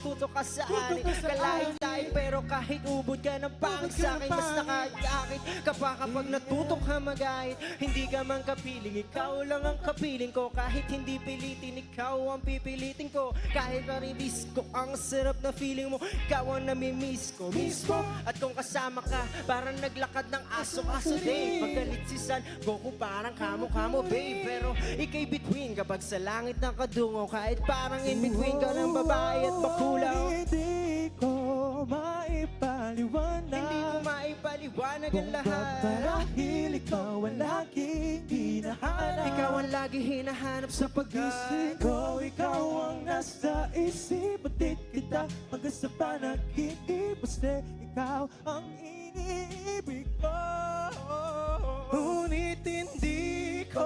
tutok ka sa ani, kalain-lain pero kahit ubod ka ng pangit sa'kin, mas nakakakit ka pa kapag natutok ka magahit. Hindi ka man kapiling, ikaw lang ang kapiling ko. Kahit hindi pilitin, ikaw ang pipilitin ko. Kahit marilis ko, ang sarap na feeling mo, ikaw ang namimiss ko mismo. At kung kasama ka, parang naglakad ng aso-aso day. Pagkalit si San Goku, parang kamo-kamo babe. Pero ikay between kapag sa langit nakadungo, kahit parang in between ka ng babae at bakulaw. Hindi ko maipaliwanag, hindi ko maipaliwanag ang lahat. Marahil ikaw ang laging hinahanap, ikaw ang lagi hinahanap sa pag-isip ko. Ikaw ang nasa isip, batid kita hanggang sa panaginip. Basta ikaw ang iniibig ko. Ngunit hindi ko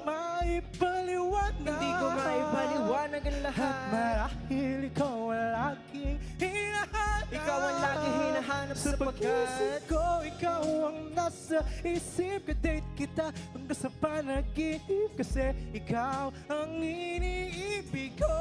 maipaliwanag, hindi ko maipaliwanag ang lahat. at marahil ikaw ang laging hinahanap, ikaw ang lagi hinahanap sa pag-isip ko. Ikaw ang nasa isip, kadate kita hanggang sa panaginip. Kasi ikaw ang iniibig ko.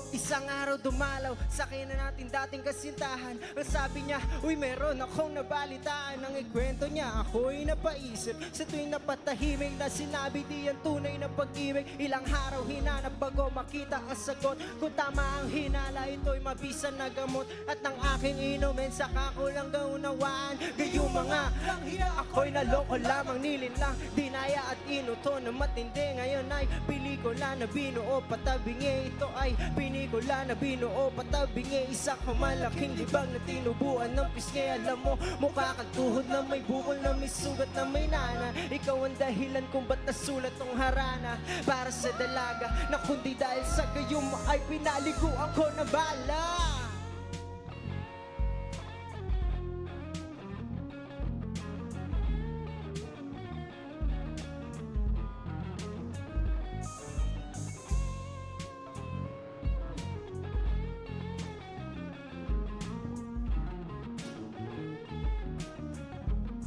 Isang araw dumalaw sa akin na natin dating kasintahan. Ang sabi niya, uy meron akong nabalitaan. Ang ikwento niya, ako'y napaisip. Sa tuwing napatahimik na sinabi di ang tunay na pag-ibig. Ilang araw hinanap bago makita ang sagot. Kung tama ang hinala, ito'y mabisan na gamot. At ng aking inumin, saka ko lang gaunawaan. Gayong mga langhiya, ako'y naloko lamang. Nilinlang, dinaya at inuto na matindi. Ngayon ay pelikula na binuo patabingi. Ito ay pelikula na binuo patabingi. Isa kang malaking libag na tinubuan ng pisngi. Alam mo, mukha kang tuhod na may bukol na may sugat na may nana. Ikaw ang dahilan kung ba't nasulat tong harana. Para sa dalaga na kundi dahil sa gayon mo ay pinaliguan ko na bala.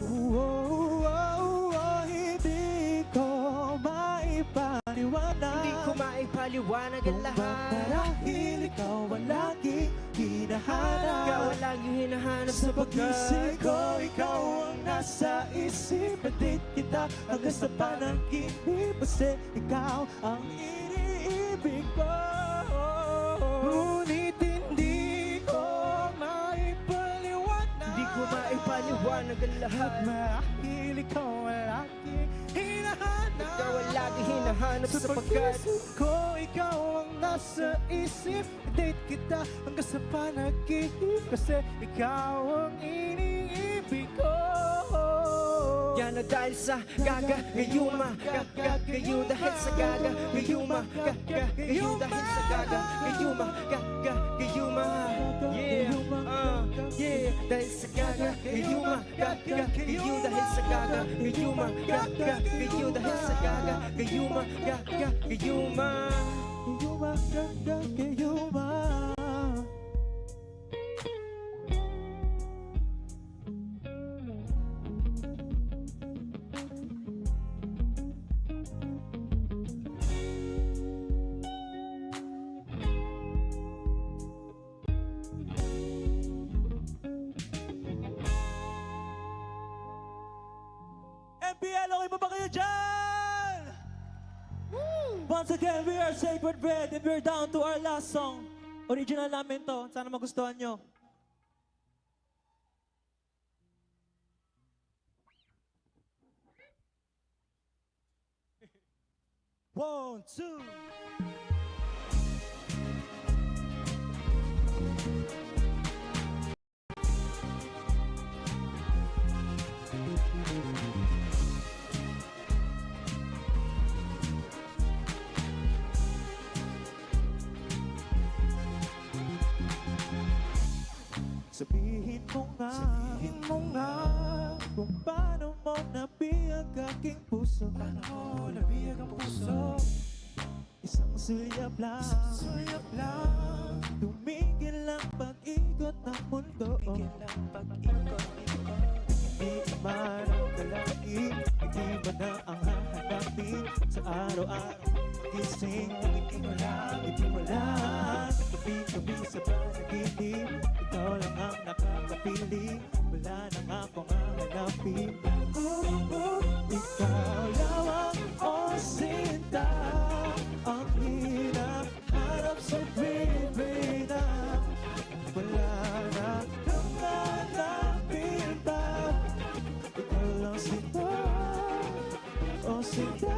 Hindi ko maipaliwanag, hindi ko maipaliwanag ang lahat. Marahil ikaw ang laging hinahanap, ikaw ang laging hinahanap sa pag-isip ko. pagkat Ikaw ang nasa isip, kadate kita hanggang sa panaginip. Kasi ikaw ang iniibig ko. Ngunit hindi ko maipaliwanag, hindi ko maipaliwanag ang lahat. marahil ikaw ang laging hinahanap, Ikaw ang lagi hinahanap sa sapagkat pag-isip ko. Ikaw ang nasa isip, date kita hanggang sa panaginip. Kasi ikaw ang iniibig ko. yan na dahil sa gagayuma, gagayo dahil sa gagayuma, gagayo dahil sa gagayuma, gagayuma. Yeah, yeah, dahil sa gagayuma, gagayo dahil sa gagayuma, gagayo dahil sa gagayuma, gagayuma. Gayuma, gagayuma. MPL, okay pa ba kayo dyan? Once again, we are Sacred Bread and we're down to our last song. Original namin to. Sana magustuhan nyo. One, two. Sabihin mo nga kung paano mo nabiyag aking puso. Paano mo nabiyag ang puso? Isang sulyap lang, tumigil ang pag-ikot ng mundo. Hindi man ang kalangin, hindi ba na ang hahanapin sa araw-araw? Gising, hindi mo lang Ikaw lamang, oh sinta, ang hinahanap sa bibig na wala na kang hanapin pa. Ikaw lang sinta, oh sinta.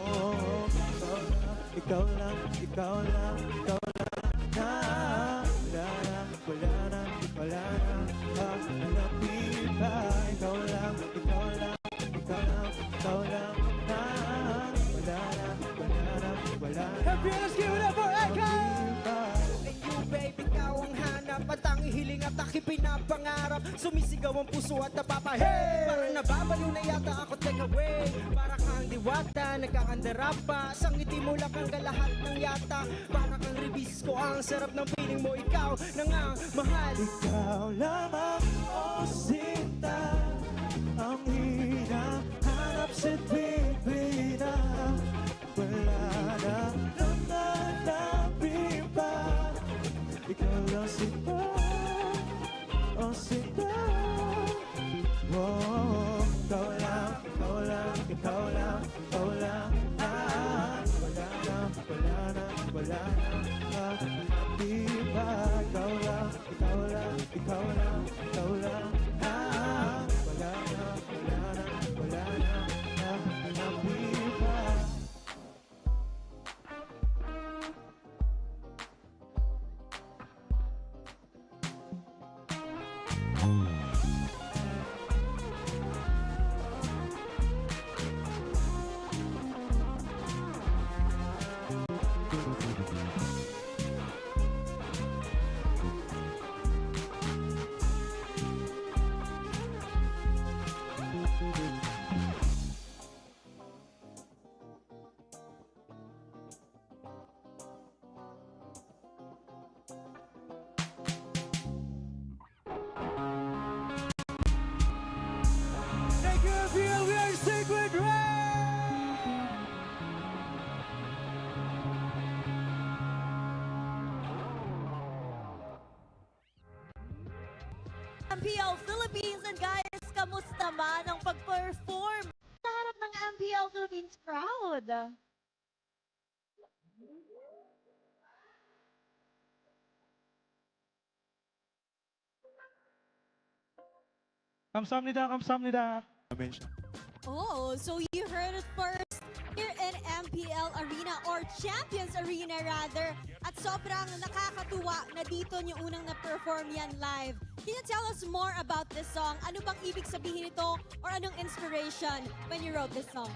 Oh, ikaw lang, ikaw lang, ikaw lang na. Wala na, wala na, hahanapin pa. Ikaw lang, ikaw lang, ikaw lang, ikaw lang na. Wala na, wala na, wala na. MPL, let's give it up for Echo! hahanapin pa. And you baby, ikaw ang hanap at ang hiling at aking pinapangarap. Sumisigaw ang puso at napapahay. Para nababaliw na yata ako, take away. Para kang diwata, nagkakandara pa. Sa ngiti mo lang ang lahat ng yata. Para kang ribisco, ang sarap ng piling mo. Ikaw na nga ang mahal. Ikaw lamang, oh sinta, ang hinahanap sa bibig na wala na kang hanapin pa. Ikaw lang sinta, oh sinta. Oh, ikaw lang, ikaw lang, ikaw lang, ikaw lang. Wala na, wala na, wala na, hahanapin pa. Ikaw lang, ikaw lang, ikaw lang, ikaw lang. Wala na, wala na, wala na, hahanapin pa. Thank you, MPL, we are Sacred Red! MPL Philippines, and guys, kamusta man ang pag-perform sa harap ng MPL Philippines crowd? 감사합니다, 감사합니다. Oh, so you heard it first here in MPL Arena or Champions Arena rather. At sobrang nakakatuwa na dito niyo unang na-perform yan live. Can you tell us more about this song? Ano bang ibig sabihin nito or anong inspiration when you wrote this song?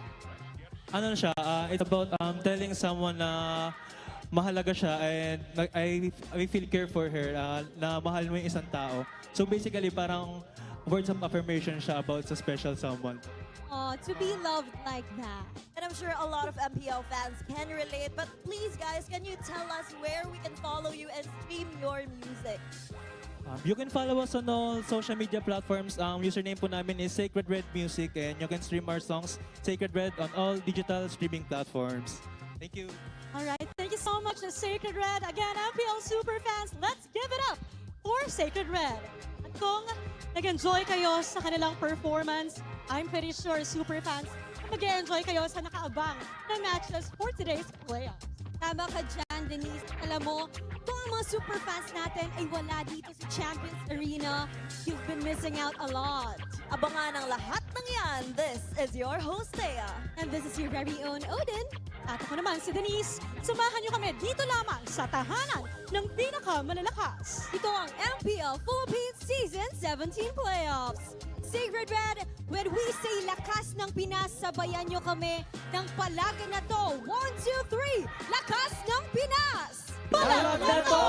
Ano na siya, it's about telling someone na mahalaga siya and I feel care for her, na mahal mo yung isang tao. So basically parang words of affirmation siya about sa special someone. Oh, to be loved like that. And I'm sure a lot of MPL fans can relate, but please guys, can you tell us where we can follow you and stream your music? You can follow us on all social media platforms. Username po namin is Sacred Red Music and you can stream our songs Sacred Red on all digital streaming platforms. Thank you. All right, thank you so much to Sacred Red. Again, MPL super fans, let's give it up for Sacred Red. At kung nag-enjoy kayo sa kanilang performance, I'm pretty sure super fans mag-enjoy kayo sa nakaabang na matches for today's playoffs. Tama ka dyan, Denise. Alam mo, kung ang mga super fans natin ay wala dito sa Champions Arena, you've been missing out a lot. Abangan ang lahat ng yan. This is your host, Thea. And this is your very own Odin. At ako naman si Denise. Samahan niyo kami dito lamang sa tahanan ng pinakamalalakas. Ito ang MPL Philippines Season 17 Playoffs. Sacred Red, when we say lakas ng Pinas, sabayan nyo kami ng palagan na to. 1, 2, 3, lakas ng Pinas! Palagan na to!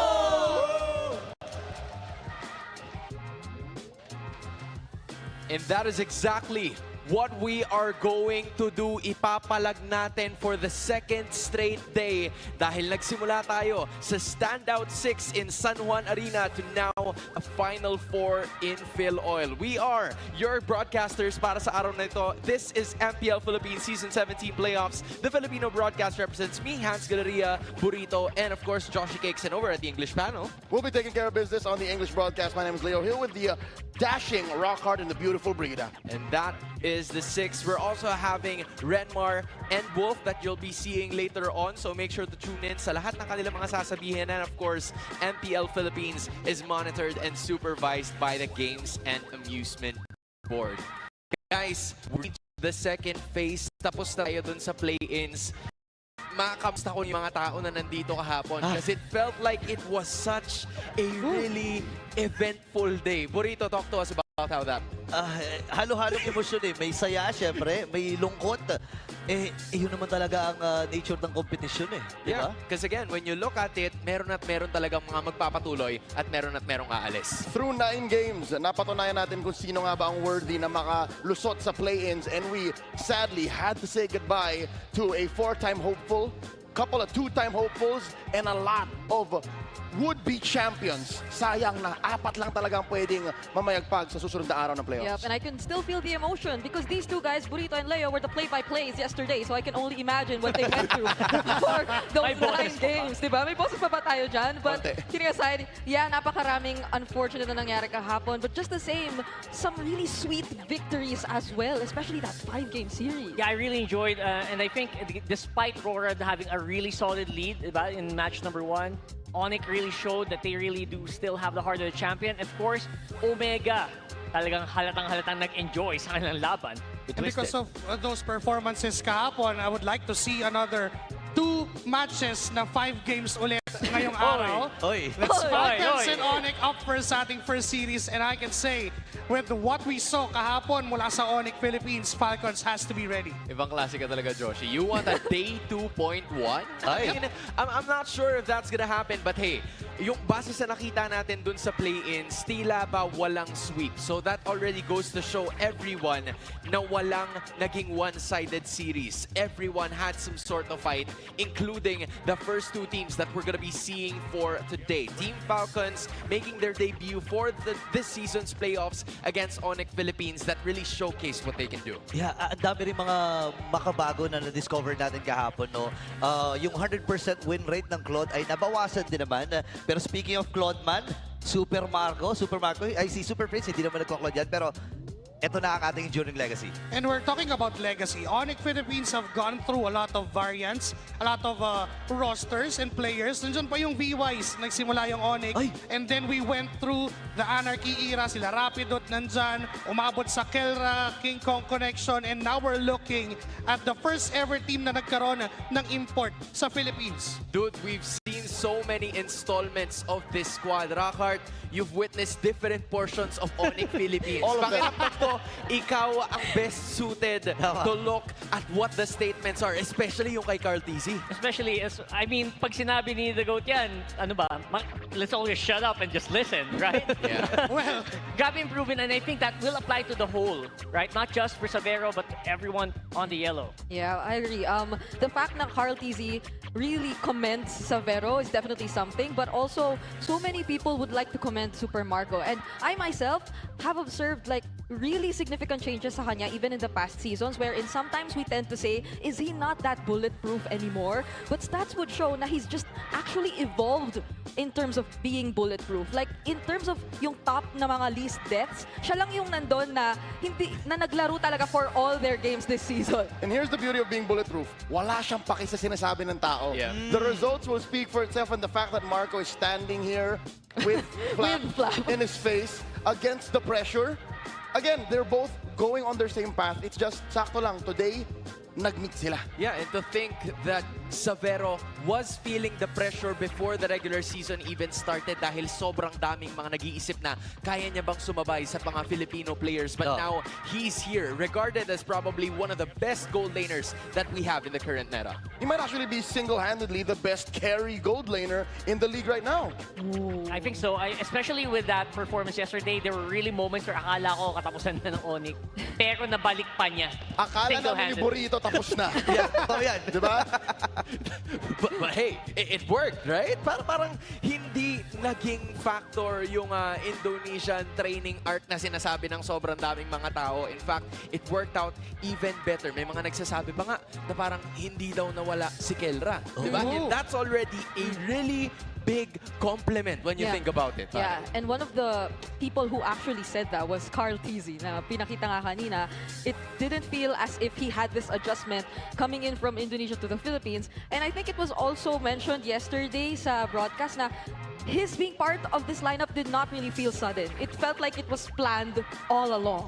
And that is exactly what we are going to do. Ipapalag natin for the second straight day dahil nagsimula tayo sa Standout 6 in San Juan Arena to now a Final 4 in Phil Oil. We are your broadcasters para sa araw na ito. This is MPL Philippines Season 17 Playoffs. The Filipino broadcast represents me, Hans Galeria, Burrito, and of course, Joshi Cakes. And over at the English panel, We'll be taking care of business on the English broadcast. My name is Leo Hill with the dashing Rockhard and the beautiful Brida. And that is the 6. We're also having Renmar and Wolf that you'll be seeing later on. So make sure to tune in sa lahat ng kanilang mga sasabihin. And of course, MPL Philippines is monitored and supervised by the Games and Amusement Board. Guys, we reached the second phase. Tapos na tayo dun sa play-ins. Makamusta ko yung mga tao na nandito kahapon kasi it felt like it was such a really eventful day. Burrito, talk to us about how that. Halo-halong emosyon eh. May saya, syempre. May lungkot. Yun naman talaga ang nature ng competition eh. Yeah, because again, when you look at it, meron at meron talagang mga magpapatuloy at merong aalis. Through 9 games, napatunayan natin kung sino nga ba ang worthy na makalusot sa play-ins, and we sadly had to say goodbye to a 4-time hopeful, couple of 2-time hopefuls, and a lot of would-be champions. Sayang na 4 lang talagang pwedeng mamayagpag sa susunod na araw ng playoffs. Yep, and I can still feel the emotion because these two guys, Burrito and Leo, were the play-by-plays yesterday. So I can only imagine what they went through for those 9 games, diba? May boses pa ba tayo dyan? But kidding aside, yeah, napakaraming unfortunate na nangyari kahapon. But just the same, some really sweet victories as well, especially that 5-game series. Yeah, I really enjoyed, and I think despite Rorad having a really solid lead diba, in match number 1, Onyx really showed that they really do still have the heart of the champion. Of course, Omega, talagang halatang-halatang nag-enjoy sa kanilang laban. And because of those performances kahapon, I would like to see another 2 matches na 5 games ulit ngayong araw. Let's Falcons and Onyx up first sa ating first series, and I can say, with what we saw kahapon mula sa Onyx Philippines, Falcons has to be ready. Ibang klase ka talaga, Joshi. You want a day 2.1? I mean, I'm not sure if that's gonna happen, but hey, yung base sa nakita natin dun sa play-ins, tila ba walang sweep. So that already goes to show everyone na walang naging one-sided series. Everyone had some sort of fight, including the first 2 teams that we're gonna be seeing for today. Team Falcons making their debut for this season's playoffs against Onyx Philippines that really showcase what they can do. Yeah, ang dami rin mga makabago na na-discover natin kahapon, no? Yung 100% win rate ng Claude ay nabawasan din naman. Pero speaking of Claude man, Super Marco, ay si Super Prince, hindi naman nagko-Claude yan, pero ito na ang ating Enduring Legacy. And we're talking about legacy. Onyx Philippines have gone through a lot of variants, a lot of rosters and players. Nandiyan pa yung VYs, nagsimula yung Onyx. And then we went through the Anarchy era, sila Rapidot nandyan, umabot sa Kelra, King Kong Connection, and now we're looking at the first ever team na nagkaroon ng import sa Philippines. Dude, we've seen so many installments of this squad. Rockhard, you've witnessed different portions of Onyx Philippines. All of them. Ikaw ang best suited to look at what the statements are, especially yung kay Carl TZ. Especially, I mean, pag sinabi ni The Goat yan, ano ba, let's all just shut up and just listen, right? Yeah. Well, Grabe improvement, and I think that will apply to the whole, right? Not just for Savero, but everyone on the yellow. Yeah, I agree. The fact na Carl TZ really commends Savero is definitely something, but also so many people would like to commend Super Marco. And I myself have observed like really significant changes sa kanya even in the past seasons, wherein sometimes we tend to say, is he not that bulletproof anymore? But stats would show na he's just actually evolved in terms of being bulletproof. Like in terms of yung top na mga least deaths, siya lang yung nandun na hindi na naglaro talaga for all their games this season. And here's the beauty of being bulletproof. Wala siyang paki sa sinasabi ng tao. Yeah. The results will speak for itself, and the fact that Marco is standing here with flap in his face against the pressure. Again, they're both going on their same path. It's just sakto lang. Today, nag-meet sila. Yeah, and to think that Savero was feeling the pressure before the regular season even started dahil sobrang daming mga nag-iisip na kaya niya bang sumabay sa mga Filipino players. But now, he's here, regarded as probably one of the best gold laners that we have in the current meta. He might actually be single-handedly the best carry gold laner in the league right now. I think so. Especially with that performance yesterday, there were really moments where akala ko katapusan na ng Onyx. Pero nabalik pa niya. Akala namin ni Burrito tapos na. Yeah, totoo yan. Diba? But hey, it worked, right? Parang hindi naging factor yung Indonesian training arc na sinasabi ng sobrang daming mga tao. In fact, it worked out even better. May mga nagsasabi pa nga na parang hindi daw nawala si Kelra. Diba? And that's already a really big compliment when you Yeah. think about it. Yeah, and one of the people who actually said that was Carl Tizzy na pinakita nga kanina. It didn't feel as if he had this adjustment coming in from Indonesia to the Philippines. And I think it was also mentioned yesterday sa broadcast na his being part of this lineup did not really feel sudden. It felt like it was planned all along.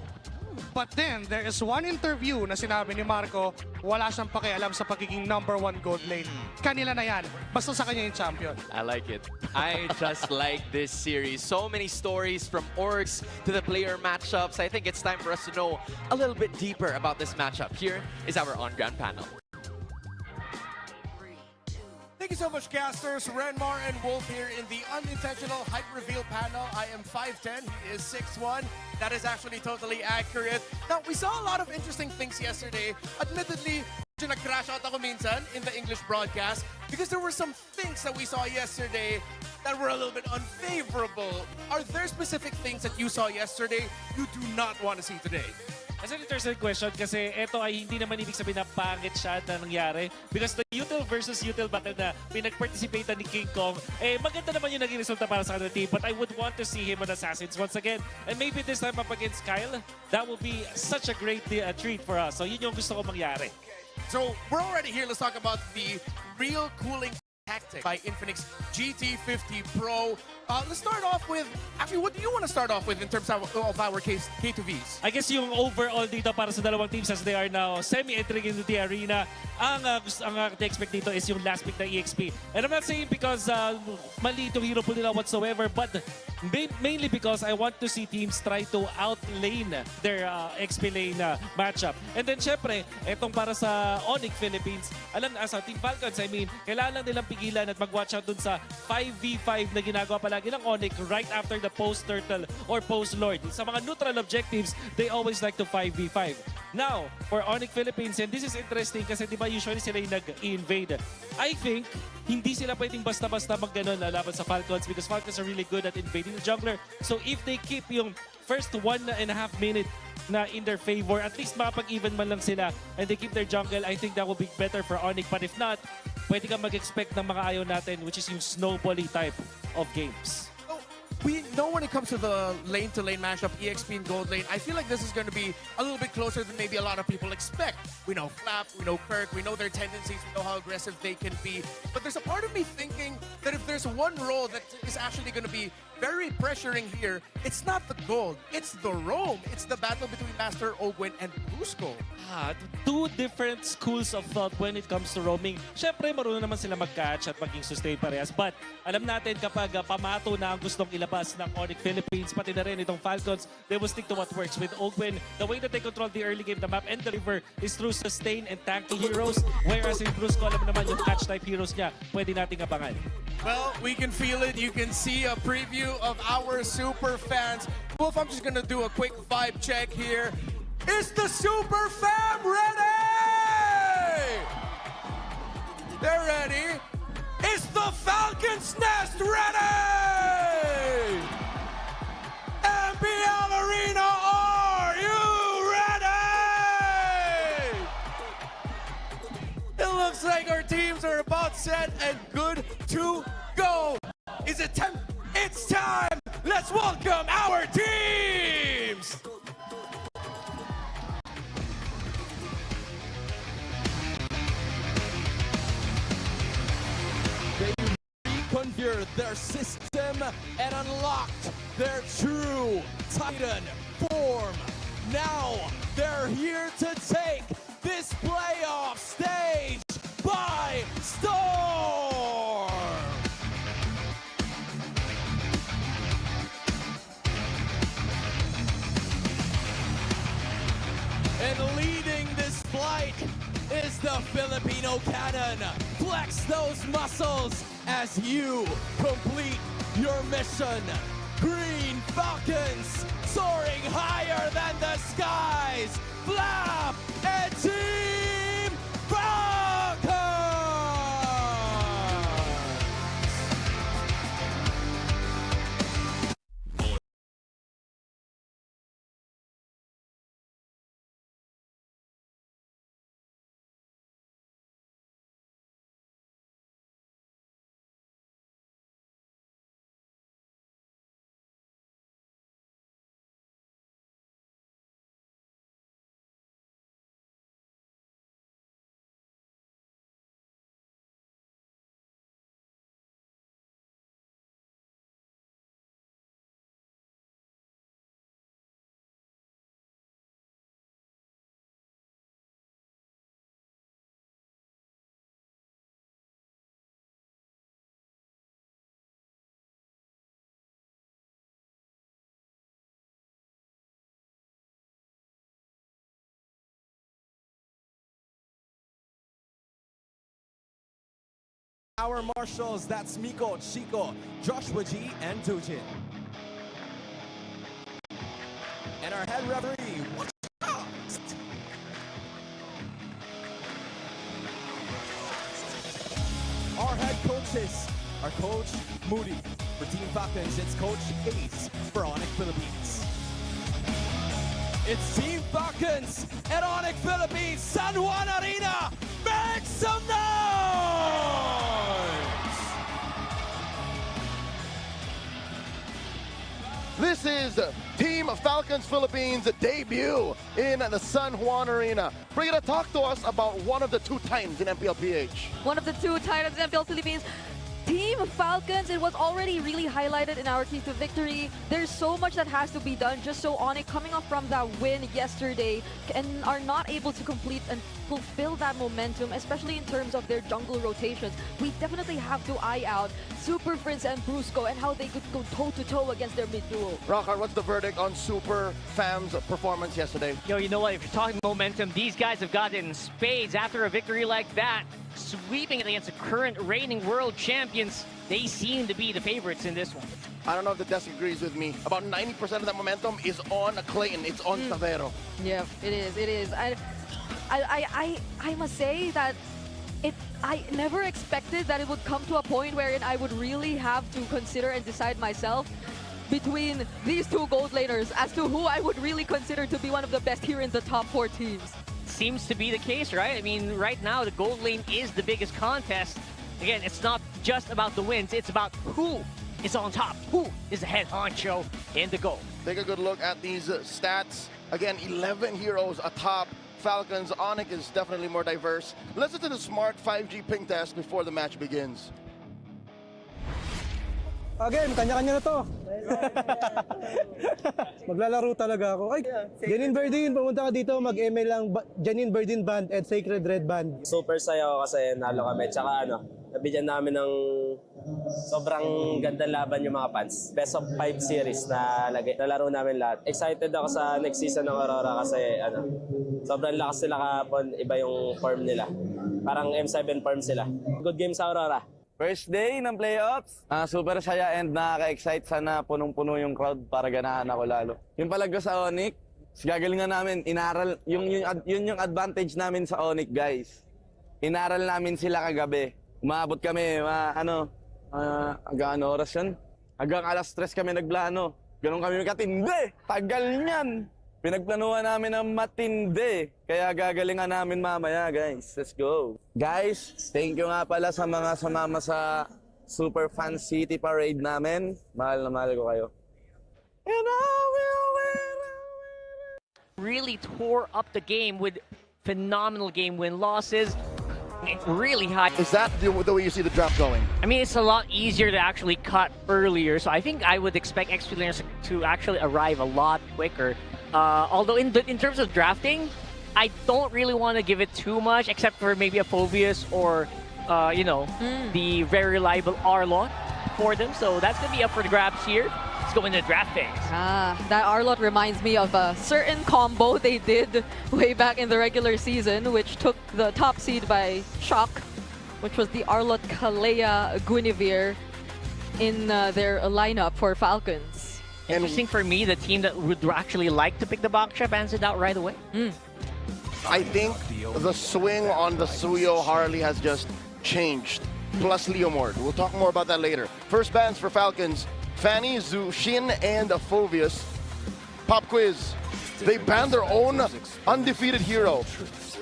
But then, there is one interview na sinabi ni Marco, wala siyang pakialam sa pagiging #1 gold lane. Kanila na yan. Basta sa kanya yung champion. I like it. I just like this series. So many stories from orgs to the player matchups. I think it's time for us to know a little bit deeper about this matchup. Here is our on-ground panel. Thank you so much, casters. Renmar and Wolf here in the unintentional hype reveal panel. I am 5'10", he is 6'1". That is actually totally accurate. Now, we saw a lot of interesting things yesterday. Admittedly, nag-crash out ako minsan in the English broadcast because there were some things that we saw yesterday that were a little bit unfavorable. Are there specific things that you saw yesterday you do not want to see today? That's an interesting question kasi ito ay hindi naman ibig sabihin na pangit siya na nangyari because the util versus util battle na pinag-participate ni King Kong, maganda naman yung naging resulta para sa kanilang team, but I would want to see him on Assassins once again. And maybe this time up against Kyle, that will be such a great treat for us. So yun yung gusto ko mangyari. So we're already here. Let's talk about the real cooling tactic by Infinix GT50 Pro. Let's start off with, actually, what do you want to start off with in terms of our K2Vs? I guess yung overall dito para sa dalawang teams as they are now semi-entering into the arena, ang expect dito is yung last pick na EXP. And I'm not saying because mali itong hero pool nila whatsoever, but mainly because I want to see teams try to outlane their XP lane matchup. And then syempre, etong para sa Onyx Philippines, sa Team Falcons, I mean, kailangan nilang pigilan at mag-watch out dun sa 5v5 na ginagawa palagi ng Onyx right after the post-turtle or post-lord. Sa mga neutral objectives, they always like to 5v5. Now, for Onyx Philippines, and this is interesting kasi di ba usually sila yung nag-invade. I think hindi sila pwedeng basta-basta mag-ganon laban sa Falcons because Falcons are really good at invading the jungler. So if they keep yung first 1.5 minute na in their favor, at least makapag-even man lang sila and they keep their jungle, I think that will be better for Onyx. But if not, pwede kang mag-expect ng mga ayaw natin, which is yung snowbally type of games. We know when it comes to the lane-to-lane matchup, EXP and Gold Lane, I feel like this is going to be a little bit closer than maybe a lot of people expect. We know Flap, we know Kirk, we know their tendencies, we know how aggressive they can be. But there's a part of me thinking that if there's one role that is actually going to be very pressuring here, it's not the gold, it's the roam. It's the battle between Master Ogwin and Brusco. Two different schools of thought when it comes to roaming. Siyempre, marunong naman sila mag-catch at maging sustain parehas. But alam natin kapag pamato na ang gustong ilabas ng Onyx Philippines, pati na rin itong Falcons, they will stick to what works. With Ogwin, the way that they control the early game, the map, and the river is through sustain and tanky heroes. Whereas in Brusco, alam naman yung catch type heroes niya, pwede nating abangan. Well, we can feel it. You can see a preview of our super fans. Wolf, I'm just gonna do a quick vibe check here. Is the super fam ready? They're ready. Is the Falcons Nest ready? MPL Arena, are you ready? It looks like our teams are about set and good to go. Is it time? It's time! Let's welcome our teams! They reconfigured their system and unlocked their true Titan form. Now they're here to take this playoff stage by storm! And leading this flight is the Filipino cannon. Flex those muscles as you complete your mission. Green Falcons soaring higher than the skies. Flap and Team Falcons! Our marshals, that's Miko, Chico, Joshua G, and Dujin. And our head referee, our head coaches, our coach Moody for Team Falcons, it's Coach Ace for Onyx Philippines. It's Team Falcons at Onyx Philippines, San Juan Arena. Make some noise! This is Team Falcons Philippines debut in the San Juan Arena. Brigida, talk to us about one of the 2 times in MPL PH. One of the 2 titles in MPL Philippines. Team Falcons, it was already really highlighted in our Key to Victory. There's so much that has to be done just so Onyx, coming off from that win yesterday, and are not able to complete and fulfill that momentum, especially in terms of their jungle rotations. We definitely have to eye out Super Prince and Brusco and how they could go toe-to-toe against their mid-duo. Rockhard, what's the verdict on Super Fam's performance yesterday? Yo, you know what? If you're talking momentum, these guys have got it in spades after a victory like that. Sweeping it against the current reigning world champions, they seem to be the favorites in this one. I don't know if the desk agrees with me. About 90% of that momentum is on Clayton. It's on Savero. Yeah, it is. It is. I must say that I never expected that it would come to a point wherein I would really have to consider and decide myself between these 2 gold laners as to who I would really consider to be one of the best here in the top 4 teams. Seems to be the case, right? I mean, right now, the gold lane is the biggest contest. Again, it's not just about the wins, it's about who is on top, who is the head honcho in the goal. Take a good look at these stats. Again, 11 heroes atop Falcons. Onyx is definitely more diverse. Let's listen to the smart 5G ping test before the match begins. Again, kanya-kanya na to. Maglalaro talaga ako. Ay, Janine Verdin, pumunta ka dito, mag-ML lang Janine Verdin Band at Sacred Red Band. Super saya ako kasi nalo kami. Tsaka nabigyan namin ng sobrang ganda laban yung mga fans. Best of 5 series na nalaro namin lahat. Excited ako sa next season ng Aurora kasi sobrang lakas sila kahapon. Iba yung form nila. Parang M7 form sila. Good game sa Aurora. First day ng playoffs, super saya and nakaka-excite. Sana punong-puno yung crowd para ganahan ako lalo. Yung palag ko sa Onyx, gagalingan namin, inaral, yun yung advantage namin sa Onyx, guys. Inaral namin sila kagabi. Umabot kami, hanggang oras yun? Hanggang alas 3 kami nagplano. Ganun kami katindi. Tagal niyan. Pinagplanuhan namin ng matindi. Kaya gagalingan namin mamaya, guys. Let's go. Guys, thank you nga pala sa mga sumama sa Super Fan City Parade namin. Mahal na mahal ko kayo. And I will Really tore up the game with phenomenal game win losses. Really high. Is that the way you see the draft going? I mean, it's a lot easier to actually cut earlier, so I think I would expect XP laners to actually arrive a lot quicker. Although in terms of drafting, I don't really want to give it too much, except for maybe a Phobius or, the very reliable Arlot for them. So that's going to be up for the grabs here. Let's go into the draft phase. That Arlot reminds me of a certain combo they did way back in the regular season, which took the top seed by shock, which was the Arlot Kalea Guinevere in their lineup for Falcons. Interesting for me, the team that would actually like to pick the box trap answered it out right away. I think the swing on the Suyo Harley has just changed. Plus Leomord. We'll talk more about that later. First bans for Falcons. Fanny, Zushin, and Phobius. Pop quiz. They banned their own undefeated hero.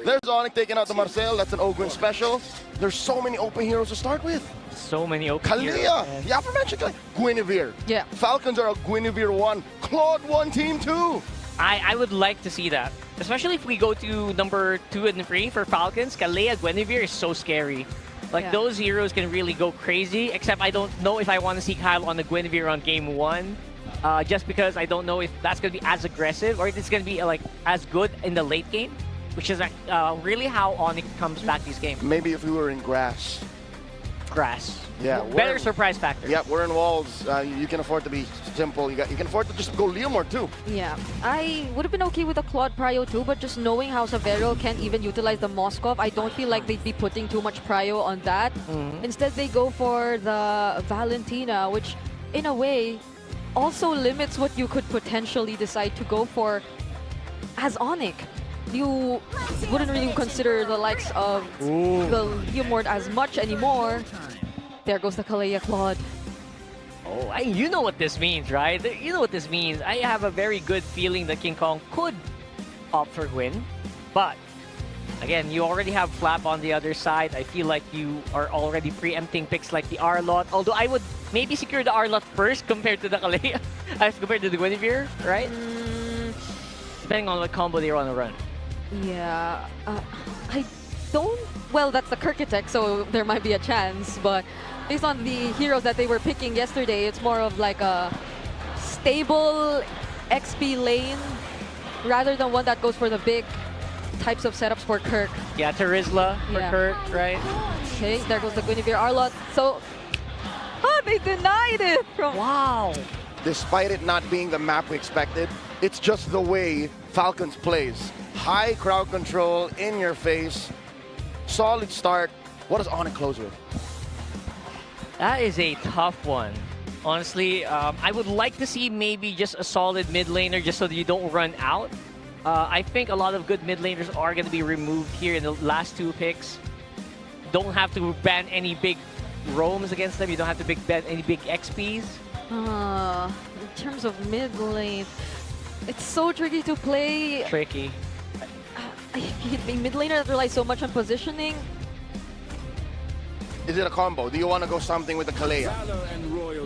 There's Onyx taking out the Marcel. That's an Ogwin special. There's so many open heroes to start with. So many open Kalea, heroes. the aforementioned Guinevere. Yeah. Falcons are a Guinevere 1, Claude 1, Team 2. I would like to see that. Especially if we go to number 2 and 3 for Falcons. Kalea Guinevere is so scary. Like, those heroes can really go crazy, except I don't know if I want to see Kyle on the Guinevere on game 1. Just because I don't know if that's going to be as aggressive or if it's going to be like as good in the late game, which is really how Onyx comes back this game. Maybe if we were in grass. Grass. Yeah, Better we're- surprise factor. Yeah, we're in walls. You can afford to be simple. You can afford to just go Leomord too. Yeah, I would have been okay with a Claude Prio too, but just knowing how Savero can't even utilize the Moskov, I don't feel like they'd be putting too much Prio on that. Instead, they go for the Valentina, which in a way also limits what you could potentially decide to go for as Onyx. You wouldn't really consider the likes of the Leomord as much anymore. There goes the Kalea Claude. Oh, you know what this means, right? You know what this means. I have a very good feeling that King Kong could opt for Gwyn. But, again, you already have Flap on the other side. I feel like you are already preempting picks like the Arlot. Although I would maybe secure the Arlot first compared to the Kalea. As compared to the Guinevere, right? Depending on what combo they want to run. Yeah, I don't... Well, that's the Kirkitech, so there might be a chance, but based on the heroes that they were picking yesterday, it's more of like a stable XP lane rather than one that goes for the big types of setups for Kirk. Yeah, Terizla for Yeah. Kurt, right? Okay, there goes the Guinevere Arlot. So, they denied it from... Wow! Despite it not being the map we expected, it's just the way Falcons plays. High crowd control, in your face, solid start. What does Onyx close with? That is a tough one. Honestly, I would like to see maybe just a solid mid laner just so that you don't run out. I think a lot of good mid laners are going to be removed here in the last two picks. Don't have to ban any big roams against them. You don't have to ban any big XPs. in terms of mid lane, it's so tricky to play. Tricky. I hate mid laner that relies so much on positioning. Is it a combo? Do you want to go something with the Kalea?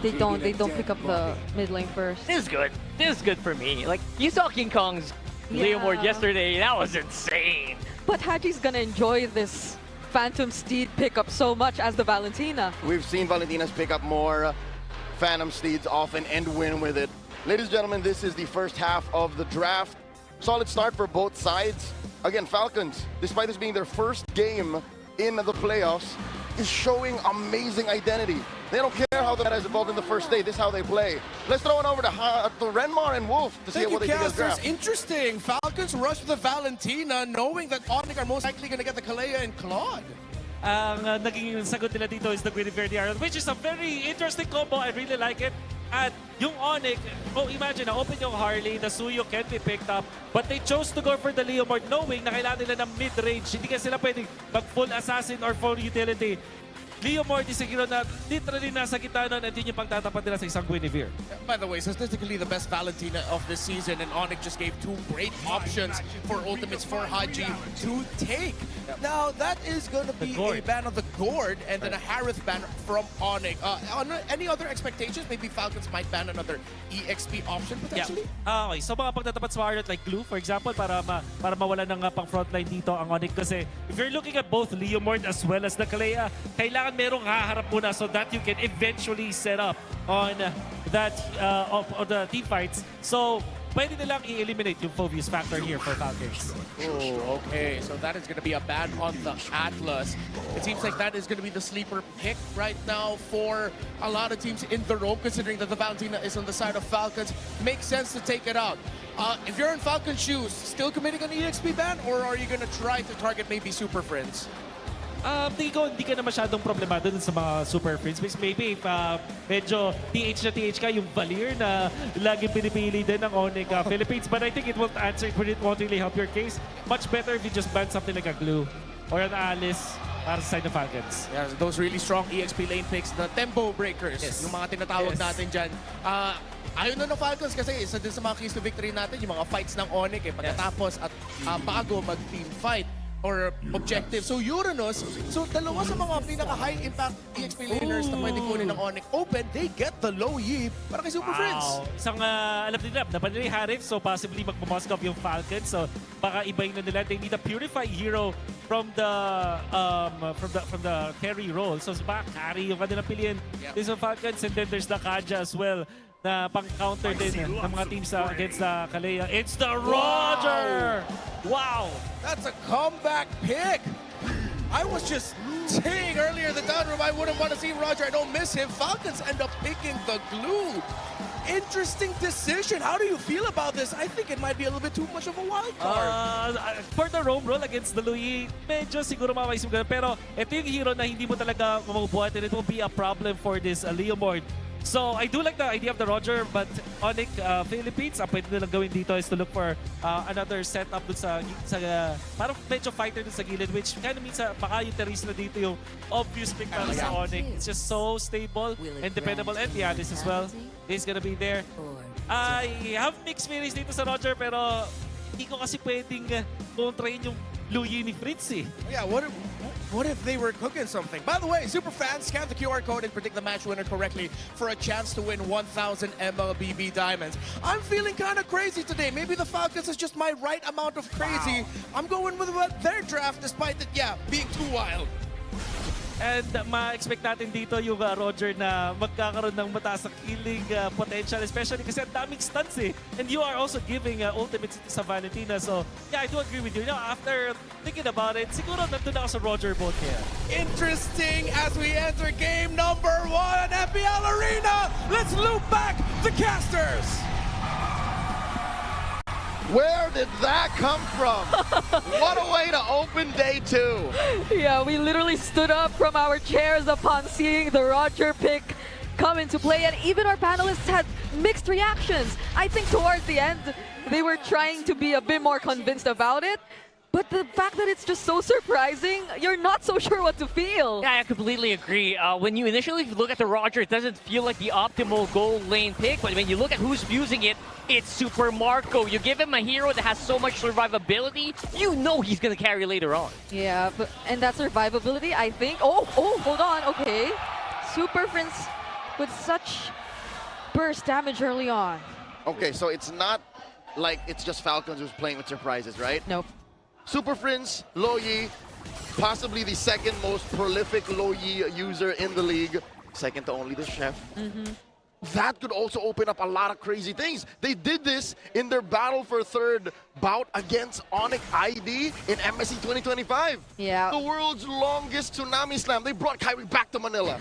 They don't pick up the mid lane first. This is good. This is good for me. Like, you saw King Kong's Leomord yesterday. That was insane. But Haji's gonna enjoy this Phantom Steed pickup so much as the Valentina. We've seen Valentinas pick up more Phantom Steeds often and win with it. Ladies and gentlemen, this is the first half of the draft. Solid start for both sides. Again, Falcons, despite this being their first game in the playoffs, is showing amazing identity. They don't care how that has evolved in the first day. This is how they play. Let's throw it over to Renmar and Wolf to see what they think of the draft. Interesting. Falcons rush the Valentina knowing that Onyx are most likely going to get the Kalea and Claude. Ang naging sagot nila dito is the Guinevere Arrow, which is a very interesting combo. I really like it. At yung Onyx, imagine na open yung Harley, the Suyo can be picked up, but they chose to go for the Leomord knowing na kailangan nila ng mid-range. Hindi ka sila pwedeng mag-full assassin or full utility. Leomord is a hero na literally nasa gitna nun at yun yung pagtatapat nila sa isang Guinevere. By the way, statistically the best Valentina of this season, and Onyx just gave two great options for ultimates for Haji to take. Now, that is going to be a ban on the Gourd and then a Harith ban from Onyx. Any other expectations? Maybe Falcons might ban another EXP option potentially? Yeah. Okay, so mga pagtatapat sa Harlot like Glue, for example, para mawala ng pang frontline dito ang Onyx. Kasi if you're looking at both Leomord as well as the Kalea, kailangan merong haharap muna so that you can eventually set up on that of the team fights. So, pwede nilang i-eliminate yung Phobius factor here for Falcons. Oh, okay. So that is going to be a ban on the Atlas. It seems like that is going to be the sleeper pick right now for a lot of teams in the row, considering that the Valentina is on the side of Falcons. Makes sense to take it out. If you're in Falcon shoes, still committing an EXP ban, or are you going to try to target maybe Super Friends? Tingin ko, hindi ka na masyadong problemado dun sa mga Super Friends. Maybe if medyo TH na TH ka, yung Valier na laging pinipili din ng Onyx Philippines. But I think it won't answer, it won't really help your case. Much better if you just ban something like a Glue or an Alice para sa side ng Falcons. Yeah, those really strong EXP lane picks, the tempo breakers, yung mga tinatawag natin dyan. Ayun na ng Falcons kasi isa din sa mga keys to victory natin, yung mga fights ng Onyx pagkatapos at bago mag-team fight or objective. So Uranus, so dalawa sa mga pinaka-high impact EXP laners na pwede kunin ng Onyx open, they get the low yi para kay Super Friends. Isang alam nila, napanili Harif, so possibly magpamoskov yung Falcons. So baka ibahin na nila. They need a Purify hero from the carry role. So baka carry yung kanilang piliin. There's the Falcons and then there's the Kaja as well na pang-counter din ng mga teams against the Kalea. It's the Roger! Wow! That's a comeback pick! I was just Ting earlier, the down room. I wouldn't want to see Roger. I don't miss him. Falcons end up picking the glue. Interesting decision. How do you feel about this? I think it might be a little bit too much of a wild card. For the roam roll against the Louis, medyo siguro mamaisip ko. Pero ito yung hero na hindi mo talaga mabubuhat and it will be a problem for this Leomord. So I do like the idea of the Roger, but Onyx Philippines, ang pwede nilang gawin dito is to look for another setup dun sa parang medyo fighter dun sa gilid, which kind of means baka yung Teres na dito yung obvious pick para sa Onyx. It's just so stable and dependable, and Yanis as well. He's gonna be there. I have mixed feelings dito sa Roger, pero hindi ko kasi pwedeng kontrahin yung Louis ni Fritz eh. Yeah, what if they were cooking something? By the way, super fans, scan the QR code and predict the match winner correctly for a chance to win 1,000 MLBB diamonds. I'm feeling kind of crazy today. Maybe the Falcons is just my right amount of crazy. I'm going with their draft despite it, being too wild. And ma-expect natin dito yung Roger na magkakaroon ng mataas na killing potential, especially kasi ang daming stunts eh. And you are also giving ultimates sa Valentina. So yeah, I do agree with you. You know, after thinking about it, siguro nandun ako sa Roger boat here. Interesting as we enter game number 1 at MPL Arena. Let's loop back the casters. Where did that come from? What a way to open day 2. Yeah, we literally stood up from our chairs upon seeing the Roger pick come into play, and even our panelists had mixed reactions. I think towards the end, they were trying to be a bit more convinced about it. But the fact that it's just so surprising, you're not so sure what to feel. Yeah, I completely agree. When you initially look at the Roger, it doesn't feel like the optimal goal lane pick. But when you look at who's using it, it's Super Marco. You give him a hero that has so much survivability, you know he's going to carry later on. Yeah, and that survivability, I think... Oh, hold on. Okay. Super Prince with such burst damage early on. Okay, so it's not like it's just Falcons who's playing with surprises, right? Nope. Super Prince, Loyi, possibly the second most prolific Loyi user in the league, second to only the Chef. That could also open up a lot of crazy things. They did this in their battle for third bout against Onyx ID in MSC 2025. Yeah. The world's longest tsunami slam. They brought Kyrie back to Manila.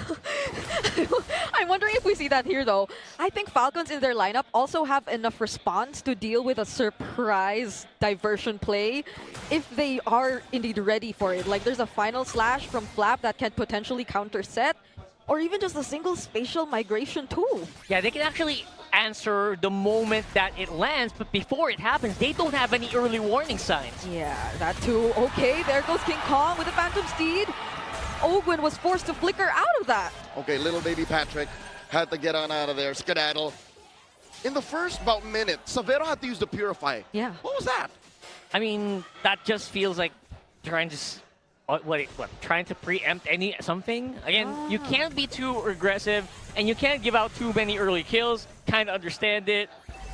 I'm wondering if we see that here, though. I think Falcons in their lineup also have enough response to deal with a surprise diversion play if they are indeed ready for it. Like, there's a final slash from Flap that can potentially counter set, or even just a single spatial migration tool. Yeah, they can actually answer the moment that it lands, but before it happens, they don't have any early warning signs. Yeah, that too. Okay, there goes King Kong with the Phantom Steed. Ogwin was forced to flicker out of that. Okay, little baby Patrick had to get on out of there, skedaddle. In the first about minute, Savero had to use the Purify. Yeah. What was that? I mean, that just feels like trying to... trying to preempt something? Again, you can't be too aggressive, and you can't give out too many early kills. Kind of understand it.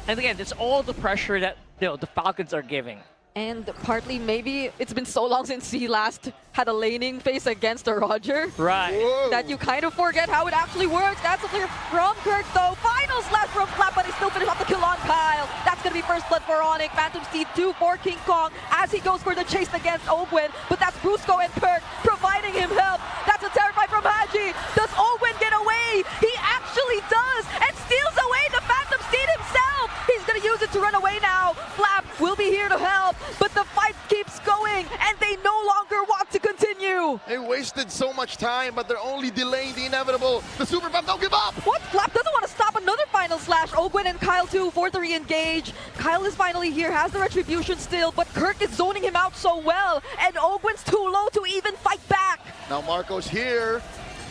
And again, it's all the pressure that the Falcons are giving. And partly maybe it's been so long since he last had a laning phase against a Roger. Right. Whoa. That you kind of forget how it actually works. That's a clear from Kirk, though. Final slash from Flap, but he still finished off the kill on Kyle. That's going to be first blood for Onyx. Phantom Steed 2 for King Kong as he goes for the chase against Ogwin. But that's Brusco and Kirk providing him help. That's a terrified from Haji. Does Ogwin get away? He actually does, and steals away the Phantom Steed himself. He's going to use it to run away now. Flap will be here to help, but the fight keeps going, and they no longer want to continue. They wasted so much time, but they're only delaying the inevitable. The Super Fam don't give up. What? Flap doesn't want to stop another final slash. Ogwin and Kyle too for the re-engage. Kyle is finally here, has the retribution still, but Kirk is zoning him out so well, and Ogwin's too low to even fight back. Now Marco's here.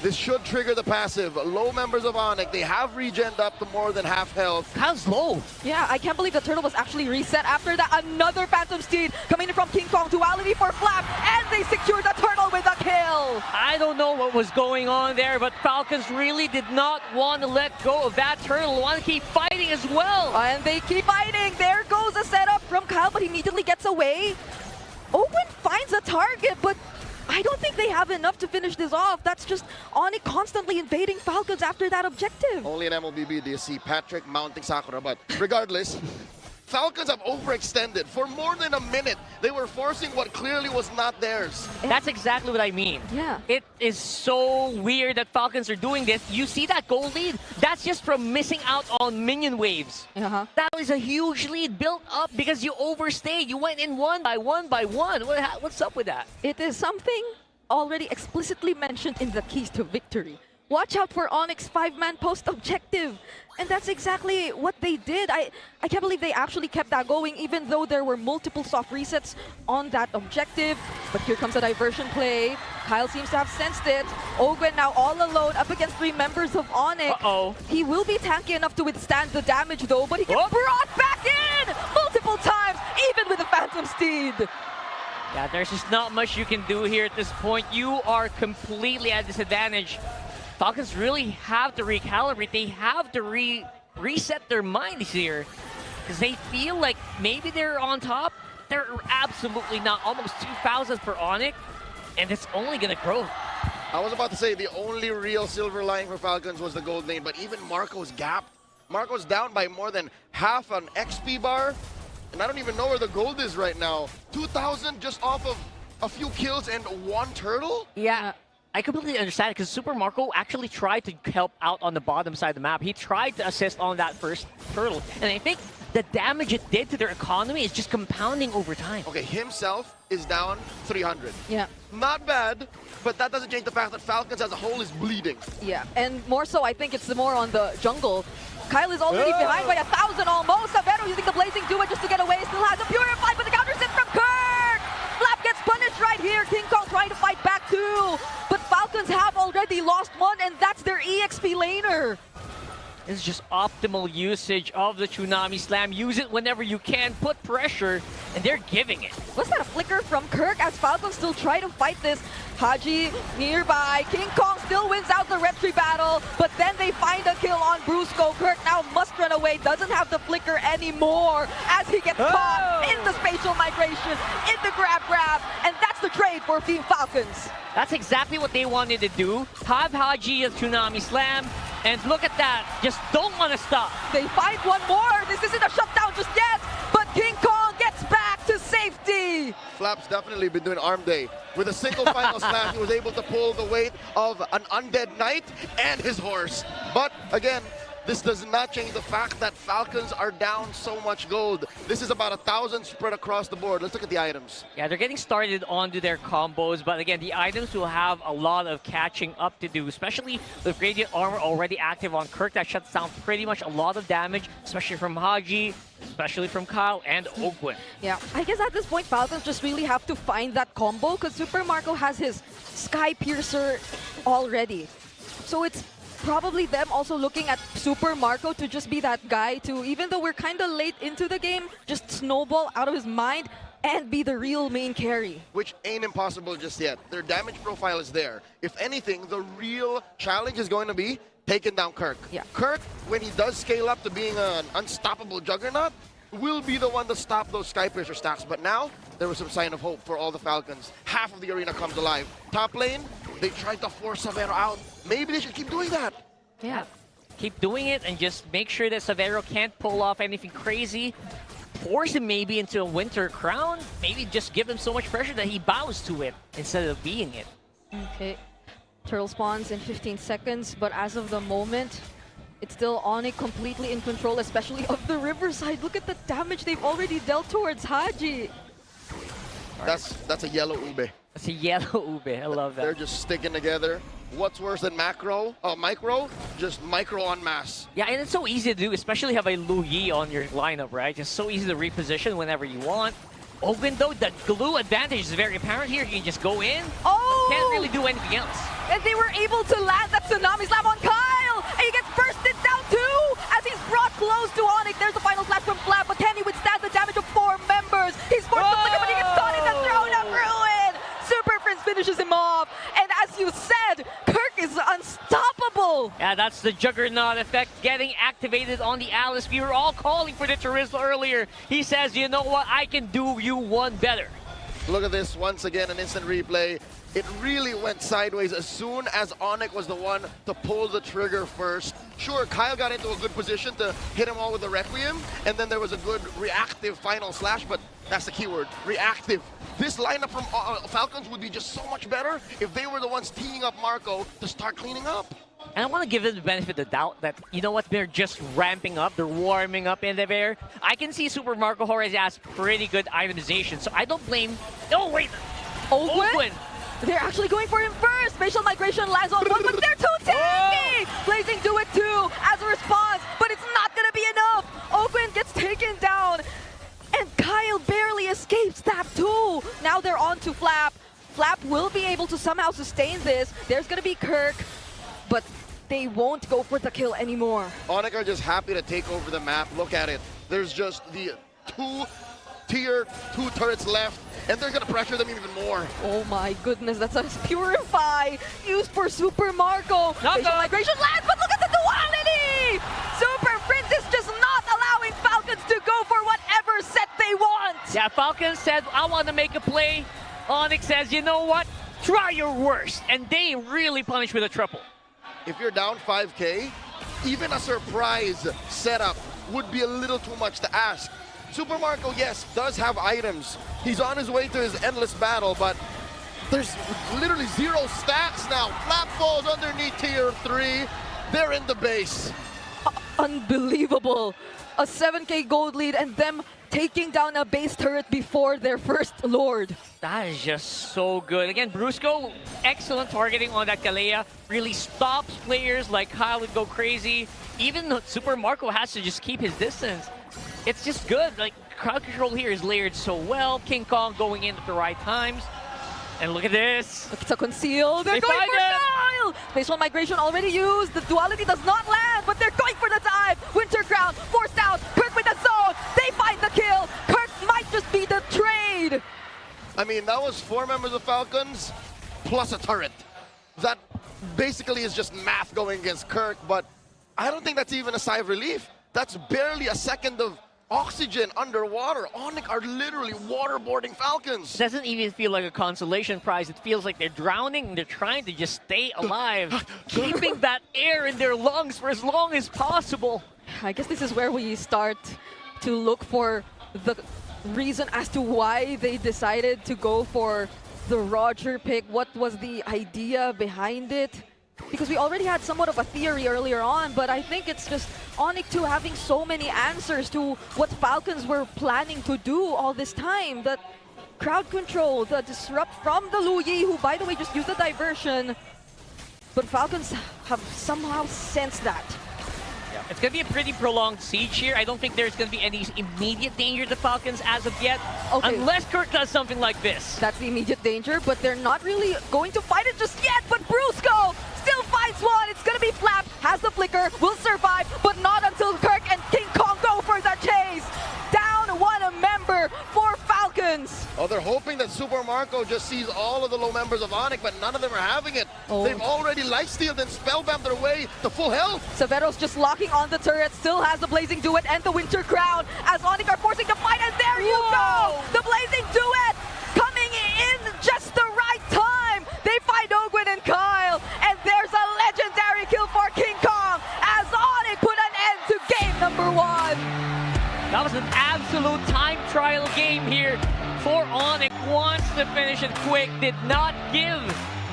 This should trigger the passive. Low members of Onyx, they have regened up to more than half health. Kyle's low. Yeah, I can't believe the turtle was actually reset after that. Another Phantom Steed coming in from King Kong. Duality for Flap, and they secured the turtle with a kill. I don't know what was going on there, but Falcons really did not want to let go of that turtle. Want to keep fighting as well. And they keep fighting. There goes a setup from Kyle, but he immediately gets away. Ogwin finds a target, but I don't think they have enough to finish this off. That's just Onyx constantly invading Falcons after that objective. Only in MLBB do you see Patrick mounting Sakura, but regardless, Falcons have overextended. For more than a minute, they were forcing what clearly was not theirs. That's exactly what I mean. Yeah. It is so weird that Falcons are doing this. You see that goal lead? That's just from missing out on minion waves. Uh-huh. That was a huge lead built up because you overstayed. You went in one by one by one. What's up with that? It is something already explicitly mentioned in the keys to victory. Watch out for Onyx 5-man post objective. And that's exactly what they did. I can't believe they actually kept that going even though there were multiple soft resets on that objective. But here comes a diversion play. Kyle seems to have sensed it. Ogwen now all alone up against 3 members of Onyx. Uh-oh. He will be tanky enough to withstand the damage though, but he gets brought back in multiple times, even with the Phantom Steed. Yeah, there's just not much you can do here at this point. You are completely at disadvantage. Falcons really have to recalibrate. They have to reset their minds here because they feel like maybe they're on top. They're absolutely not. Almost 2,000 for Onyx, and it's only going to grow. I was about to say the only real silver lining for Falcons was the gold lane, but even Marco's gap. Marco's down by more than half an XP bar, and I don't even know where the gold is right now. 2,000 just off of a few kills and 1 turtle? Yeah. I completely understand because Super Marco actually tried to help out on the bottom side of the map. He tried to assist on that first turtle. And I think the damage it did to their economy is just compounding over time. Okay, himself is down 300. Yeah. Not bad, but that doesn't change the fact that Falcons as a whole is bleeding. Yeah, and more so, I think it's more on the jungle. Kyle is already behind by 1,000 almost. Savero using the Blazing Duet just to get away. Still has a Purify, but the counter sit from Kirk! Flap gets punished right here. King Kong trying to fight back too. But Falcons have already lost one, and that's their EXP laner. It's just optimal usage of the Tsunami Slam. Use it whenever you can, put pressure, and they're giving it. Was that a flicker from Kirk as Falcons still try to fight this? Haji nearby. King Kong still wins out the retry battle, but then they find a kill on Brusco. Kirk now must run away, doesn't have the flicker anymore as he gets caught in the spatial migration, in the grab, and that's the trade for Team Falcons. That's exactly what they wanted to do. Have Haji a Tsunami Slam, and look at that. Just don't want to stop. They find one more. This isn't a shutdown just yet, but King Kong gets back to safety. Flap's definitely been doing arm day. With a single final slam, he was able to pull the weight of an undead knight and his horse. But again, this does not change the fact that Falcons are down so much gold. This is about 1,000 spread across the board. Let's look at the items. Yeah, they're getting started onto their combos, but again, the items will have a lot of catching up to do, especially with Radiant Armor already active on Kirk. That shuts down pretty much a lot of damage, especially from Haji, especially from Kyle and Ogwen. Yeah, I guess at this point, Falcons just really have to find that combo because Super Marco has his Sky Piercer already. So it's probably them also looking at Super Marco to just be that guy to, even though we're kind of late into the game, just snowball out of his mind and be the real main carry. Which ain't impossible just yet. Their damage profile is there. If anything, the real challenge is going to be taking down Kirk. Yeah. Kirk, when he does scale up to being an unstoppable juggernaut, will be the one to stop those Sky Piercer stacks. But now, there was some sign of hope for all the Falcons. Half of the arena comes alive. Top lane, they tried to force Savero out. Maybe they should keep doing that. Yeah. Keep doing it and just make sure that Savero can't pull off anything crazy. Force him maybe into a Winter Crown. Maybe just give him so much pressure that he bows to it instead of being it. Okay. Turtle spawns in 15 seconds, but as of the moment, it's still Onyx completely in control, especially of the Riverside. Look at the damage they've already dealt towards Haji. That's a yellow ube. That's a yellow ube. I love that. They're just sticking together. What's worse than micro? Just micro en masse. Yeah, and it's so easy to do, especially have a Lu Yi on your lineup, right? It's so easy to reposition whenever you want. Ogwen, though, the glue advantage is very apparent here. You can just go in. Oh! Can't really do anything else. And they were able to land that Tsunami Slam on Kyle! And he gets bursted down too! As he's brought close to Onyx. There's the final slash from Flap, but can he withstand the damage of 4 members? He's forced to flicker, but he gets caught in the throne of ruin! Super Prince finishes him off. And as you said, Kirk is unstoppable! Yeah, that's the Juggernaut effect getting activated on the Alice. We were all calling for the Charizla earlier. He says, you know what, I can do you one better. Look at this, once again, an instant replay. it really went sideways as soon as Onyx was the one to pull the trigger first. Sure, Kyle got into a good position to hit him all with the Requiem, and then there was a good reactive final slash, but that's the keyword, reactive. This lineup from Falcons would be just so much better if they were the ones teeing up Marco to start cleaning up. And I want to give them the benefit of the doubt that, you know what, they're just ramping up, they're warming up in the air. I can see Super Marco already has pretty good itemization, so I don't blame... Oh, wait! Oakland? They're actually going for him first. Spatial migration lands on one, but they're too tanky. Blazing do it too as a response, but it's not gonna be enough. Oakland gets taken down, and Kyle barely escapes that too. Now they're on to Flap. Flap will be able to somehow sustain this. There's gonna be Kirk, but they won't go for the kill anymore. Onyx are just happy to take over the map. Look at it. There's just the tier 2 turrets left, and they're gonna pressure them even more. Oh my goodness, that's a Purify used for Super Marco. Spatial migration lands, but look at the duality! Super Prince is just not allowing Falcons to go for whatever set they want. Yeah, Falcons said, I want to make a play. Onyx says, you know what? Try your worst. And they really punish with a triple. If you're down 5K, even a surprise setup would be a little too much to ask. Super Marco, yes, does have items. He's on his way to his endless battle, but there's literally 0 stats now. Flap falls underneath tier 3. They're in the base. Unbelievable. A 7K gold lead and them taking down a base turret before their first Lord. That is just so good. Again, Brusco, excellent targeting on that Kalea. Really stops players like Kyle would go crazy. Even Super Marco has to just keep his distance. It's just good. Like, crowd control here is layered so well. King Kong going in at the right times. And look at this. It's a conceal. They're going for Kyle! Spatial migration already used. The duality does not land, but they're going for the dive. Winter Crown forced out. Kirk with the zone. They find the kill. Kirk might just be the trade. I mean, that was 4 members of Falcons plus a turret. That basically is just math going against Kirk, but I don't think that's even a sigh of relief. That's barely a second of oxygen underwater. Onyx are literally waterboarding Falcons. It doesn't even feel like a consolation prize. It feels like they're drowning and they're trying to just stay alive, keeping that air in their lungs for as long as possible. I guess this is where we start to look for the reason as to why they decided to go for the Roger pick. What was the idea behind it? Because we already had somewhat of a theory earlier on, but I think it's just Onyx 2 having so many answers to what Falcons were planning to do all this time. That crowd control, the disrupt from the Lu Yi, who by the way just used the diversion. But Falcons have somehow sensed that. It's going to be a pretty prolonged siege here. I don't think there's going to be any immediate danger to Falcons as of yet, unless Kirk does something like this. That's the immediate danger, but they're not really going to fight it just yet. But Brusco still fights one. It's going to be Flap, has the flicker, will survive, but not until Kirk and King Kong go for the chase. Down one member for Falcons. Oh, they're hoping that Super Marco just sees all of the low members of Onyx, but none of them are having it. They've already lifestealed and spellbound their way to full health. Severo's just locking on the turret, still has the Blazing Duet and the Winter Crown as Onyx are forcing the fight, and there you go! The Blazing Duet coming in just the right time. They find Ogwin and Kyle, and there's a legendary kill for King Kong as Onyx put an end to game number 1. That was an absolute time trial game here for Onyx. Wants to finish it quick, did not give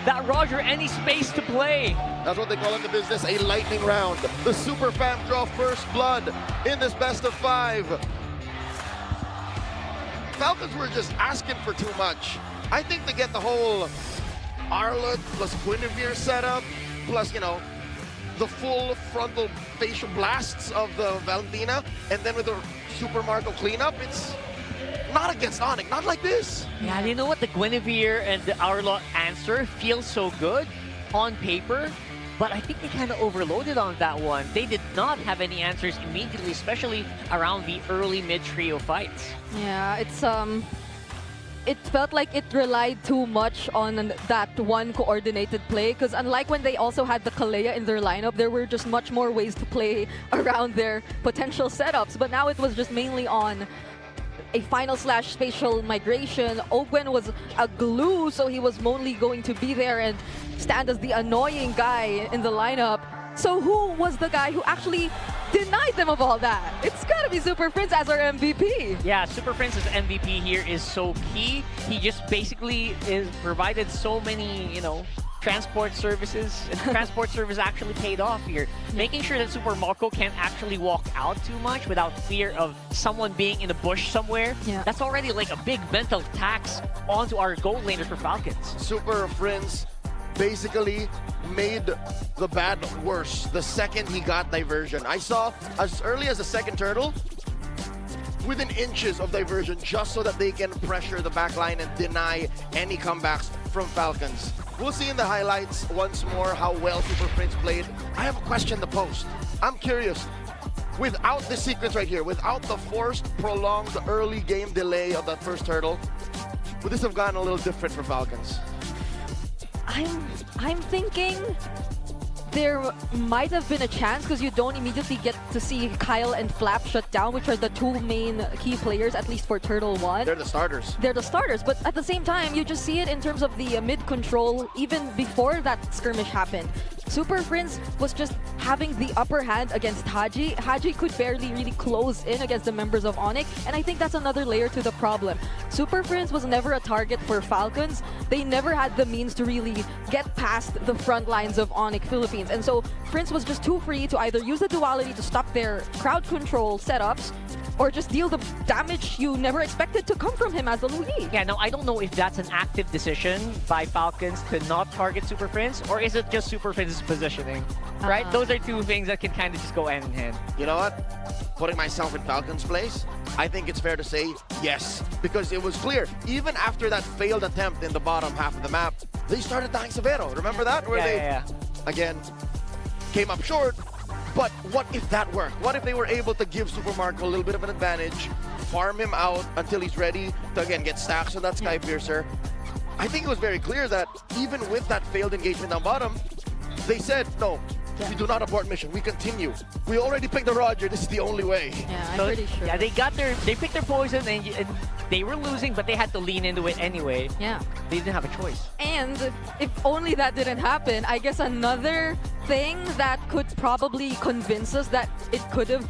that Roger any space to play. That's what they call in the business a lightning round. The Super Fam draw first blood in this best of 5. Falcons were just asking for too much. I think to get the whole Arlott plus Guinevere setup, plus, you know, the full frontal facial blasts of the Valentina, and then with the Super Marco cleanup, it's not against Onyx, not like this. Yeah, you know what? The Guinevere and the Arlott answer feels so good on paper, but I think they kind of overloaded on that one. They did not have any answers immediately, especially around the early mid-trio fights. Yeah, it's it felt like it relied too much on that one coordinated play, because unlike when they also had the Kalea in their lineup, there were just much more ways to play around their potential setups. But now it was just mainly on a final slash spatial migration. Ogwen was a glue, so he was only going to be there and stand as the annoying guy in the lineup. So who was the guy who actually denied them of all that? It's gotta be Super Prince as our MVP. Yeah, Super Prince's MVP here is so key. He just basically is provided so many, transport services. And transport service actually paid off here. Making sure that Super Marco can't actually walk out too much without fear of someone being in the bush somewhere. Yeah. That's already like a big mental tax onto our goal laners for Falcons. Super Prince basically made the bad worse the second he got diversion. I saw as early as the second turtle, within inches of diversion, just so that they can pressure the back line and deny any comebacks from Falcons. We'll see in the highlights once more how well Super Prince played. I have a question to post. I'm curious, without this sequence right here, without the forced, prolonged early game delay of that first turtle, would this have gone a little different for Falcons? I'm thinking there might have been a chance because you don't immediately get to see Kyle and Flap shut down, which are the two main key players, at least for Turtle 1. They're the starters. They're the starters, but at the same time, you just see it in terms of the mid control even before that skirmish happened. Super Prince was just having the upper hand against Haji. Haji could barely really close in against the members of Onyx, and I think that's another layer to the problem. Super Prince was never a target for Falcons. They never had the means to really get past the front lines of Onyx Philippines, and so Prince was just too free to either use the duality to stop their crowd control setups or just deal the damage you never expected to come from him as the Louis. Yeah, no, I don't know if that's an active decision by Falcons to not target Super Prince, or is it just Super Prince's positioning, right? Those are two things that can kind of just go hand in hand. You know what? Putting myself in Falcons' place, I think it's fair to say yes, because it was clear, even after that failed attempt in the bottom half of the map, they started dying Severo. Remember that? Where they, again, came up short. But what if that worked? What if they were able to give Super Marco a little bit of an advantage, farm him out until he's ready to, again, get stacks on that Sky Piercer? I think it was very clear that even with that failed engagement down bottom, they said, no, we do not abort mission. We continue. We already picked the Roger. This is the only way. Yeah, I'm pretty sure. Yeah, they picked their poison and they were losing, but they had to lean into it anyway. Yeah. They didn't have a choice. And if only that didn't happen, I guess another thing that could probably convince us that it could have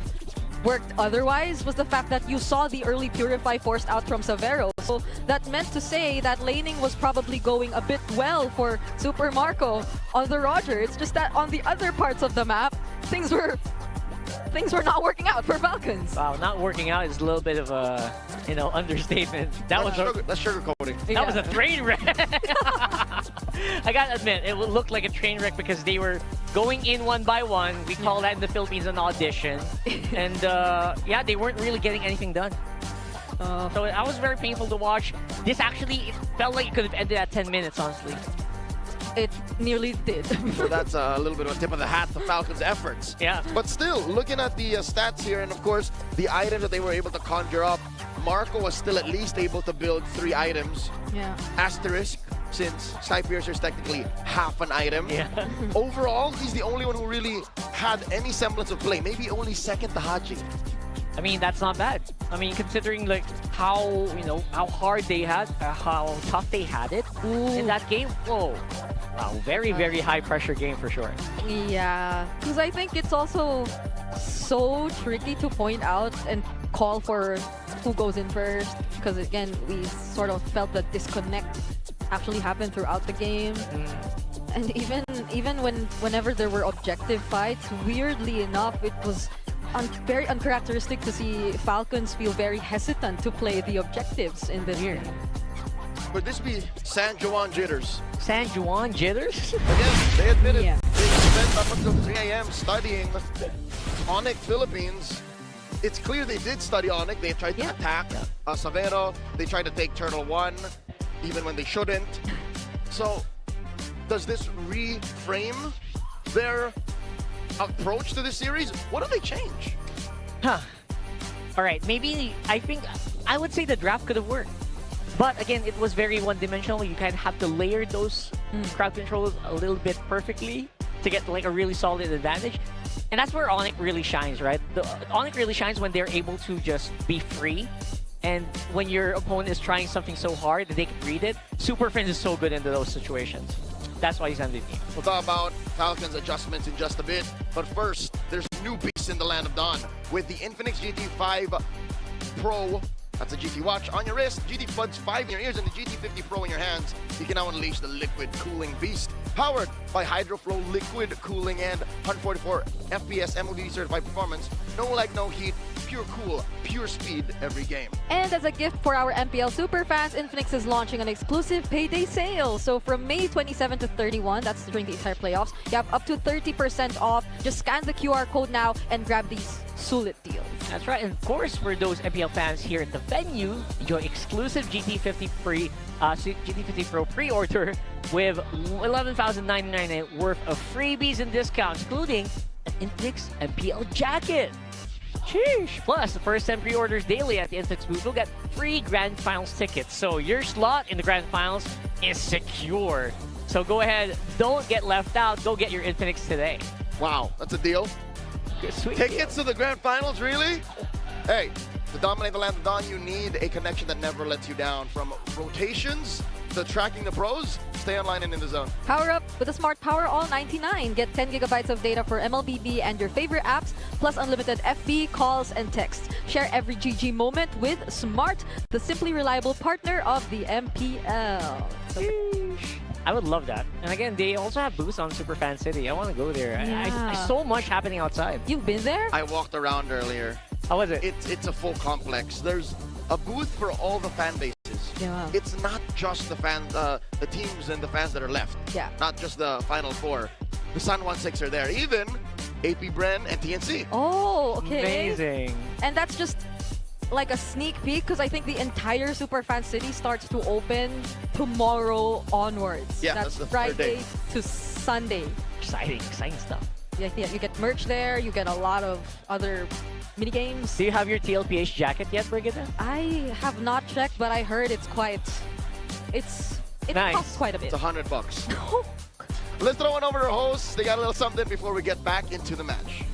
worked otherwise was the fact that you saw the early Purify forced out from Severo. So that meant to say that laning was probably going a bit well for Super Marco on the Roger. It's just that on the other parts of the map, things were not working out for Falcons. Wow, not working out is a little bit of a, understatement. That was That's sugarcoating. That was a train wreck. I gotta admit, it looked like a train wreck because they were going in one by one. We call that in the Philippines an audition. And yeah, they weren't really getting anything done. So that was very painful to watch. This actually, it felt like it could have ended at 10 minutes, honestly. It nearly did. So that's a little bit of a tip of the hat to Falcons' efforts. Yeah. But still, looking at the stats here, and of course, the items that they were able to conjure up, Marco was still at least able to build 3 items. Yeah. Asterisk, since Sky Piercer is technically half an item. Yeah. Overall, he's the only one who really had any semblance of play. Maybe only second to Haji. I mean, that's not bad. I mean, considering like how hard they had, how tough they had it in that game. Whoa, wow, very high pressure game for sure. Yeah, because I think it's also so tricky to point out and call for who goes in first. Because again, we sort of felt that disconnect actually happened throughout the game. And even whenever there were objective fights, weirdly enough, it was very uncharacteristic to see Falcons feel very hesitant to play the objectives in the game. Could this be San Juan jitters? San Juan jitters? Again, they admitted Yeah. they spent up until 3 a.m. studying Onyx Philippines. It's clear they did study Onyx. They tried to attack Severo. They tried to take Turtle 1, even when they shouldn't. So, does this reframe their approach to this series? What do they change? All right, maybe I would say the draft could have worked. But again, it was very one-dimensional. You kind of have to layer those crowd controls a little bit perfectly to get like a really solid advantage. And that's where Onyx really shines, right? Onyx really shines when they're able to just be free And when your opponent is trying something so hard that they can read it, Super Friends is so good into those situations. That's why he's MVP. We'll talk about Falcons adjustments in just a bit. But first, there's new beasts in the land of Dawn with the Infinix GT5 Pro. That's a GT watch on your wrist, GT Buds 5 in your ears, and the GT50 Pro in your hands. You can now unleash the liquid cooling beast. Powered by HydroFlow liquid cooling and 144 FPS MOV certified performance. No lag, no heat, pure cool, pure speed every game. And as a gift for our MPL superfans, Infinix is launching an exclusive payday sale. So from May 27 to 31, that's during the entire playoffs, you have up to 30% off. Just scan the QR code now and grab these sulit deals. That's right. And of course, for those MPL fans here at the venue, your exclusive GT50 Pro pre-order with $11,099 worth of freebies and discounts, including an Infinix MPL jacket. Sheesh. Plus, the first 10 pre-orders daily at the Infinix booth will get free Grand Finals tickets. So your slot in the Grand Finals is secure. So go ahead, don't get left out. Go get your Infinix today. Wow, that's a deal. Sweet Tickets to the grand finals, really? Hey, to dominate the land of Dawn, you need a connection that never lets you down. From rotations to tracking the pros, stay online and in the zone. Power up with the Smart Power All 99. Get 10 gigabytes of data for MLBB and your favorite apps, plus unlimited FB, calls, and texts. Share every GG moment with Smart, the simply reliable partner of the MPL. I would love that. And again, they also have booths on Superfan City. I want to go there. Yeah. I so much happening outside. You've been there? I walked around earlier. How was it? It's a full complex. There's a booth for all the fan bases. Yeah. It's not just the the teams and the fans that are left. Yeah. Not just the Final Four. The San Juan Six are there. Even AP Bren and TNC. Oh, okay. Amazing. And that's just like a sneak peek because I think the entire Superfan City starts to open tomorrow onwards. Yeah, that's that's the third Friday day. to Sunday. Exciting stuff. Yeah, you get merch there. You get a lot of other mini games. Do you have your TLPH jacket yet, Brigitte? I have not checked, but I heard it's quite. It Nice. costs quite a bit. It's $100. Let's throw it over to our hosts. They got a little something before we get back into the match.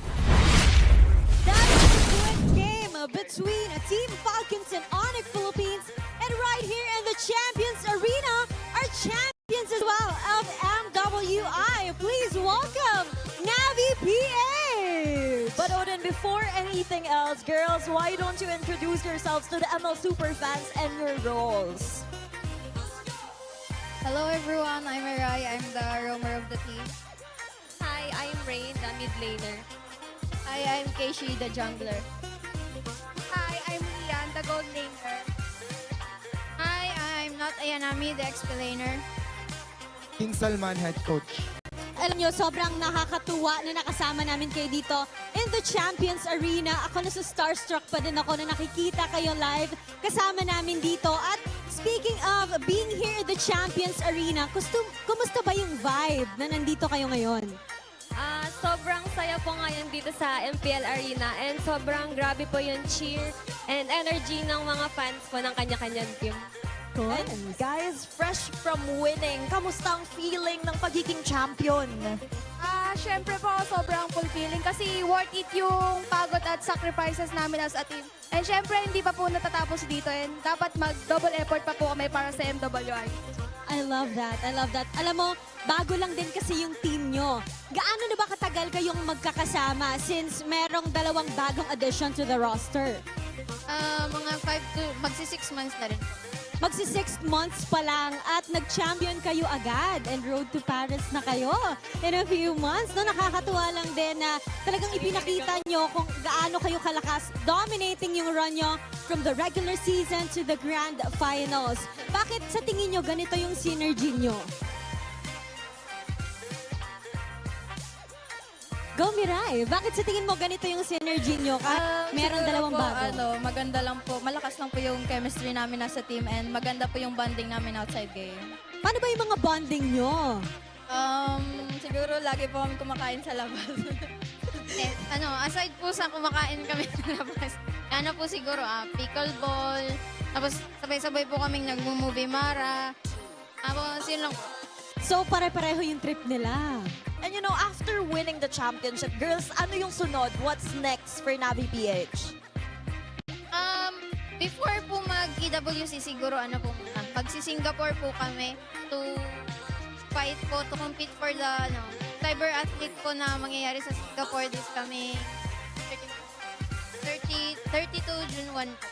That is a quick game between Team Falcons and Onyx Philippines. And right here in the Champions Arena are champions as well of MWI. Please welcome Navi PH. But Odin, before anything else, girls, why don't you introduce yourselves to the ML Superfans and your roles? Hello everyone, I'm Arai. I'm the roamer of the team. Hi, I'm Rain, the mid laner. Hi, I'm Keishi, the jungler. Hi, I'm Lian, the gold laner. Hi, I'm not Ayanami, the explainer. King Salman, head coach. Alam nyo, sobrang nakakatuwa na nakasama namin kayo dito in the Champions Arena. Ako na starstruck pa din ako na nakikita kayo live kasama namin dito. At speaking of being here in the Champions Arena, kumusta ba yung vibe na nandito kayo ngayon? Sobrang saya po ngayon dito sa MPL Arena and sobrang grabe po yung cheer and energy ng mga fans po ng kanya-kanyang team. And guys, fresh from winning, kamusta ang feeling ng pagiging champion? Syempre po sobrang fulfilling kasi worth it yung pagod at sacrifices namin as a team. And syempre hindi pa po natatapos dito and dapat mag-double effort pa po kami para sa MWI. I love that. I love that. Alam mo, bago lang din kasi yung team nyo. Gaano na ba katagal kayong magkakasama since merong dalawang bagong addition to the roster? Mga 5 to magsi-6 months na rin. Magsi-6 months pa lang at nag-champion kayo agad and road to Paris na kayo in a few months. No, nakakatuwa lang din na talagang ipinakita nyo kung gaano kayo kalakas dominating yung run nyo from the regular season to the grand finals. Bakit sa tingin nyo ganito yung synergy nyo? Go Mirai! Bakit sa tingin mo ganito yung synergy nyo? Merong dalawang bago. Maganda lang po. Malakas lang po yung chemistry namin nasa team and maganda po yung bonding namin outside game. Paano ba yung mga bonding nyo? Siguro lagi po kami kumakain sa labas. Aside po sa kumakain kami sa labas, po siguro, pickleball, tapos sabay-sabay po kaming nag-movie mara. Tapos yun lang po. So, pare-pareho yung trip nila. And you know, after winning the championship, girls, ano yung sunod? What's next for Navi PH? Before po mag-EWC, siguro ano po muna, magsi-Singapore po kami to fight po, to compete for the cyber athlete po na mangyayari sa Singapore this coming 32 June 1 po.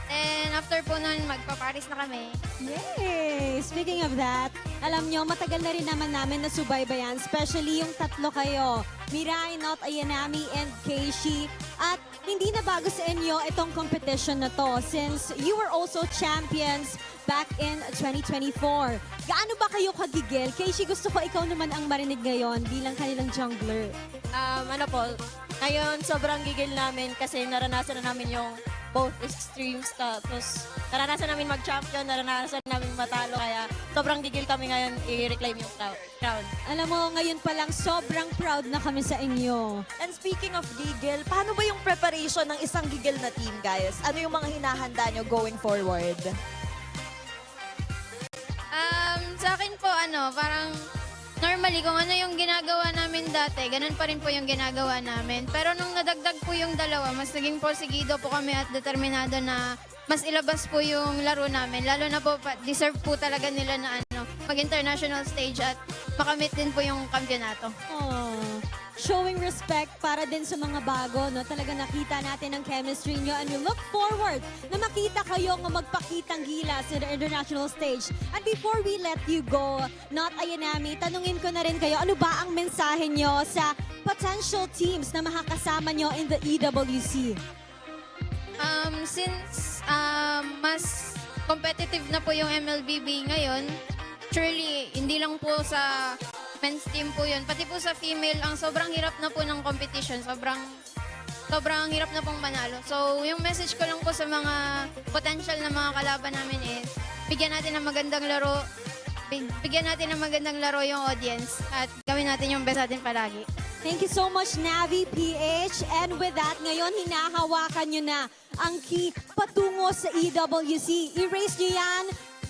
And after po nun, magpa-Paris na kami. Yay! Speaking of that, alam nyo, matagal na rin naman namin na subaybayan, especially yung tatlo kayo, Mirai, Not Ayanami, and Keishi. At hindi na bago sa inyo itong competition na to since you were also champions back in 2024. Gaano ba kayo kagigil? Keishi, gusto ko ikaw naman ang marinig ngayon bilang kanilang jungler. Ano po, ngayon sobrang gigil namin kasi naranasan na namin yung both extremes. Tapos naranasan namin mag-champion, naranasan namin matalo. Kaya sobrang gigil kami ngayon i-reclaim yung crown. Alam mo, ngayon pa lang sobrang proud na kami sa inyo. And speaking of gigil, paano ba yung preparation ng isang gigil na team, guys? Ano yung mga hinahanda nyo going forward? Sa akin po, parang normally, kung ano yung ginagawa namin dati, ganun pa rin po yung ginagawa namin. Pero nung nadagdag po yung dalawa, mas naging porsigido po kami at determinado na mas ilabas po yung laro namin. Lalo na po, deserve po talaga nila na mag-international stage at makamit din po yung kampyonato. Showing respect para din sa mga bago, no? Talaga nakita natin ang chemistry nyo and we look forward na makita kayo ng magpakitang gilas sa international stage. And before we let you go, Not Ayanami, tanungin ko na rin kayo, ano ba ang mensahe nyo sa potential teams na makakasama nyo in the EWC? Since mas competitive na po yung MLBB ngayon, surely hindi lang po sa men's team po yun. Pati po sa female, ang sobrang hirap na po ng competition. Sobrang hirap na pong manalo. So, yung message ko lang po sa mga potential na mga kalaban namin is, bigyan natin ng magandang laro. Bigyan natin ng magandang laro yung audience. At gawin natin yung best natin palagi. Thank you so much, Navi PH. And with that, ngayon hinahawakan nyo na ang key patungo sa EWC. I-raise nyo yan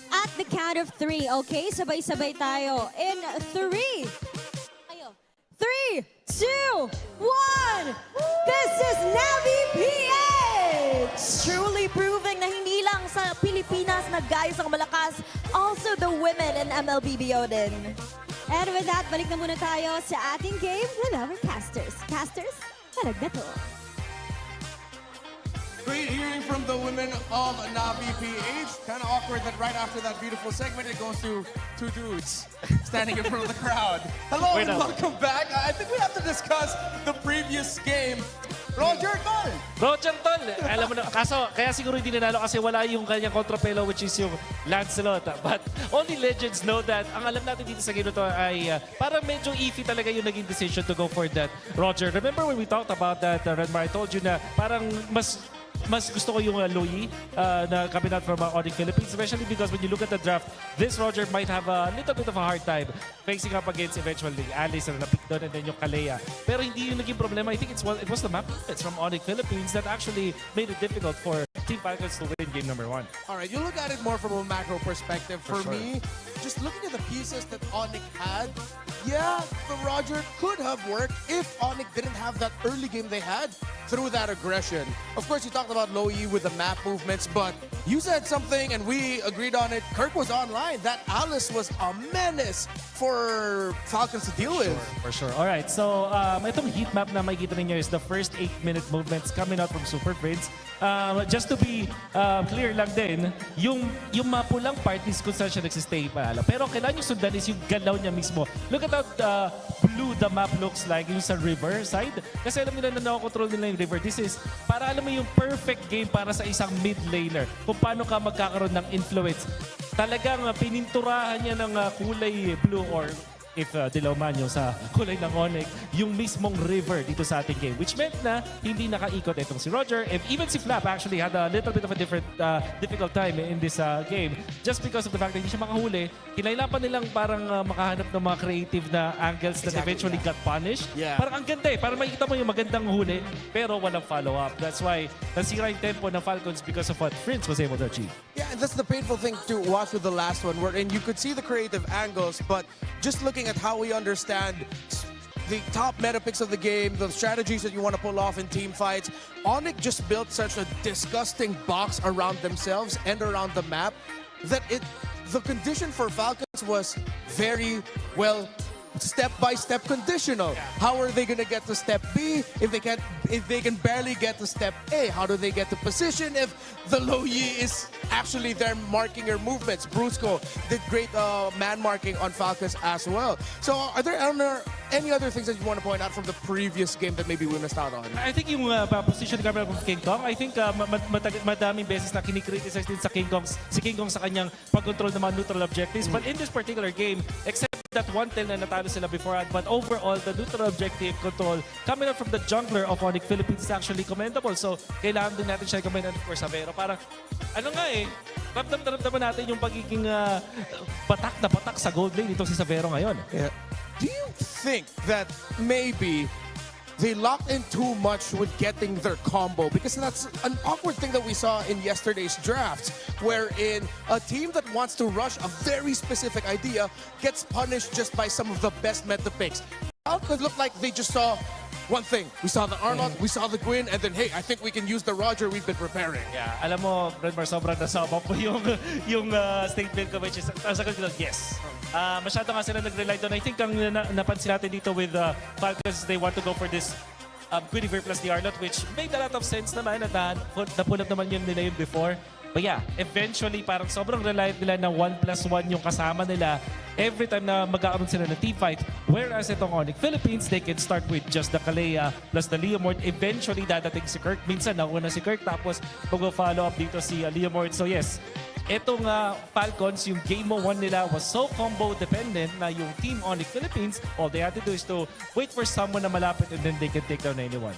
at the count of 3, okay? Sabay-sabay tayo. In 3, 3, 2, 1. This is Navi PH! Truly proving na hindi lang sa Pilipinas na guys ang malakas, also the women in MLBBO din. And with that, balik na muna tayo sa ating game with our casters. Casters, talag na to. Great hearing from the women of Navi PH. Kind of awkward that right after that beautiful segment, it goes to two dudes standing in front of the crowd. Hello and welcome back. I think we have to discuss the previous game. Roger Tol! Roger Tol! Alam mo na, kaso kaya siguro hindi nanalo kasi wala yung kanyang kontrapelo which is yung Lancelot. But only legends know that. Ang alam natin dito sa game na to ay parang medyo iffy talaga yung naging decision to go for that, Roger. Remember when we talked about that, Redmar, I told you na parang mas gusto ko yung Loyi na coming out from Onyx Philippines, especially because when you look at the draft, this Roger might have a little bit of a hard time facing up against eventually Alice na napick doon and then yung Kalea. Pero hindi yung naging problema. I think it was the map it's from Onyx Philippines that actually made it difficult for Team Falcons to win game number 1. All right, you look at it more from a macro perspective. For me, just looking at the pieces that Onyx had, yeah, the Roger could have worked if Onyx didn't have that early game they had through that aggression. Of course, you talked about Loyi with the map movements, but you said something and we agreed on it. Kirk was online. That Alice was a menace for Falcons to deal with. For sure. All right, so itong heat map na makikita ninyo is the first 8-minute movements coming out from Super Prince. Just to be clear lang din, yung mapulang part is kung saan siya nagsistay pala. Pero kailangan yung sundan is yung galaw niya mismo. Look at how blue the map looks like yung sa river side. Kasi alam nila na nakokontrol nila yung river. This is, para alam mo yung perfect game para sa isang mid laner. Kung paano ka magkakaroon ng influence. Talagang pininturahan niya ng kulay blue or if dilaw man yung sa kulay ng Onyx, yung mismong river dito sa ating game. Which meant na hindi nakaikot itong si Roger. And even si Flap actually had a little bit of a difficult time in this game. Just because of the fact that hindi siya makahuli, kinailangan nilang parang makahanap ng mga creative na angles that eventually got punished. Yeah. Parang ang ganda eh. Parang makikita mo yung magandang huli, pero walang follow-up. That's why nasira yung tempo ng Falcons because of what Prince was able to achieve. Yeah, and that's the painful thing to watch with the last one, wherein you could see the creative angles, but just looking at how we understand the top meta picks of the game, the strategies that you want to pull off in team fights. Onyx just built such a disgusting box around themselves and around the map that the condition for Falcons was very well step-by-step conditional. How are they gonna get to step B if they can barely get to step A? How do they get to position if the low Yi is actually there marking your movements? Brusco did great man marking on Falcons as well. So are there any other things that you want to point out from the previous game that maybe we missed out on? I think yung position cover of King Kong, I think madaming beses na kinikriticize din si King Kong sa kanyang pag-control ng mga neutral objectives. But in this particular game, except that 1-10 na natalo sila beforehand, but overall, the neutral objective control coming out from the jungler of Onyx Philippines is actually commendable. So, kailangan din natin siya commend for Savero. Parang, ano nga eh, ramdam natin yung pagiging batak na batak sa gold lane itong si Savero ngayon. Yeah. Do you think that maybe they locked in too much with getting their combo? Because that's an awkward thing that we saw in yesterday's drafts, wherein a team that wants to rush a very specific idea gets punished just by some of the best meta picks. It looked like they just saw one thing. We saw the Arnold, we saw the Gwyn, and then, hey, I think we can use the Roger we've been preparing. Yeah, alam mo, Redmar, sobrang nasabak po yung statement ko, which is, sagot ko lang, yes. Masyado nga sila nag-rely doon. I think ang napansin natin dito with Falcons, they want to go for this Guinevere plus the Arnold, which made a lot of sense naman at napull up naman yun nila yun before. But yeah, eventually parang sobrang reliant nila na 1+1 yung kasama nila every time na magkakaroon sila ng team fight. Whereas itong Onyx Philippines, they can start with just the Kalea plus the Leomord. Eventually dadating si Kirk. Minsan nauna si Kirk tapos mag-follow up dito si Leomord. So yes, itong Falcons, yung game mo 1 nila was so combo dependent na yung team Onyx Philippines, all they had to do is to wait for someone na malapit and then they can take down anyone.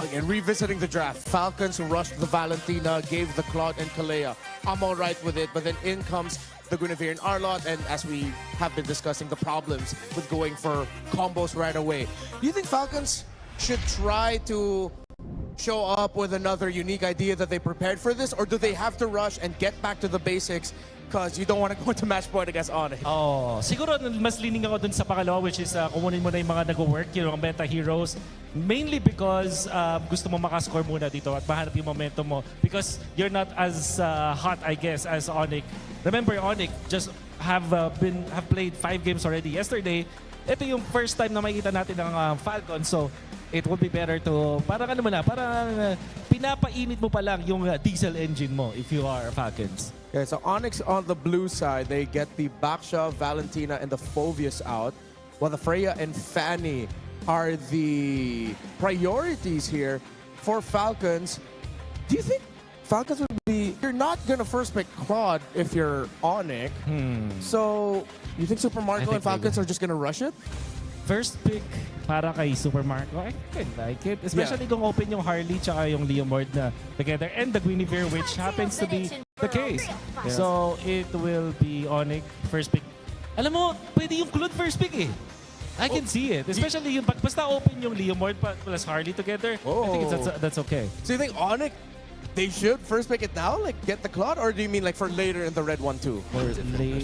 Again, revisiting the draft, Falcons rushed the Valentina, gave the Claude and Kalea. I'm all right with it, but then in comes the Guinevere and Arlot, and as we have been discussing, the problems with going for combos right away. Do you think Falcons should try to show up with another unique idea that they prepared for this, or do they have to rush and get back to the basics because you don't want to go into match point against Onyx? Oh, siguro mas leaning ako dun sa pangalawa, which is kumunin mo na yung mga nag-work, yung meta heroes. Mainly because gusto mo makascore muna dito at mahanap yung momentum mo because you're not as hot, I guess, as Onyx. Remember, Onyx just have played 5 games already yesterday. Ito yung first time na makikita natin ng Falcon, so it would be better to, parang pinapainit mo pa lang yung diesel engine mo if you are Falcons. Okay, so Onyx on the blue side, they get the Baksha, Valentina, and the Phoveus out, while the Freya and Fanny are the priorities here for Falcons. Do you think Falcons would be... You're not going to first pick Claude if you're Onyx. So, you think Super Marco and Falcons are just going to rush it? First pick para kay Super Marco, I can like it. Especially kung open yung Harley tsaka yung Leomord na together and the Guinevere, which happens to be the case. Yeah. So, it will be Onyx first pick. Alam mo, pwede yung Claude first pick eh. I can see it. Especially yung basta open yung Leomord plus Harley together. I think that's okay. So you think Onyx, they should first pick it now? Like get the Claude? Or do you mean like for later in the red one too? They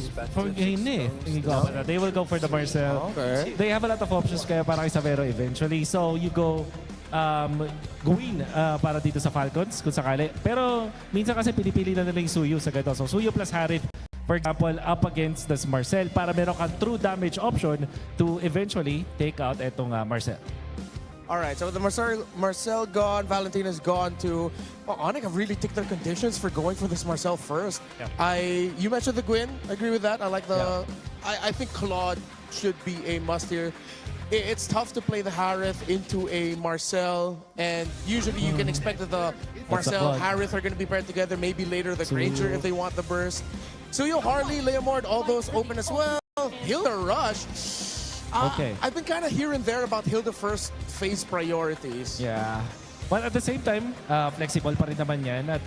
will go for the Marcel. Okay. They have a lot of options kaya para kay Savero eventually. So you go Gwyn para dito sa Falcons kung sakali. Pero minsan kasi pinipili na nila yung Suyu sa ganito. So Suyu plus Harith, for example, up against this Marcel para meron kang true damage option to eventually take out etong Marcel. All right, so the Marcel gone, Valentina's gone too. Well, Onyx have really ticked their conditions for going for this Marcel first. Yeah. You mentioned the Gwyn. I agree with that. I like the... Yeah. I think Claude should be a must here. It's tough to play the Harith into a Marcel, and usually you can expect that the Marcel, Harith are going to be paired together. Maybe later the Granger if they want the burst. Suyo, Harley, Leomord, all those open as well. Hilda Rush. I've been kind of here and there about Hilda first phase priorities. Yeah. But at the same time, flexible pa rin naman yan at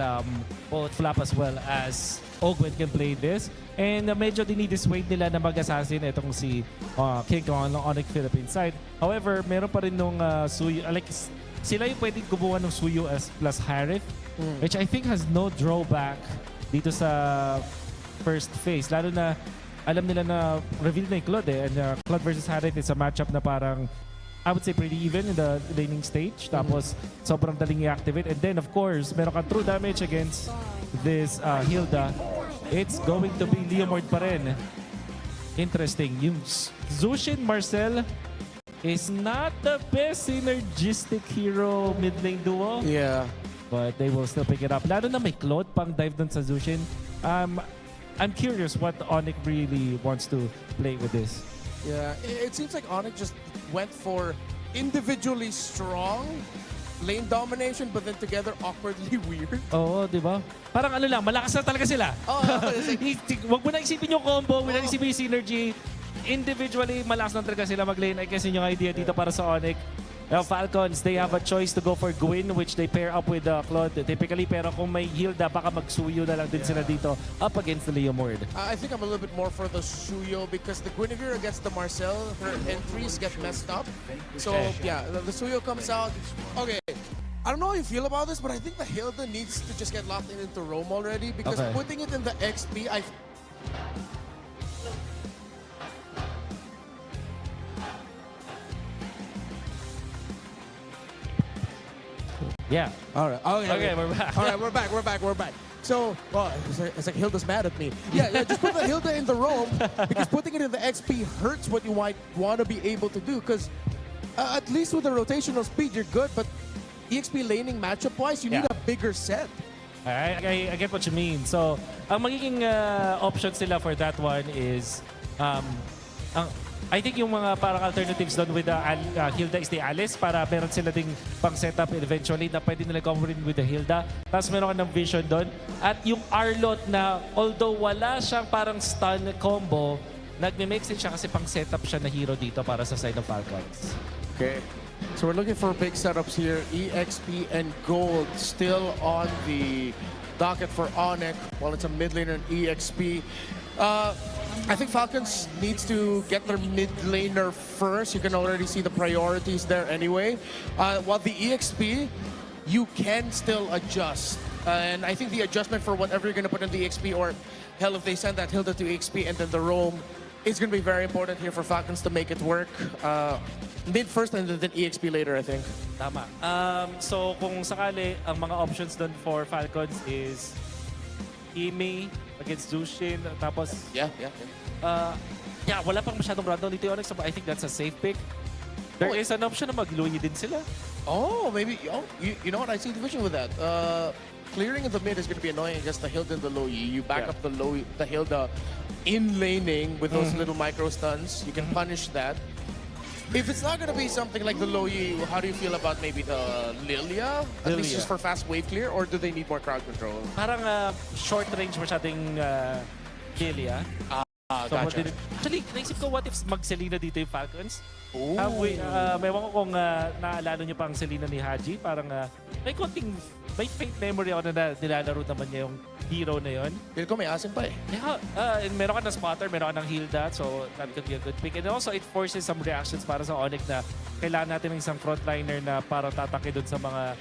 both Flap as well as Ogwen can play this. And medyo dinidissuade nila na mag-assassin itong si King Kong ng Onyx Philippines side. However, meron pa rin nung Suyo, like sila yung pwedeng gumawa ng Suyo as plus Harith, which I think has no drawback dito sa first phase. Lalo na alam nila na reveal na yung Claude and Claude versus Harith is a matchup na parang I would say pretty even in the laning stage. Tapos sobrang daling i-activate. And then of course, meron ka true damage against this Hilda. It's going to be Leomord pa rin. Interesting. Yung Zushin Marcel is not the best synergistic hero mid lane duo. Yeah. But they will still pick it up. Lalo na may Claude pang dive dun sa Zushin. I'm curious what Onyx really wants to play with this. Yeah, it seems like Onyx just went for individually strong lane domination, but then together awkwardly weird. Oo, di ba? Parang ano lang, malakas na talaga sila. Huwag mo na isipin yung combo, huwag mo na isipin yung synergy. Individually, malakas na talaga sila mag-lane. I guess yun yung idea dito para sa Onyx. Falcons, they have a choice to go for Gwyn, which they pair up with Claude typically. Pero kung may Hilda, baka magsuyo na lang din sila dito up against the Leomord. I think I'm a little bit more for the Suyo because the Guinevere against the Marcel, her entries get messed up. So yeah, the Suyo comes out. Okay, I don't know how you feel about this, but I think the Hilda needs to just get locked into Rome already because putting it in the XP, Yeah. All right. Okay, we're back. All right, we're back. So, well, it's like Hilda's mad at me. Yeah, just put the Hilda in the Rome because putting it in the XP hurts what you might want to be able to do because at least with the rotational speed, you're good, but EXP laning matchup-wise, you need a bigger set. I get what you mean. So, ang magiging options nila for that one is I think yung mga parang alternatives doon with the Hilda is the Alice para meron sila ding pang setup eventually na pwede nila combine with the Hilda. Tapos meron ka ng Vision doon. At yung Arlot na although wala siyang parang stun combo, nagme-make sense siya kasi pang setup siya na hero dito para sa side ng Falcons. Okay. So we're looking for big setups here. EXP and Gold still on the docket for Onyx while it's a mid laner and EXP. I think Falcons needs to get their mid laner first. You can already see the priorities there anyway. While the EXP, you can still adjust. And I think the adjustment for whatever you're going to put in the EXP, or hell, if they send that Hilda to EXP and then the Roam, it's going to be very important here for Falcons to make it work. Mid first and then EXP later, I think. Tama. So kung sakali, ang mga options doon for Falcons is Imi against Zushin, tapos wala pang masyadong rundown dito yung Onyx, but I think that's a safe pick. There is an option na mag-Luyi din sila. Oh, maybe. Oh, you know what? I see the vision with that. Clearing in the mid is going to be annoying against the Hilda and the Loyi. You back up the Hilda in laning with those little micro stuns. You can punish that. If it's not going to be something like the Loyi, how do you feel about maybe the Lilia? At least just for fast wave clear, or do they need more crowd control? Parang short range masyadong Lilia. Gotcha. Actually, naisip ko what if mag-Selena dito yung Falcons? Mewan ko kung naalala niyo pa ang Selena ni Haji. Parang may faint memory ako na nilalaro naman niya yung hero na yon. Feel ko may asim pa eh. Yeah, and meron ka ng spotter, meron ka ng Hilda, so that could be a good pick. And also, it forces some reactions para sa Onyx na kailangan natin ng isang frontliner na para tatake dun sa mga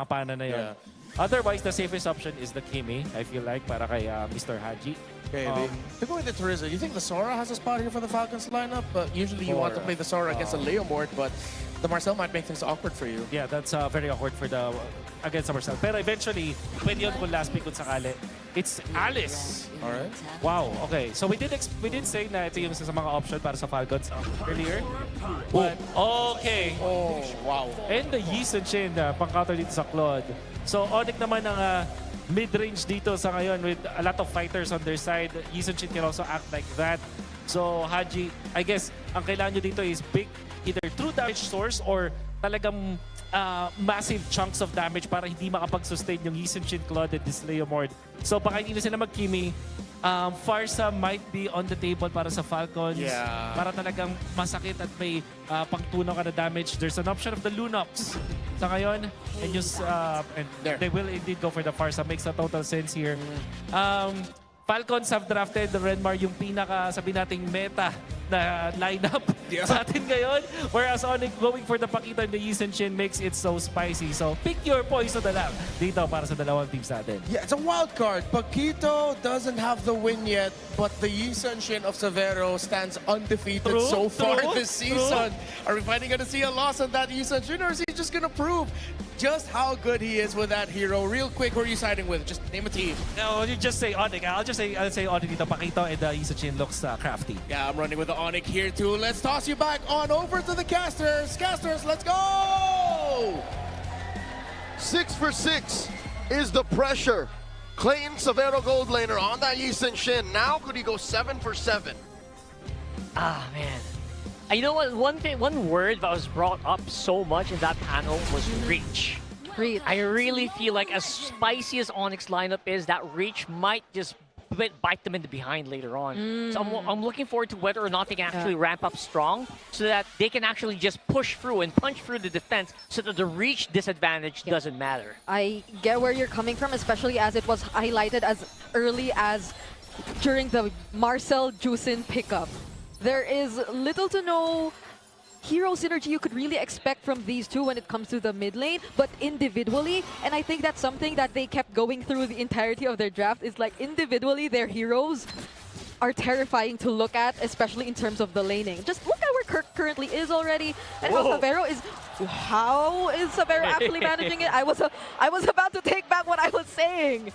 pana na yon. Otherwise, the safest option is the Kimi, I feel like, para kay Mr. Haji. Okay, to go with the Teresa, you think the Sora has a spot here for the Falcons lineup? Usually you want to play the Sora against a Leomord, but the Marcel might make things awkward for you. Yeah, that's very awkward for against the Marcel. Pero eventually, pwede yun kung last pick kung sakali. It's Alice. Alright. Wow, okay. So we did say na ito yung isa sa mga option para sa Falcons earlier. But, okay. Oh, wow. And the Yi Sun-Shin, pang-counter dito sa Claude. So Onyx naman ang mid-range dito sa ngayon with a lot of fighters on their side. Yi Sun-Shin can also act like that. So Haji, I guess, ang kailangan nyo dito is big, either true damage source or talagang massive chunks of damage para hindi makapag-sustain yung Yi Sun-Shin, Claude, and this Leomord. So baka hindi na sila mag-Kimi. Farsa might be on the table para sa Falcons. Para talagang masakit at may pangtunaw ka na damage. There's an option of the Lunox sa ngayon. And they will indeed go for the Farsa. Makes a total sense here. Falcons have drafted the Renmar yung pinaka, sabi nating meta na lineup sa atin ngayon. Whereas Onyx going for the Pakito and the Yi Shin makes it so spicy. So pick your poison na lang dito para sa dalawang teams natin. Yeah, it's a wild card. Paquito doesn't have the win yet, but the Yi Shin of Severo stands undefeated so far this season. Are we finally going to see a loss on that Yi Shin, or is he just going to prove just how good he is with that hero? Real quick, who are you siding with? Just name a team. No, you just say Onyx. I'll say Onyx dito. Pakito and Yi Shin looks crafty. Yeah, I'm running with the Onyx here too. Let's toss you back on over to the casters. Casters, let's go! 6 for 6 is the pressure. Clayton Severo gold laner on that Yi Shin. Now could he go 7 for 7? Ah, man. You know what? One word that was brought up so much in that panel was reach. Reach. I really feel like as spicy as Onyx lineup is, that reach might just bite them in the behind later on. So I'm looking forward to whether or not they can actually ramp up strong so that they can actually just push through and punch through the defense so that the reach disadvantage doesn't matter. I get where you're coming from, especially as it was highlighted as early as during the Marcel Juicin pickup. There is little to no hero synergy you could really expect from these two when it comes to the mid lane, but individually, and I think that's something that they kept going through the entirety of their draft, is like individually their heroes are terrifying to look at, especially in terms of the laning. Just look at where Kirk currently is already, and how Severo is. How is Severo actually managing it? I was about to take back what I was saying.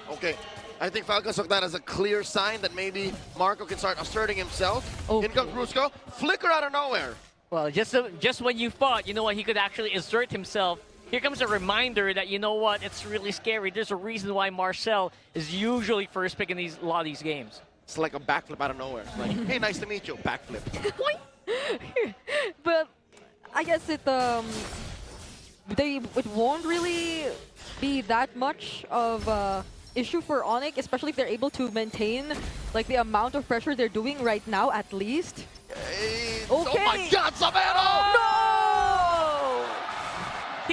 Okay. I think Falcons took that as a clear sign that maybe Marco can start asserting himself. Okay. In comes Brusco. Flicker out of nowhere. Well, just when you thought, you know what, he could actually assert himself, here comes a reminder that, you know what, it's really scary. There's a reason why Marcel is usually first pick in a lot of these games. It's like a backflip out of nowhere. It's like, hey, nice to meet you. Backflip. But I guess it won't really be that much of issue for Onyx, especially if they're able to maintain like the amount of pressure they're doing right now at least. Hey, okay. Oh my God, Severo! No!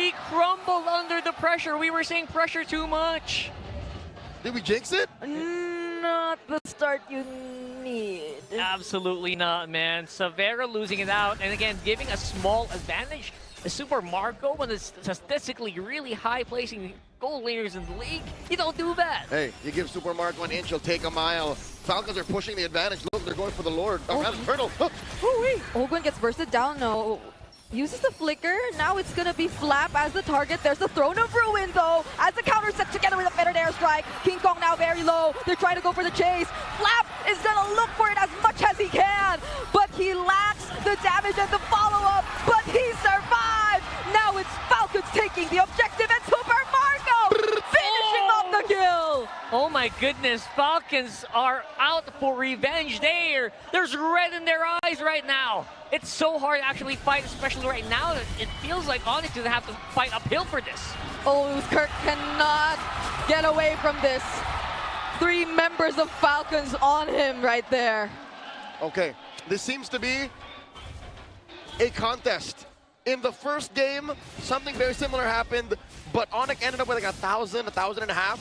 He crumbled under the pressure. We were saying pressure too much. Did we jinx it? Not the start you need. Absolutely not, man. Severo losing it out, and again, giving a small advantage. The Super Marco, one is statistically really high placing gold laners in the league. You don't do that. Hey, you give Super Marco an inch, he'll take a mile. Falcons are pushing the advantage. Look, they're going for the Lord. Oh, rather, Turtle. Ogwen gets bursted down. No. Uses the flicker. Now it's gonna be Flap as the target. There's the Throne of Ruin though. As the counter set together with a fettered airstrike. King Kong now very low. They're trying to go for the chase. Flap is gonna look for it as much as he can. But he lacks the damage and the follow-up. But he survived. Now it's Falcons taking the objective and Super Marco finishing off the kill. Oh my goodness, Falcons are out for revenge there. There's red in their eyes right now. It's so hard to actually fight, especially right now. It feels like Onyx is going to have to fight uphill for this. Oh, Kirk cannot get away from this. 3 members of Falcons on him right there. Okay, this seems to be a contest. In the first game, something very similar happened, but Onyx ended up with like 1,000, 1,500.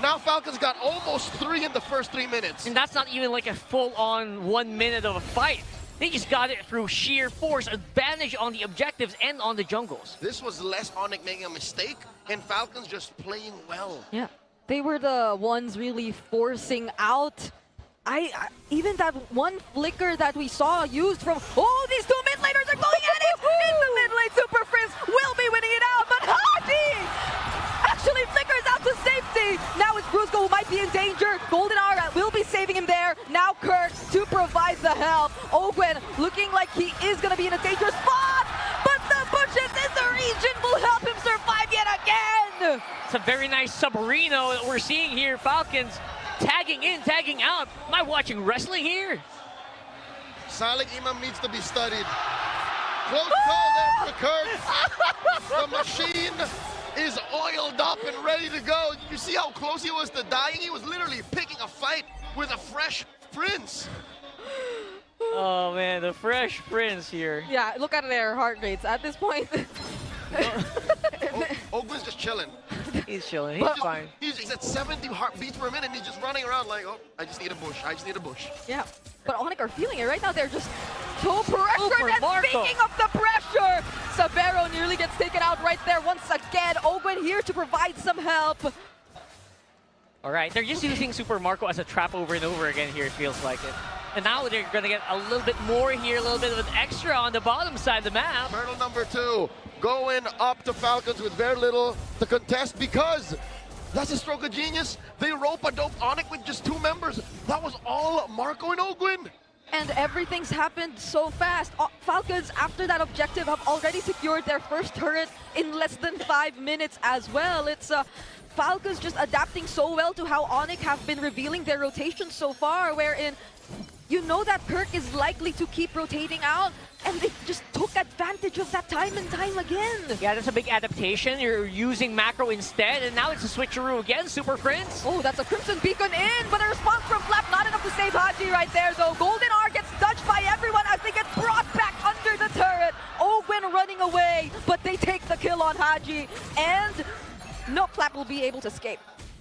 Now Falcons got almost 3 in the first 3 minutes. And that's not even like a full-on 1 minute of a fight. They just got it through sheer force, advantage on the objectives and on the jungles. This was less Onyx making a mistake and Falcons just playing well. Yeah, they were the ones really forcing out. Even that one flicker that we saw used from, oh, these 2 mid laners are going at it! In the mid lane, Super Prince will be winning it out, but Hadi actually flickers out to safety. Now it's Brusco who might be in danger. Golden Aura will be saving him there. Now Kirk to provide the help. Ogwen looking like he is going to be in a dangerous spot, but the bushes in the region will help him survive yet again. It's a very nice submarino that we're seeing here. Falcons tagging in, tagging out. Am I watching wrestling here? Salik Imam needs to be studied. Close call there for Kirk. The machine is oiled up and ready to go. You see how close he was to dying? He was literally picking a fight with a fresh prince. Oh man, the fresh prince here. Yeah, look at their heart rates at this point. Ogwen's just chilling. He's chilling. He's fine. He's at 70 heartbeats per minute and he's just running around like, oh, I just need a bush. I just need a bush. Yeah, but Onyx are feeling it right now. They're just so pressured. Super And Marco. speaking of the pressure, Savero nearly gets taken out right there once again. Ogwen here to provide some help. All right, they're just using Super Marco as a trap over and over again here, it feels like it. And now they're going to get a little bit more here, a little bit of an extra on the bottom side of the map. Turtle number 2 going up to Falcons with very little to contest because that's a stroke of genius. They rope a dope Onyx with just 2 members. That was all Marco and Ogwen. And everything's happened so fast. Falcons, after that objective, have already secured their first turret in less than 5 minutes as well. It's Falcons just adapting so well to how Onyx have been revealing their rotation so far, wherein you know that Kirk is likely to keep rotating out, and they just took advantage of that time and time again. Yeah, that's a big adaptation. You're using macro instead, and now it's a switcheroo again, Super Prince. Oh, that's a Crimson Beacon in, but a response from Flap, not enough to save Haji right there, though. Golden R gets dodged by everyone as they get brought back under the turret. Ogwen running away, but they take the kill on Haji, and no, Flap will be able to escape.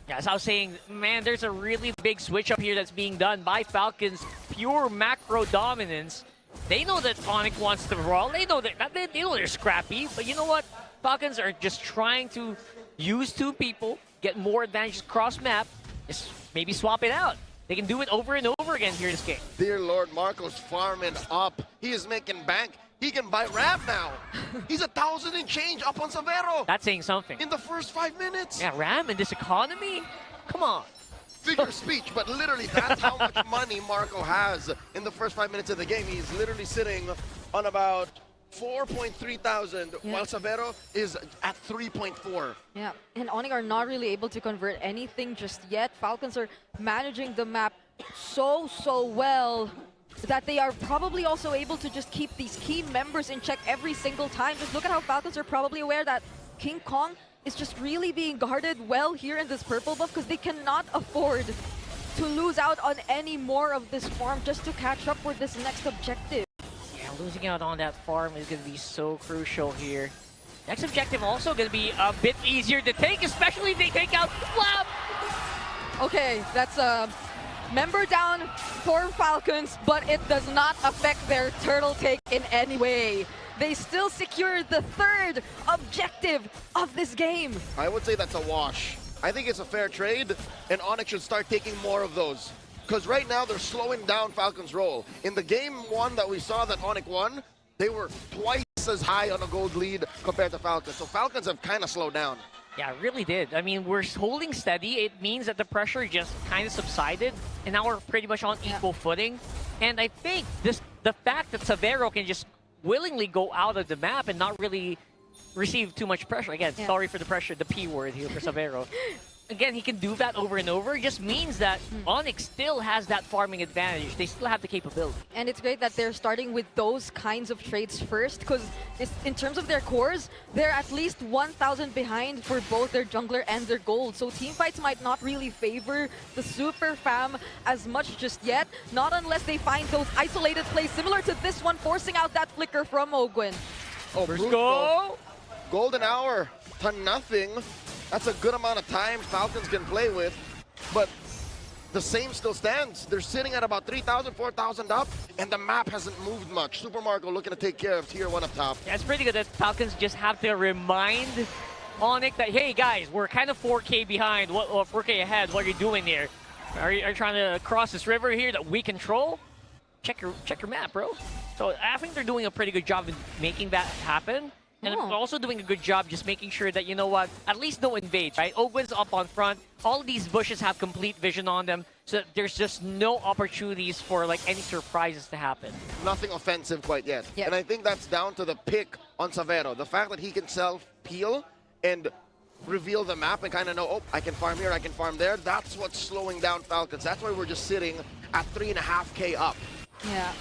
Yeah, as I was saying, man, there's a really big switch up here that's being done by Falcons. Pure macro dominance. They know that Onyx wants to brawl. They know that they know they're scrappy, but you know what? Falcons are just trying to use 2 people, get more advantages cross map, just maybe swap it out. They can do it over and over again here in this game. Dear Lord, Marco's farming up. He is making bank. He can buy Ram now. He's 1,000 and change up on Savero. That's saying something. In the first 5 minutes. Yeah, Ram in this economy? Come on. Figure of speech, but literally that's how much money Marco has in the first 5 minutes of the game. He's literally sitting on about 4.3 thousand, while Savero is at 3.4. Yeah, and Onyx are not really able to convert anything just yet. Falcons are managing the map so well that they are probably also able to just keep these key members in check every single time. Just look at how Falcons are probably aware that King Kong is just really being guarded well here in this purple buff because they cannot afford to lose out on any more of this farm just to catch up with this next objective. Yeah, losing out on that farm is going to be so crucial here. Next objective also going to be a bit easier to take, especially if they take out Flap. Okay, that's a member down for Falcons, but it does not affect their turtle take in any way. They still secure the 3rd objective of this game. I would say that's a wash. I think it's a fair trade, and Onyx should start taking more of those. Because right now, they're slowing down Falcons' roll. In the game 1 that we saw that Onyx won, they were twice as high on a gold lead compared to Falcons. So Falcons have kind of slowed down. Yeah, it really did. I mean, we're holding steady. It means that the pressure just kind of subsided, and now we're pretty much on equal footing. And I think the fact that Savero can just willingly go out of the map and not really receive too much pressure. Again, sorry for the pressure, the P word here for Savero. Again, he can do that over and over. It just means that Onyx still has that farming advantage. They still have the capability. And it's great that they're starting with those kinds of trades first, because in terms of their cores, they're at least 1,000 behind for both their jungler and their gold. So team fights might not really favor the super fam as much just yet, not unless they find those isolated plays similar to this one, forcing out that flicker from Ogwen. Oh, let's go! Golden hour to nothing. That's a good amount of time Falcons can play with, but the same still stands. They're sitting at about 3,000, 4,000 up, and the map hasn't moved much. Super Marco looking to take care of tier 1 up top. Yeah, it's pretty good that Falcons just have to remind Onyx that, hey guys, we're kind of 4K behind, 4K ahead. What are you doing here? Are you trying to cross this river here that we control? Check your map, bro. So I think they're doing a pretty good job in making that happen. And they're also doing a good job just making sure that, you know what, at least no invades, right? Ogwen's up on front. All of these bushes have complete vision on them, so there's just no opportunities for like any surprises to happen. Nothing offensive quite yet. Yep. And I think that's down to the pick on Savero. The fact that he can self-peel and reveal the map and kind of know, oh, I can farm here, I can farm there. That's what's slowing down Falcons. That's why we're just sitting at 3.5K up. Yeah.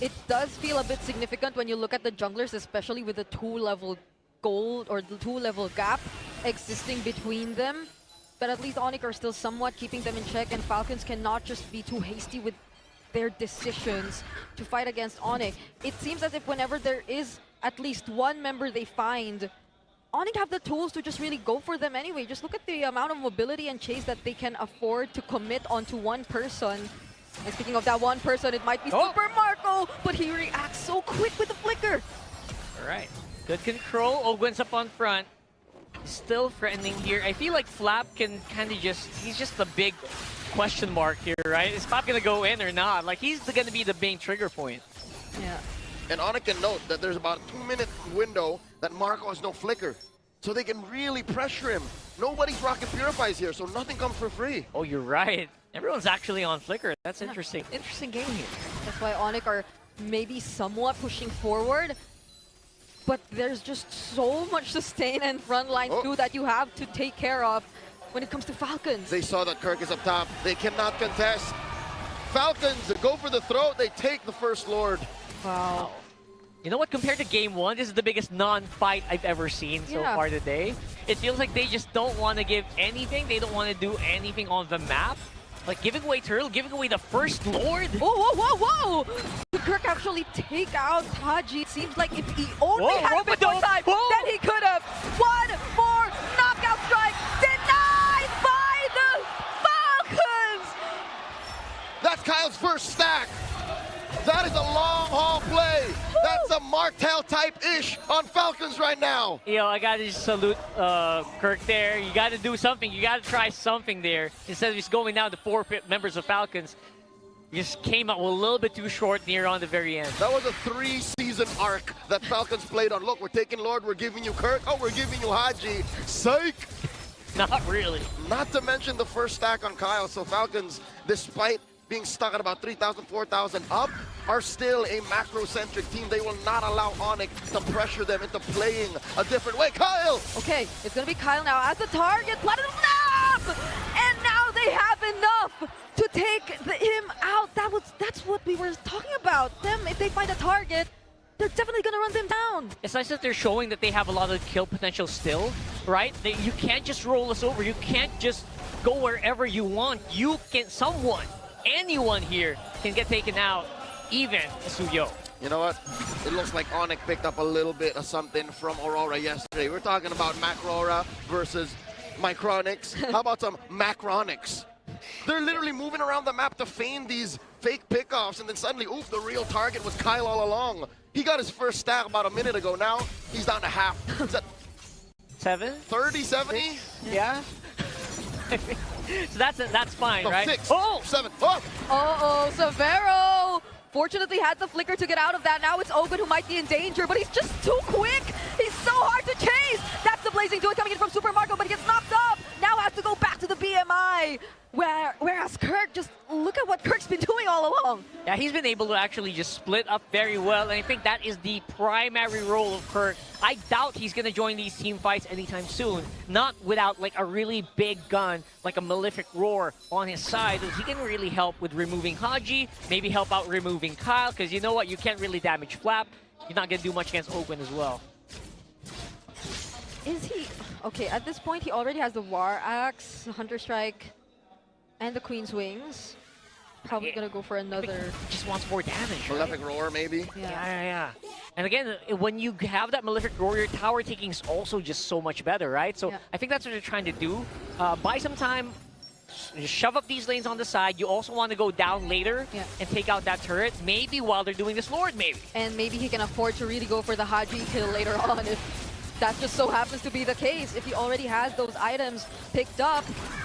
It does feel a bit significant when you look at the junglers, especially with the 2-level gold or the 2-level gap existing between them. But at least Onyx are still somewhat keeping them in check, and Falcons cannot just be too hasty with their decisions to fight against Onyx. It seems as if whenever there is at least one member they find Onyx have the tools to just really go for them anyway. Just look at the amount of mobility and chase that they can afford to commit onto one person. And speaking of that one person, it might be Super Marco, but he reacts so quick with the flicker. All right. Good control. Ogwen's up on front. Still threatening here. I feel like Flap can kind of he's just the big question mark here, right? Is Flap going to go in or not? Like, he's going to be the main trigger point. Yeah. And Onyx can note that there's about a 2-minute window that Marco has no flicker. So they can really pressure him. Nobody's Rocket Purifies here, so nothing comes for free. Oh, you're right. Everyone's actually on flicker. That's interesting. Interesting game here. That's why Onyx are maybe somewhat pushing forward. But there's just so much sustain and front lines too that you have to take care of when it comes to Falcons. They saw that Kirk is up top. They cannot contest. Falcons go for the throat. They take the first Lord. Wow. You know what? Compared to game one, this is the biggest non-fight I've ever seen so far today. It feels like they just don't want to give anything. They don't want to do anything on the map. Like giving away Turtle, giving away the first Lord. Whoa, whoa, whoa, whoa! Did Kirk actually take out Haji? Seems like if he only had a bit more time, then he could have. One more knockout strike denied by the Falcons! That's Kyle's first stack. That is a long haul play. That's a Martel type-ish on Falcons right now. Yo, I gotta just salute Kirk there. You gotta do something. You gotta try something there. Instead of just going down to 4 members of Falcons, you just came out a little bit too short near on the very end. That was a 3-season arc that Falcons played on. Look, we're taking Lord, we're giving you Kirk, oh, we're giving you Haji. Psych! Not really. Not to mention the first stack on Kyle. So Falcons, despite being stuck at about 3,000, 4,000 up, are still a macro-centric team. They will not allow Onyx to pressure them into playing a different way. Kyle! Okay, it's gonna be Kyle now as the target. Platinum snap! And now they have enough to take him out. That's what we were talking about. Them, if they find a target, they're definitely gonna run them down. It's nice that they're showing that they have a lot of kill potential still, right? You can't just roll us over. You can't just go wherever you want. You can, anyone here can get taken out, even Suyo. You know what? It looks like Onyx picked up a little bit of something from Aurora yesterday. We're talking about Macrora versus Micronix. How about some Macronix? They're literally moving around the map to feign these fake pickoffs, and then suddenly, oof, the real target was Kyle all along. He got his first stack about a minute ago. Now he's down to half. Is that 30, 70? Yeah. So that's fine, right? 6, 7. Oh! Uh-oh, Severo! Fortunately had the flicker to get out of that. Now it's Ogun who might be in danger, but he's just too quick. He's so hard to chase. That's the Blazing Dude coming in from Super Marco, but he gets knocked up. Now has to go back to the BMI. Whereas Kirk, just look at what Kirk's been doing all along. Yeah, he's been able to actually just split up very well, and I think that is the primary role of Kirk. I doubt he's going to join these team fights anytime soon, not without like a really big gun, like a Malefic Roar on his side. He can really help with removing Haji, maybe help out removing Kyle, because you know what, you can't really damage Flap. You're not going to do much against Ogun as well. Is he... Okay, at this point, he already has the War Axe, Hunter Strike, and the Queen's Wings. Probably gonna go for another. Just wants more damage. Malefic Roar, maybe? Yeah. And again, when you have that Malefic Roar, your tower taking is also just so much better, right? So I think that's what they're trying to do. Buy some time, shove up these lanes on the side. You also want to go down later and take out that turret, maybe while they're doing this Lord, maybe. And maybe he can afford to really go for the Haji kill later on if that just so happens to be the case, if he already has those items picked up.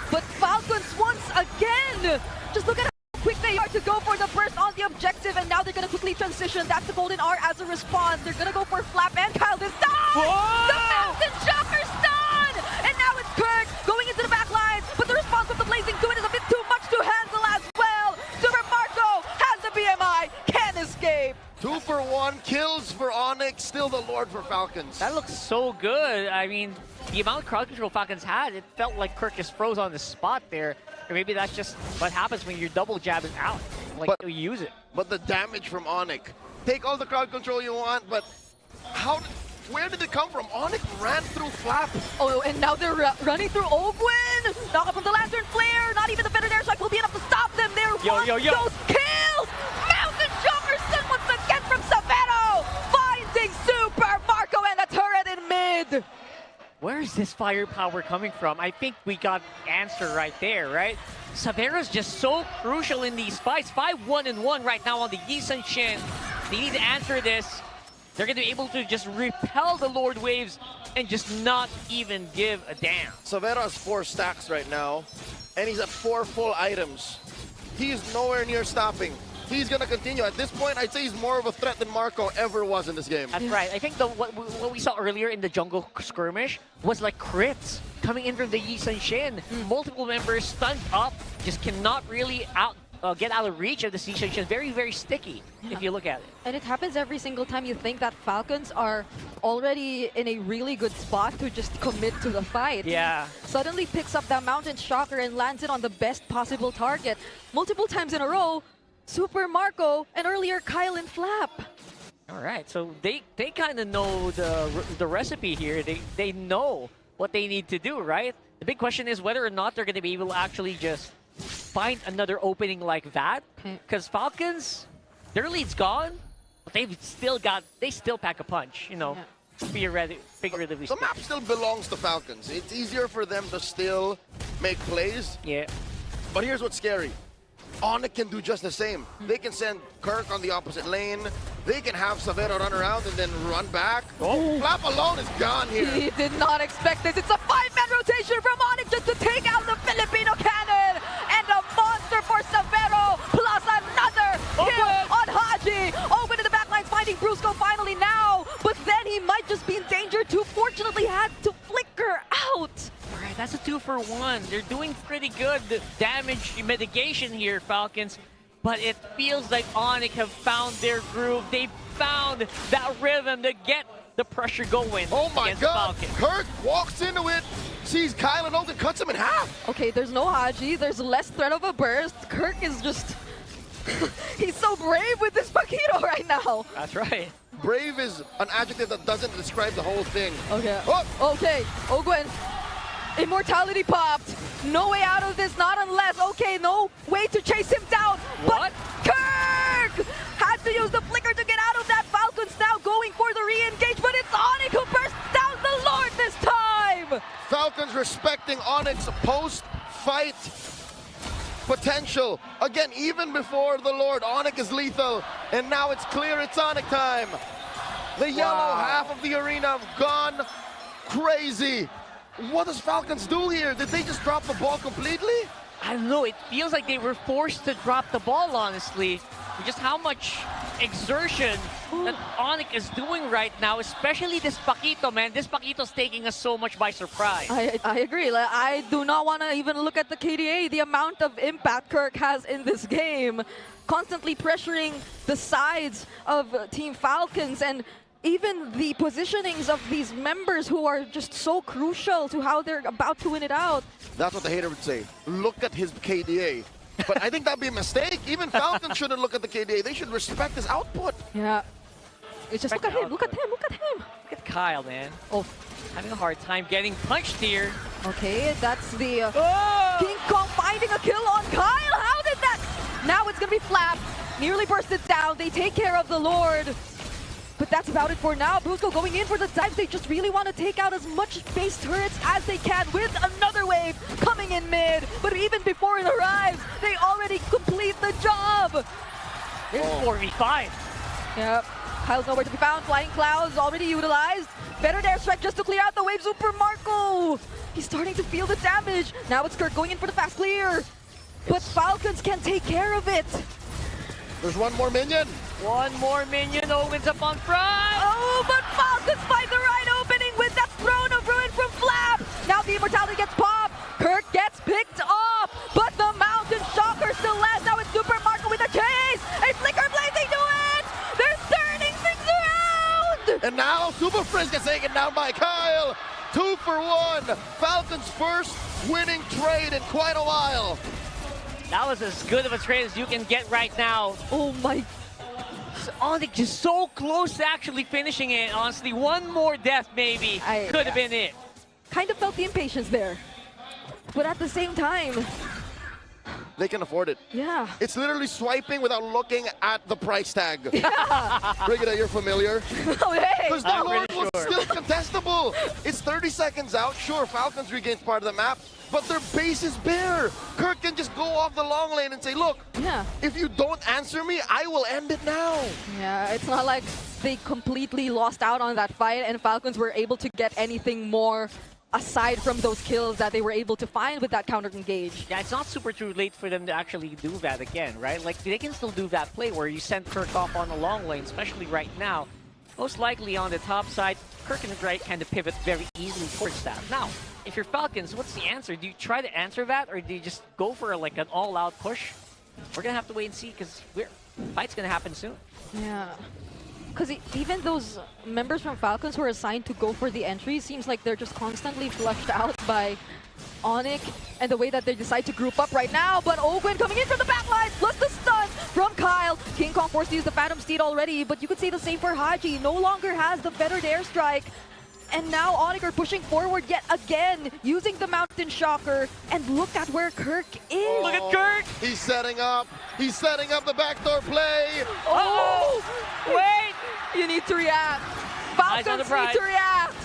But Falcons once again, just look at how quick they are to go for the burst on the objective, and now they're gonna quickly transition. That's the Golden R as a response. They're gonna go for Flap and Kyle this time! The Mountain Jumper's done! And now it's Kirk going into the back lines, but the response of the Blazing Dude is a bit too much to handle as well. Super Marco has the BMI, can't escape. 2 for 1 kills for Onyx, still the Lord for Falcons. That looks so good. I mean, the amount of crowd control Falcons had, it felt like Kirk just froze on the spot there. Or maybe that's just what happens when your double jab is out. Like, you use it. But the damage from Onyx. Take all the crowd control you want, but where did it come from? Onyx ran through Flap. Oh, and now they're running through Ogwen. Knock up from the Lantern Flare. Not even the Venom Air Strike will be enough to stop them there. Yo. Ghost kills! Mountain Jumperson once again from Savero. Finding Super Marco and the turret in mid. this firepower coming from? I think we got the answer right there, right? Savero's just so crucial in these fights. 5-1-1 right now on the Yi Sun-shin. They need to answer this. They're going to be able to just repel the Lord Waves and just not even give a damn. Savero has 4 stacks right now, and he's at 4 full items. He's nowhere near stopping. He's going to continue. At this point, I'd say he's more of a threat than Marco ever was in this game. That's right. I think what we saw earlier in the jungle skirmish was like crits coming in from the Yi Sun-shin. Multiple members stunned up, just cannot really get out of reach of the Yi Sun-shin. Very, very sticky if you look at it. And it happens every single time you think that Falcons are already in a really good spot to just commit to the fight. Yeah. Suddenly picks up that Mountain Shocker and lands it on the best possible target. Multiple times in a row, Super Marco and earlier Kyle and Flap. All right, so they kind of know the recipe here. They know what they need to do, right? The big question is whether or not they're going to be able to actually just find another opening like that. Because Falcons, their lead's gone, but they still pack a punch, you know, figuratively. The map still belongs to Falcons. It's easier for them to still make plays. Yeah. But here's what's scary. Onyx can do just the same. They can send Kirk on the opposite lane. They can have Savero run around and then run back. Flap alone is gone here. He did not expect this. It's a 5-man rotation from Onyx just to take out the Filipino cannon. And a monster for Savero, plus another kill on Haji. Open to the backlines, finding Brusco finally now. But then he might just be in danger too. Fortunately, had to flicker out. All right, that's a 2-for-1. They're doing pretty good damage mitigation here, Falcons. But it feels like Onyx have found their groove. They found that rhythm to get the pressure going. Oh my God! Falcons. Kirk walks into it, sees Kyle and Olden, cuts him in half. Okay, there's no Haji. There's less threat of a burst. Kirk is just... he's so brave with this Paquito right now. That's right. Brave is an adjective that doesn't describe the whole thing. Okay. Oh. Okay, Ogwen. Immortality popped. No way out of this, not unless, okay, no way to chase him down. What? But Kirk had to use the flicker to get out of that. Falcons now going for the re-engage, but it's Onyx who bursts down the Lord this time. Falcons respecting Onyx post-fight potential. Again, even before the Lord, Onyx is lethal. And now it's clear it's Onyx time. The yellow half of the arena have gone crazy. What does Falcons do here? Did they just drop the ball completely? I don't know. It feels like they were forced to drop the ball, honestly. Just how much exertion that Onyx is doing right now, especially this Paquito, man. This Paquito's taking us so much by surprise. I agree. Like, I do not want to even look at the KDA, the amount of impact Kirk has in this game. Constantly pressuring the sides of Team Falcons, and even the positionings of these members who are just so crucial to how they're about to win it out. That's what the hater would say. Look at his KDA. But I think that'd be a mistake. Even Falcons shouldn't look at the KDA. They should respect his output. Yeah. It's just look at him, look at him, look at him. Look at Kyle, man. Oh, having a hard time getting punched here. Okay, that's the King Kong finding a kill on Kyle. How did that? Now it's going to be Flap. Nearly bursted down. They take care of the Lord. But that's about it for now. Brusco going in for the dives. They just really want to take out as much base turrets as they can with another wave coming in mid. But even before it arrives, they already complete the job. This is 4v5. Yep. Kyle's nowhere to be found. Flying Clouds already utilized. Better airstrike just to clear out the wave. Super Marco. He's starting to feel the damage. Now it's Kirk going in for the fast clear. But Falcons can take care of it. There's one more minion. One more minion opens up on front. Oh, but Falcons find the right opening with that Throne of Ruin from Flap. Now the Immortality gets popped. Kirk gets picked off, but the Mountain Shocker still lasts. Now it's Super Marco with a chase. A Flicker Blade, they do it. They're turning things around. And now Super Frizz gets taken down by Kyle. 2 for 1. Falcons' first winning trade in quite a while. That was as good of a trade as you can get right now. Oh my. Onyx just so close to actually finishing it, honestly. One more death maybe could have been it. Kind of felt the impatience there. But at the same time, they can afford it. Yeah. It's literally swiping without looking at the price tag. Brigida, you're familiar? Oh, hey. Because the Lord was still contestable. It's 30 seconds out. Sure, Falcons regains part of the map, but their base is bare. Kirk can just go off the long lane and say, look, if you don't answer me, I will end it now. Yeah, it's not like they completely lost out on that fight and Falcons were able to get anything more aside from those kills that they were able to find with that counter engage. Yeah, it's not super too late for them to actually do that again, right? Like, they can still do that play where you send Kirk off on the long lane, especially right now. Most likely on the top side, Kirk can kind of pivot very easily towards that. Now, if you're Falcons, what's the answer? Do you try to answer that, or do you just go for like an all-out push? We're gonna have to wait and see, because fight's gonna happen soon. Yeah. Because even those members from Falcons who are assigned to go for the entry, seems like they're just constantly flushed out by Onyx and the way that they decide to group up right now. But Ogwen coming in from the backline, plus the stun from Kyle. King Kong forced to use the Phantom Steed already, but you could say the same for Haji. No longer has the fettered airstrike. And now Onyx are pushing forward yet again, using the Mountain Shocker. And look at where Kirk is. Look at Kirk! He's setting up. He's setting up the backdoor play. Oh! Wait! You need to react. Falcons need to react.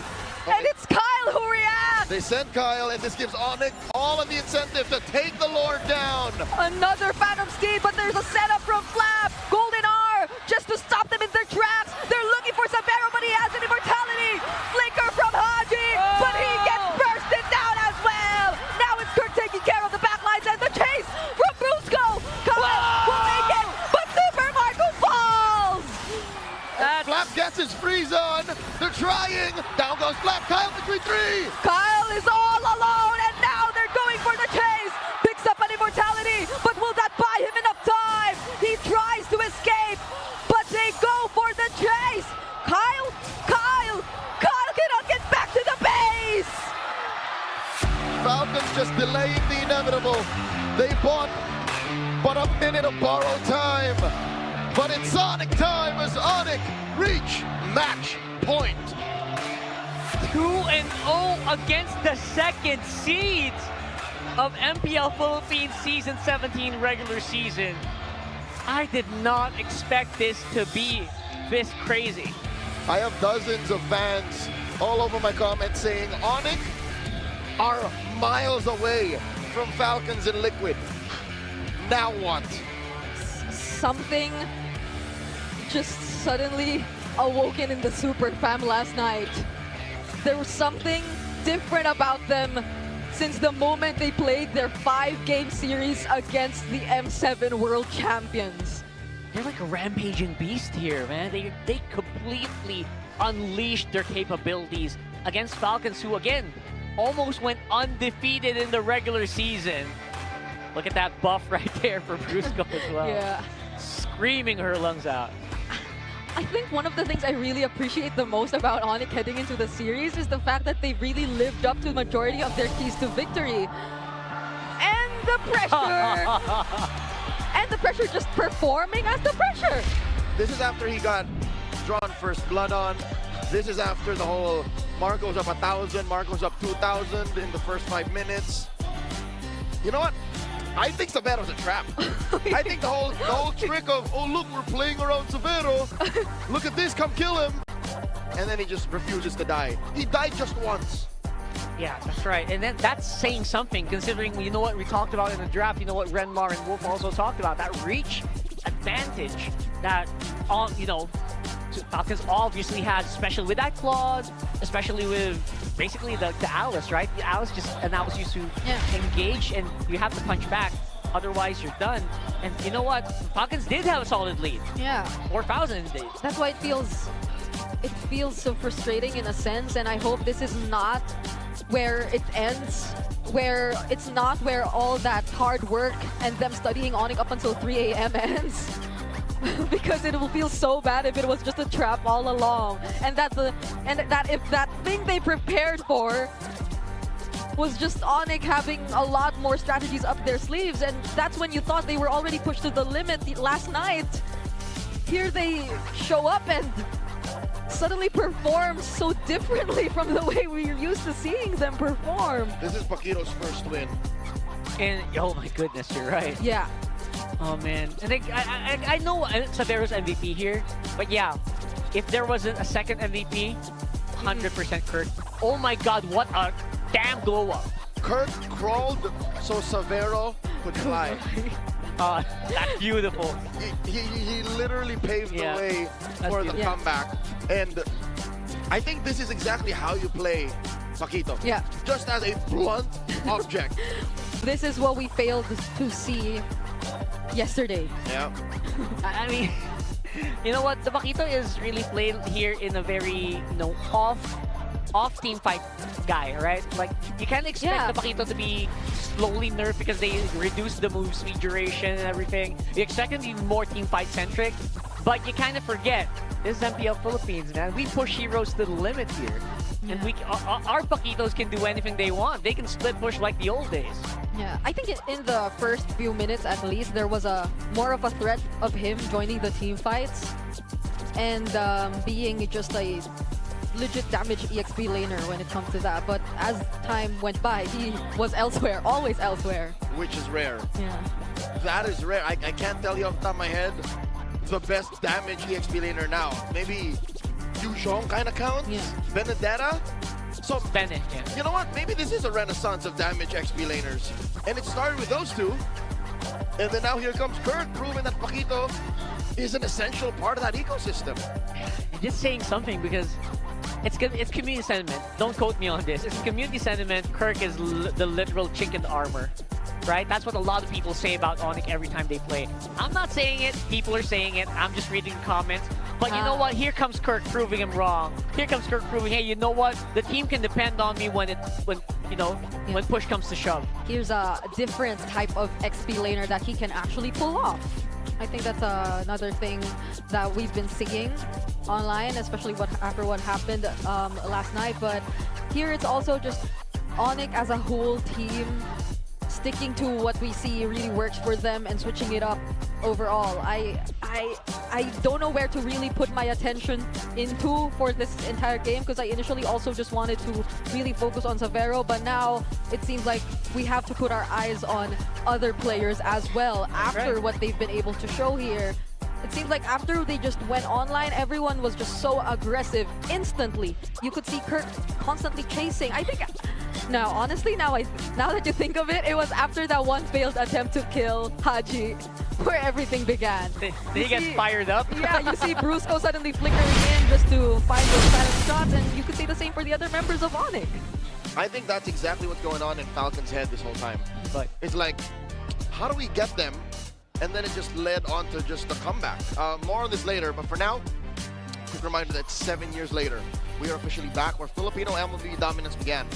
And it's Kyle who reacts. They send Kyle, and this gives Onyx all of the incentive to take the Lord down. Another Phantom Steed, but there's a setup from Flap. Golden R, just to stop them in their tracks. They're looking for Sabero, but he has an immortality. Flicker from Haji, but he gets bursted down as well. Now it's Kirk taking care of the backlines and the chase from Brusco. Kyle will make it, but Super Marco falls. Flap gets his freeze on. They're trying. Down goes Flap. Kyle between three. Kyle is all alone, and now they're going for the chase. Picks up an immortality, but will that buy him enough time? He tries to escape, but they go for the chase. Kyle cannot get back to the base. Falcons just delaying the inevitable. They bought but a minute of borrowed time. But it's Sonic time as Onyx reach match point. 2-0 against the second seeds of MPL Philippines Season 17 regular season. I did not expect this to be this crazy. I have dozens of fans all over my comments saying Onyx are miles away from Falcons and Liquid. Now what? Something just suddenly awoken in the Super Fam last night. There was something different about them since the moment they played their 5-game series against the M7 World Champions. They're like a rampaging beast here, man. They completely unleashed their capabilities against Falcons, who again almost went undefeated in the regular season. Look at that buff right there for Brusco as well. Yeah. Screaming her lungs out. I think one of the things I really appreciate the most about Onyx heading into the series is the fact that they really lived up to the majority of their keys to victory. And the pressure! And the pressure just performing as the pressure! This is after he got drawn first blood on. This is after the whole Marco's up 1,000, Marco's up 2,000 in the first 5 minutes. You know what? I think Savero's a trap. I think the whole trick of, oh look, we're playing around Savero. Look at this, come kill him. And then he just refuses to die. He died just once. Yeah, that's right. And then that's saying something, considering, you know what we talked about in the draft, you know what Renmar and Wolf also talked about, that reach advantage that, you know, Falcons obviously has, especially with that Claude, especially with basically the Alice, right? The Alice just allows you to engage and you have to punch back. Otherwise, you're done. And you know what? Falcons did have a solid lead. Yeah. 4,000 indeed. That's why it feels so frustrating in a sense, and I hope this is not where it ends, where it's not where all that hard work and them studying Onyx up until 3 a.m. ends. Because it will feel so bad if it was just a trap all along, and that if that thing they prepared for was just Onyx having a lot more strategies up their sleeves, and that's when you thought they were already pushed to the limit last night. Here they show up and suddenly perform so differently from the way we're used to seeing them perform. This is Paquiro's first win. And oh my goodness, you're right. Yeah. Oh man, and I know Savero's MVP here, but yeah, if there wasn't a second MVP, 100% Kirk. Oh my God, what a damn glow up! Kirk crawled so Savero could fly. That's beautiful. He literally paved the way for the Yeah. comeback, and I think this is exactly how you play Paquito. Yeah. Just as a blunt object. This is what we failed to see yesterday. Yeah. I mean, you know what? The Paquito is really played here in a very, off team fight guy, right? Like, you can't expect the Paquito to be slowly nerfed because they reduce the move speed duration and everything. You expect him to be more team fight centric, but you kind of forget, this is MPL Philippines, man. We push heroes to the limit here. And our Paquitos can do anything they want. They can split push like the old days. Yeah, I think in the first few minutes at least, there was more of a threat of him joining the team fights and being just a legit damage EXP laner when it comes to that. But as time went by, he was elsewhere, always elsewhere. Which is rare. Yeah. That is rare. I can't tell you off the top of my head the best damage EXP laner now. Maybe Yuzhong kind of counts? Yeah. Benedetta? So, Bennett, yeah. You know what? Maybe this is a renaissance of damage XP laners. And it started with those two. And then now here comes Kirk, proving that Paquito is an essential part of that ecosystem. Just saying something because it's community sentiment. Don't quote me on this. It's community sentiment. Kirk is the literal chink in the armor. Right? That's what a lot of people say about Onyx every time they play. I'm not saying it. People are saying it. I'm just reading the comments. But you know what? Here comes Kirk proving him wrong. Here comes Kirk proving, hey, you know what? The team can depend on me when push comes to shove. Here's a different type of XP laner that he can actually pull off. I think that's another thing that we've been seeing online, especially after what happened last night. But here it's also just Onyx as a whole team sticking to what we see really works for them and switching it up overall. I don't know where to really put my attention into for this entire game because I initially also just wanted to really focus on Savero, but now it seems like we have to put our eyes on other players as well after what they've been able to show here. It seems like after they just went online, everyone was just so aggressive instantly. You could see Kirk constantly chasing. I think now, honestly, now that you think of it, it was after that one failed attempt to kill Haji where everything began. They get fired up. Yeah, you see Brusco suddenly flickering in just to find those silent shots, and you could say the same for the other members of Onyx. I think that's exactly what's going on in Falcon's head this whole time. But it's like, how do we get them? And then it just led on to just the comeback. More on this later, but for now, quick reminder that 7 years later, we are officially back where Filipino MLB dominance began.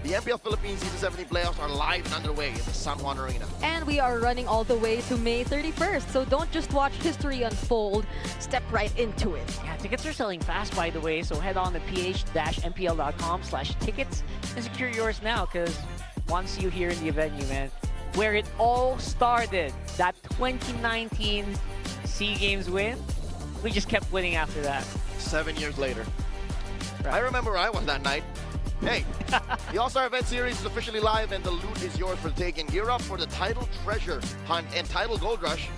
The MPL Philippines Season 17 playoffs are live and underway in the San Juan Arena. And we are running all the way to May 31st, so don't just watch history unfold, step right into it. Yeah, tickets are selling fast, by the way, so head on to ph-mpl.com/tickets and secure yours now, because want to see you here in the venue, man. Where it all started, that 2019 SEA Games win, we just kept winning after that. 7 years later. I remember where I was that night. Hey, the All-Star Event Series is officially live and the loot is yours for the taking. Gear up for the title treasure hunt and title gold rush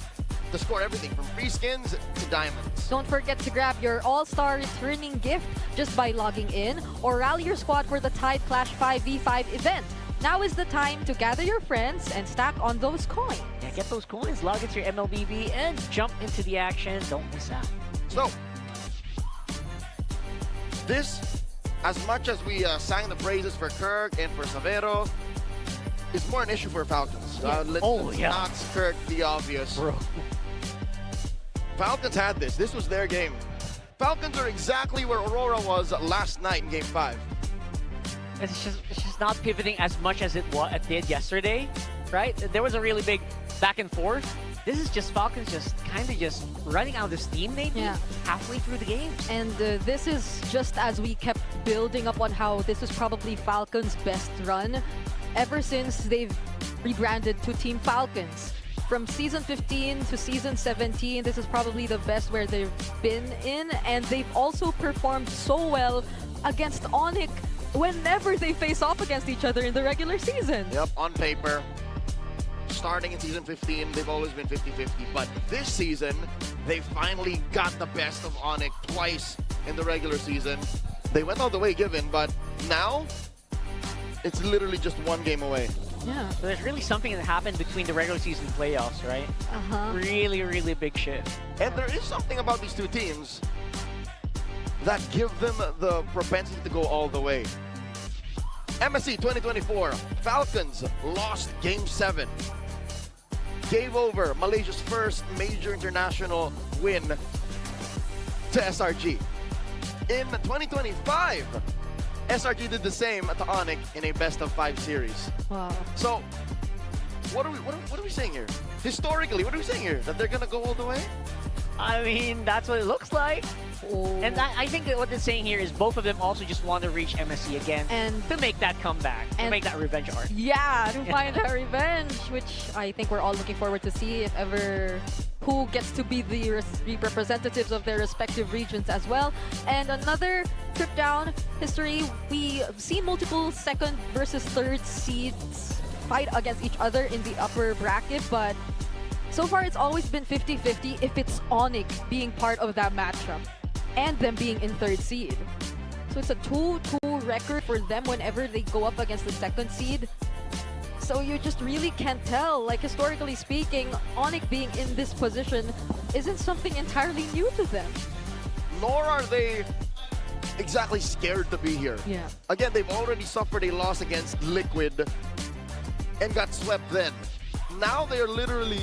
to score everything from free skins to diamonds. Don't forget to grab your All-Star returning gift just by logging in or rally your squad for the Tide Clash 5v5 event. Now is the time to gather your friends and stack on those coins. Yeah, get those coins, log into your MLBB, and jump into the action. Don't miss out. So, this, as much as we sang the praises for Kirk and for Savero, is more an issue for Falcons. Let's not skirt the obvious. Bro. Falcons had this. This was their game. Falcons are exactly where Aurora was last night in Game 5. It's just not pivoting as much as it did yesterday, right? There was a really big back and forth. This is just Falcons just kind of just running out of steam maybe halfway through the game. And this is just as we kept building up on how this is probably Falcons' best run ever since they've rebranded to Team Falcons. From Season 15 to Season 17, this is probably the best where they've been in, and they've also performed so well against Onyx whenever they face off against each other in the regular season. Yep, on paper. starting in season 15, they've always been 50-50. But this season, they finally got the best of Onyx twice in the regular season. They went all the way given, but now it's literally just one game away. Yeah. So there's really something that happened between the regular season playoffs, right? Really, really big shit. And there is something about these two teams that give them the propensity to go all the way. MSC 2024, Falcons lost Game 7. Gave over Malaysia's first major international win to SRG. In 2025, SRG did the same to Onyx in a best-of-5 series. Wow. So, what are we saying here? Historically, what are we saying here? That they're gonna go all the way? I mean, that's what it looks like. And I think that what they're saying here is both of them also just want to reach MSC again And to make that comeback, to and- make that revenge arc. Yeah, to find that revenge, which I think we're all looking forward to see if ever who gets to be the representatives of their respective regions as well. And another trip down history, we see multiple second versus third seeds fight against each other in the upper bracket, but so far it's always been 50-50 if it's Onyx being part of that matchup and them being in third seed. So it's a 2-2 record for them whenever they go up against the second seed. So you just really can't tell. Like, historically speaking, Onyx being in this position isn't something entirely new to them. Nor are they exactly scared to be here. Yeah. Again, they've already suffered a loss against Liquid and got swept then. Now they're literally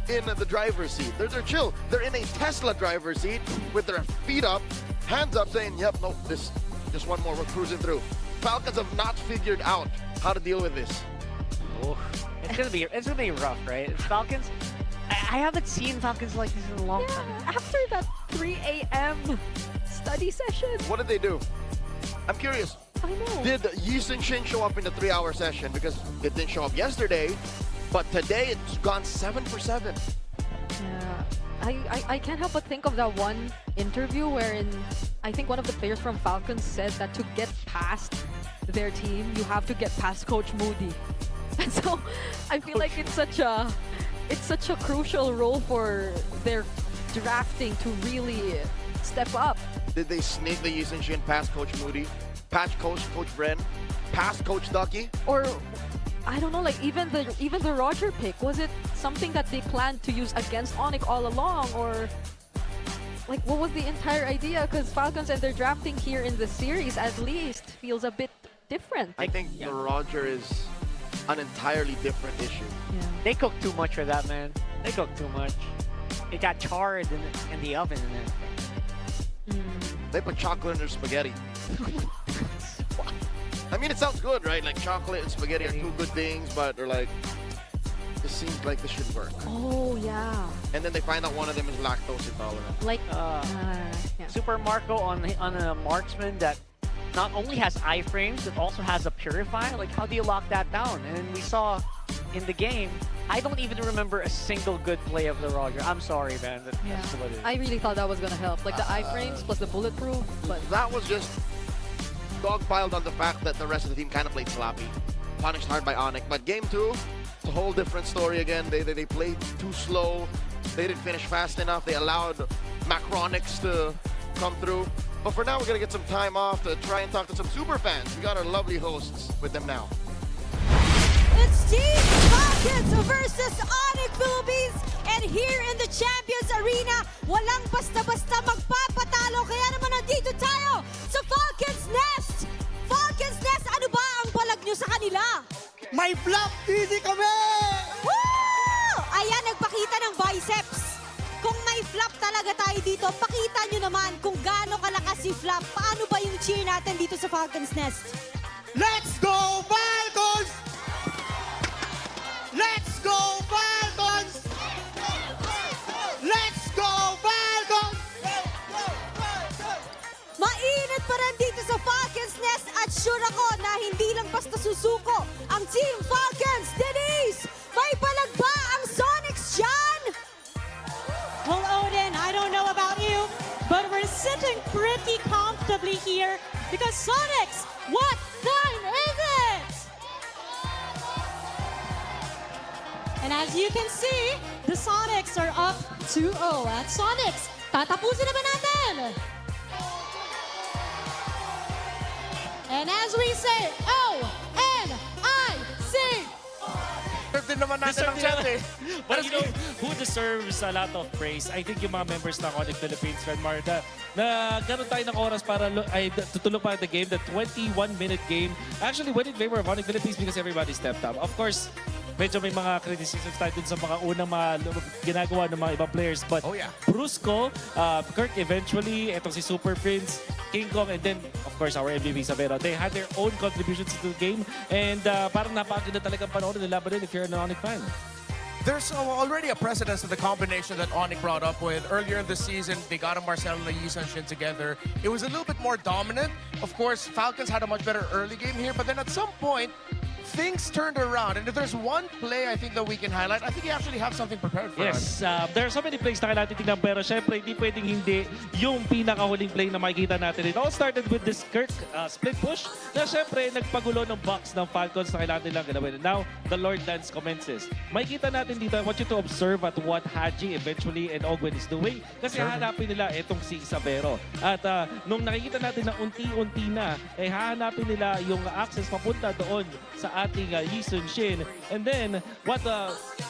in the driver's seat. They're chill. They're in a Tesla driver's seat with their feet up, hands up, saying, yep, nope, just one more, we're cruising through. Falcons have not figured out how to deal with this. Oh, it's gonna be rough, right? It's Falcons. I haven't seen Falcons like this in a long time. After that 3 a.m. study session. What did they do? I'm curious. I know. Did Yi Shin show up in the 3-hour session? Because it didn't show up yesterday, but today it's gone 7 for 7. Yeah. I can't help but think of that one interview wherein I think one of the players from Falcons said that to get past their team, you have to get past Coach Moody. And so I feel like it's such a crucial role for their drafting to really step up. Did they sneak the Yi Shin past Coach Moody, past Coach Bren, past Coach Ducky? Or I don't know, like even the Roger pick, was it something that they planned to use against Onyx all along, or like what was the entire idea? Because Falcons and their drafting here in the series at least feels a bit different. I think the Roger is an entirely different issue. Yeah. They cooked too much for that, man. They cooked too much. It got charred in the oven and everything. They put chocolate in their spaghetti. I mean, it sounds good, right? Like chocolate and spaghetti are two good things, but they're like, this seems like this should work. Oh yeah. And then they find out one of them is lactose intolerant. Like yeah. Super Marco on a marksman that not only has iframes, but also has a purifier. Like, how do you lock that down? And we saw in the game, I don't even remember a single good play of the Roger. I'm sorry, man. That's what it is. I really thought that was gonna help, like the iframes plus the bulletproof, but That was just dogpiled on the fact that the rest of the team kind of played sloppy. Punished hard by Onyx. But game 2, it's a whole different story again. They played too slow. They didn't finish fast enough. They allowed Macronix to come through. But for now, we're going to get some time off to try and talk to some super fans. We got our lovely hosts with them now. It's Team Falcons versus Onyx Philippines. And here in the Champions Arena, walang basta-basta magpapatalo. Kaya naman nandito tayo sa Falcons Nest. Falcons Nest, ano ba ang palag nyo sa kanila? May flop easy kami! Woo! Ayan, nagpakita ng biceps. Kung may flop talaga tayo dito, pakita nyo naman kung gaano kalakas si flop. Paano ba yung cheer natin dito sa Falcons Nest? Let's go Falcons! Let's go Falcons! Let's go Falcons! Mainit pa rin dito sa Falcons Nest at sure ako na hindi lang basta susuko ang Team Falcons. Denise, may palag ba ang Sonics dyan? Well, Odin, I don't know about you, but we're sitting pretty comfortably here because Sonics, what time is it? And as you can see, the Sonics are up 2-0. At Sonics, tatapusin na ba natin? And as we say, O-N-I-C! Deserve din naman natin ang chat eh. But you know, who deserves a lot of praise? I think yung mga members ng Onyx Philippines, Renmar, na gano'n tayo ng oras para tutulong pa the game, the 21-minute game. Actually, went in favor of Onyx Philippines because everybody stepped up. Of course, medyo may mga criticisms tayo dun sa mga unang mga ginagawa ng mga ibang players. But Brusco, Kirk eventually, etong si Super Prince, King Kong, and then, of course, our MVP Savero. They had their own contributions to the game. And parang napakaganda talagang panoorin nila ba rin if you're an Onyx fan. There's already a precedence to the combination that Onyx brought up with. Earlier in the season, they got a Marcelo and Yi Sun-shin together. It was a little bit more dominant. Of course, Falcons had a much better early game here, but then at some point, things turned around. And if there's one play I think that we can highlight, I think you actually have something prepared for us. Yes, there are so many plays na kailangan titignan, pero syempre hindi pwedeng hindi yung pinakahuling play na makikita natin. It all started with this Kirk split push na syempre nagpagulo ng box ng Falcons na kailangan nilang gawin. And now, the Lord Dance commences. Makikita natin dito, I want you to observe at what Haji eventually and Ogwen is doing kasi hahanapin nila itong si Savero. At nung nakikita natin na unti-unti na, hahanapin nila yung access papunta doon sa ating Yi Sun-shin. And then, what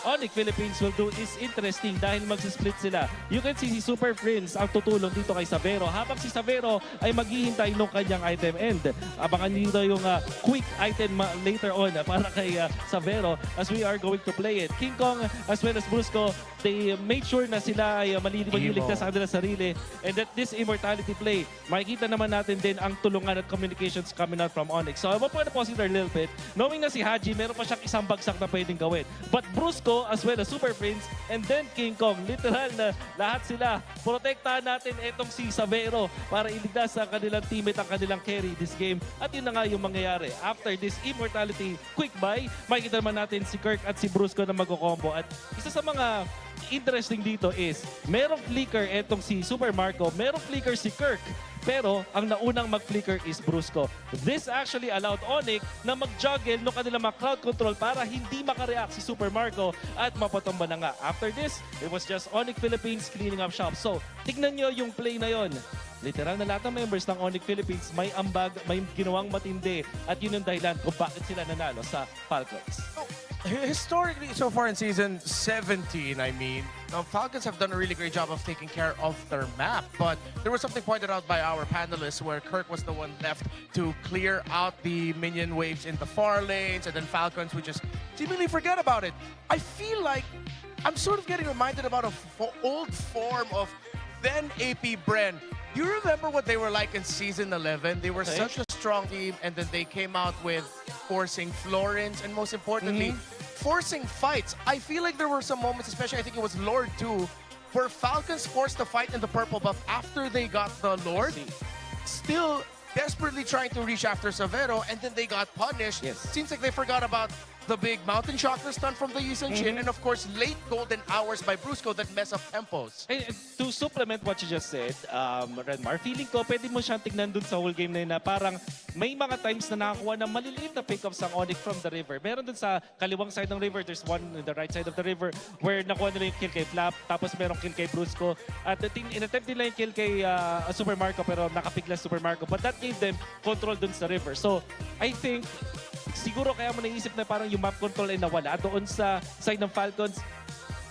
Onyx Philippines will do is interesting dahil magsisplit sila. You can see si Super Prince ang tutulong dito kay Savero habang si Savero ay maghihintay ng kanyang item end. Abangan dito yung quick item later on para kay Savero as we are going to play it. King Kong as well as Brusco, they made sure na sila ay maliligtas sa kanilang sarili. And that this immortality play, makikita naman natin din ang tulungan at communications coming out from Onyx. So I want to pause it a little bit. Knowing na si Haji, meron pa siyang isang bagsak na pwedeng gawin. But Brusco as well as Super Prince and then King Kong, literal na lahat sila. Protektahan natin itong si Savero para iligtas ang kanilang teammate, ang kanilang carry this game. At yun na nga yung mangyayari. After this immortality quick buy, makikita naman natin si Kirk at si Brusco na magko-combo. At isa sa mga interesting dito is merong flicker etong si Super Marco, merong flicker si Kirk. Pero ang naunang mag-flicker is Brusco. This actually allowed Onyx na mag-juggle no kanilang mga crowd control para hindi makareact si Super Marco at mapatumba na nga. After this, it was just Onyx Philippines cleaning up shop. So, tignan nyo yung play na yon. Literal na lahat ng members ng Onyx Philippines may ambag, may ginawang matindi at yun yung dahilan kung bakit sila nanalo sa Falcons. Historically, so far in season 17, Falcons have done a really great job of taking care of their map. But there was something pointed out by our panelists where Kirk was the one left to clear out the minion waves in the far lanes, and then Falcons would just seemingly forget about it. I feel like I'm sort of getting reminded about an old form of then AP Bren. You remember what they were like in season 11? They were such a strong team, and then they came out with forcing Florence, and most importantly, forcing fights. I feel like there were some moments, especially I think it was Lord 2, where Falcons forced the fight in the purple buff after they got the Lord. Still desperately trying to reach after Savero, and then they got punished. Seems like they forgot about the big mountain chakra stun from the Yi Sun-shin, and of course, late golden hours by Brusco that mess up tempos. And to supplement what you just said, Renmar, feeling ko pwede mo siyang tignan dun sa whole game na yun na parang may mga times na nakakuha ng maliliit na pickups ang Onyx from the river. Meron dun sa kaliwang side ng river, there's one in the right side of the river where nakuha nila yung kill kay Flap, tapos merong kill kay Brusco. At in-attempt nila yung kill kay Super Marco pero nakapiglas Super Marco. But that gave them control dun sa river. So, I think siguro kaya mo naisip na parang yung map control ay nawala doon sa side ng Falcons.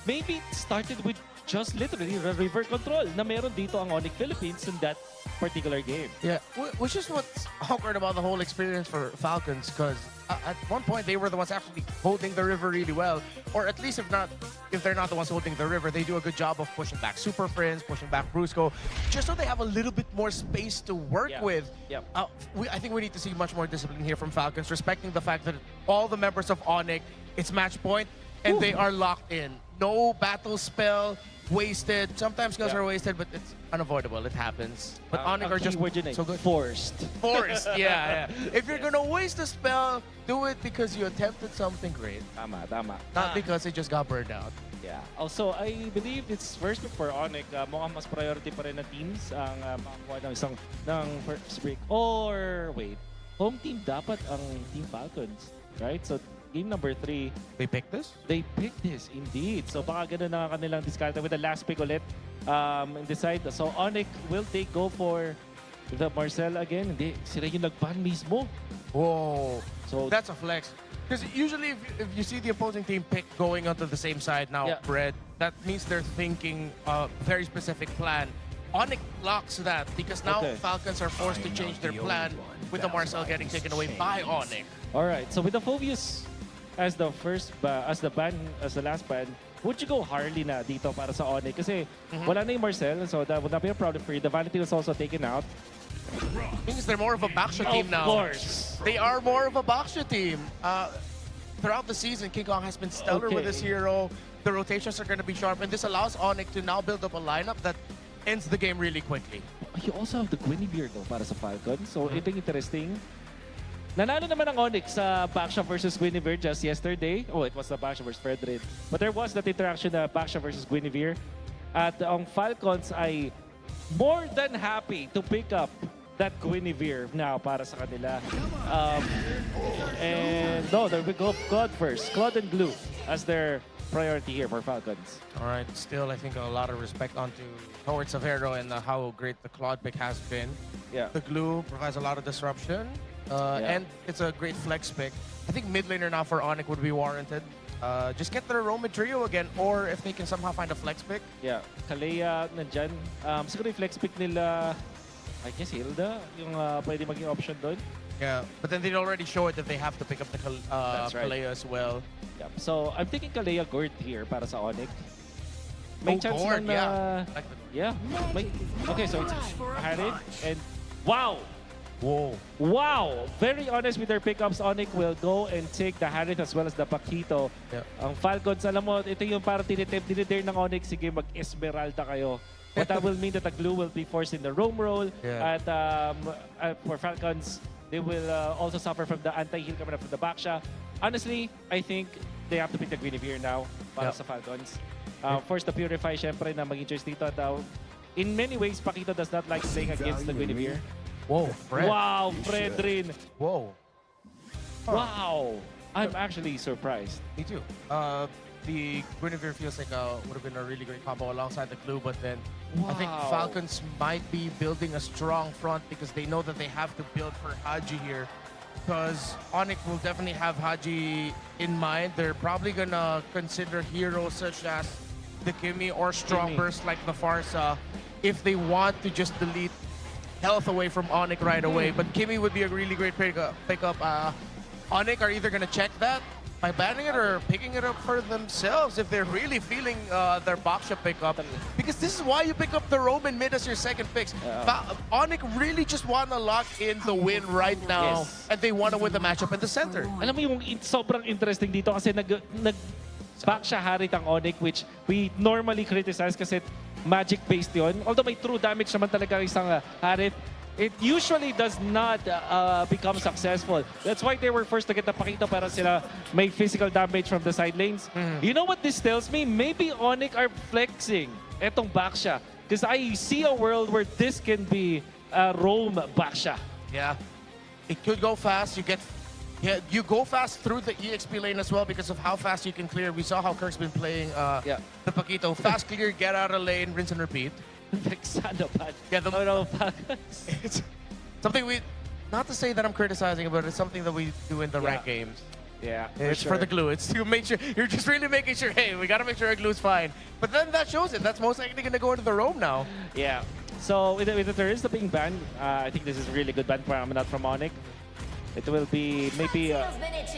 Maybe it started with just literally river control na meron dito ang Onyx Philippines in that particular game. Yeah, which is what's awkward about the whole experience for Falcons, because at one point they were the ones actually holding the river really well, or at least if they're not the ones holding the river, they do a good job of pushing back Super Friends, pushing back Brusco, just so they have a little bit more space to work with. I think we need to see much more discipline here from Falcons, respecting the fact that all the members of Onyx, it's match point, and they are locked in. No battle spell wasted. Sometimes skills are wasted, but it's unavoidable. It happens. But Onyx are just so good. Forced. Forced, yeah. If you're gonna waste a spell, do it because you attempted something great. Tama. Not because it just got burned out. Yeah. Also, I believe it's first pick for Onyx. Mukhang mas priority pa rin na teams ang makakuha ng first break. Or, wait, home team dapat ang Team Falcons, right? So, game number 3, They picked this? they picked this, indeed. So baka ganun na kanilang discard with the last pick ulit in the side. So Onyx, will they go for the Marcel again? Hindi, sila yung nag-ban mismo. Whoa. So That's a flex. Because usually if you see the opposing team pick going onto the same side now, Yeah. Bread, that means they're thinking a very specific plan. Onyx blocks that because now Okay. Falcons are forced to change their plan with the Marcel getting taken away by Onyx. all right. So with the Phobius as the last ban, would you go Harley na dito para sa Onyx? Kasi wala na yung Marcel, so that would not be a problem for you. The Vanity was also taken out. Means they're more of a Baksha team now. Of course. They are more of a Baksha team. Throughout the season, King Kong has been stellar with this hero. The rotations are going to be sharp, and this allows Onyx to now build up a lineup that ends the game really quickly. You also have the Guinevere though para sa Falcon. So ito yung interesting. Nanalo naman ang Onyx sa Baksha versus Guinevere just yesterday. Oh, it was the Baksha versus Fredrin. But there was that interaction na Baksha versus Guinevere. At ang Falcons ay more than happy to pick up that Guinevere now para sa kanila. And no, there we go Claude first. Claude and Glue as their priority here for Falcons. All right, still, I think a lot of respect towards Savero and how great the Claude pick has been. Yeah. The glue provides a lot of disruption, and it's a great flex pick. I think mid laner now for Onyx would be warranted. Just get their Roman trio again, or if they can somehow find a flex pick. Yeah, Kalea nandyan. Siguro yung flex pick nila, I guess Hilda, yung pwede maging option doon. Yeah, but then they'd already show it that they have to pick up the Kalea as well. Yep. So I'm thinking Kalea Gord here para sa Onyx. May chance Gord, lang na... Like the Yeah. Okay, so it's Harith and... Wow! Whoa. Wow! Very honest with their pickups. Onyx will go and take the Harith as well as the Paquito. Yeah. Ang Falcons, alam mo, ito yung parang dinidare ng Onyx. Sige, mag-Esmeralda kayo. But that will mean that the glue will be forced in the roam roll. Yeah. At for Falcons, they will also suffer from the anti-heal coming up from the Baksha. Honestly, I think they have to pick the Guinevere now para sa Falcons. First, the Purify, syempre, na maging choice dito. In many ways, Paquito does not like playing against the Guinevere. Whoa, Fred. Wow, Fredrin. Whoa. Wow. I'm actually surprised. Me too. The Guinevere feels like would have been a really great combo alongside the glue, but then I think Wow. Falcons might be building a strong front because they know that they have to build for Haji here. Because Onyx will definitely have Haji in mind. They're probably gonna consider heroes such as the Kimi or strong Kimi. burst like the Farsa if they want to just delete health away from Onyx right away. But Kimi would be a really great pickup. Onyx are either gonna check that by banning it or picking it up for themselves if they're really feeling their Baksha pickup. Because this is why you pick up the Roman mid as your second picks. Onyx really just want to lock in the win right now, Yes. and they want to win the matchup in the center. Alam mo yung sobrang interesting dito kasi Baksha Harith ang Onyx, which we normally criticize kasi magic-based yun. Although may true damage naman talaga isang Harith, it usually does not become successful. That's why they were first to get the Paquito para sila may physical damage from the side lanes. You know what this tells me? Maybe Onyx are flexing etong Baksha. Because I see a world where this can be a roam Baksha. Yeah, it could go fast. You go fast through the EXP lane as well because of how fast you can clear. We saw how Kirk's been playing the Paquito. Fast clear, get out of lane, rinse and repeat. Yeah, it's something not to say that I'm criticizing, but it's something that we do in the ranked games. Yeah, It's for the glue. It's to make sure, you're just really making sure, hey, we got to make sure our glue's fine. But then that shows it. That's most likely going to go into the roam now. Yeah. So with the Turista being banned, I think this is a really good ban not from Onyx. It will be maybe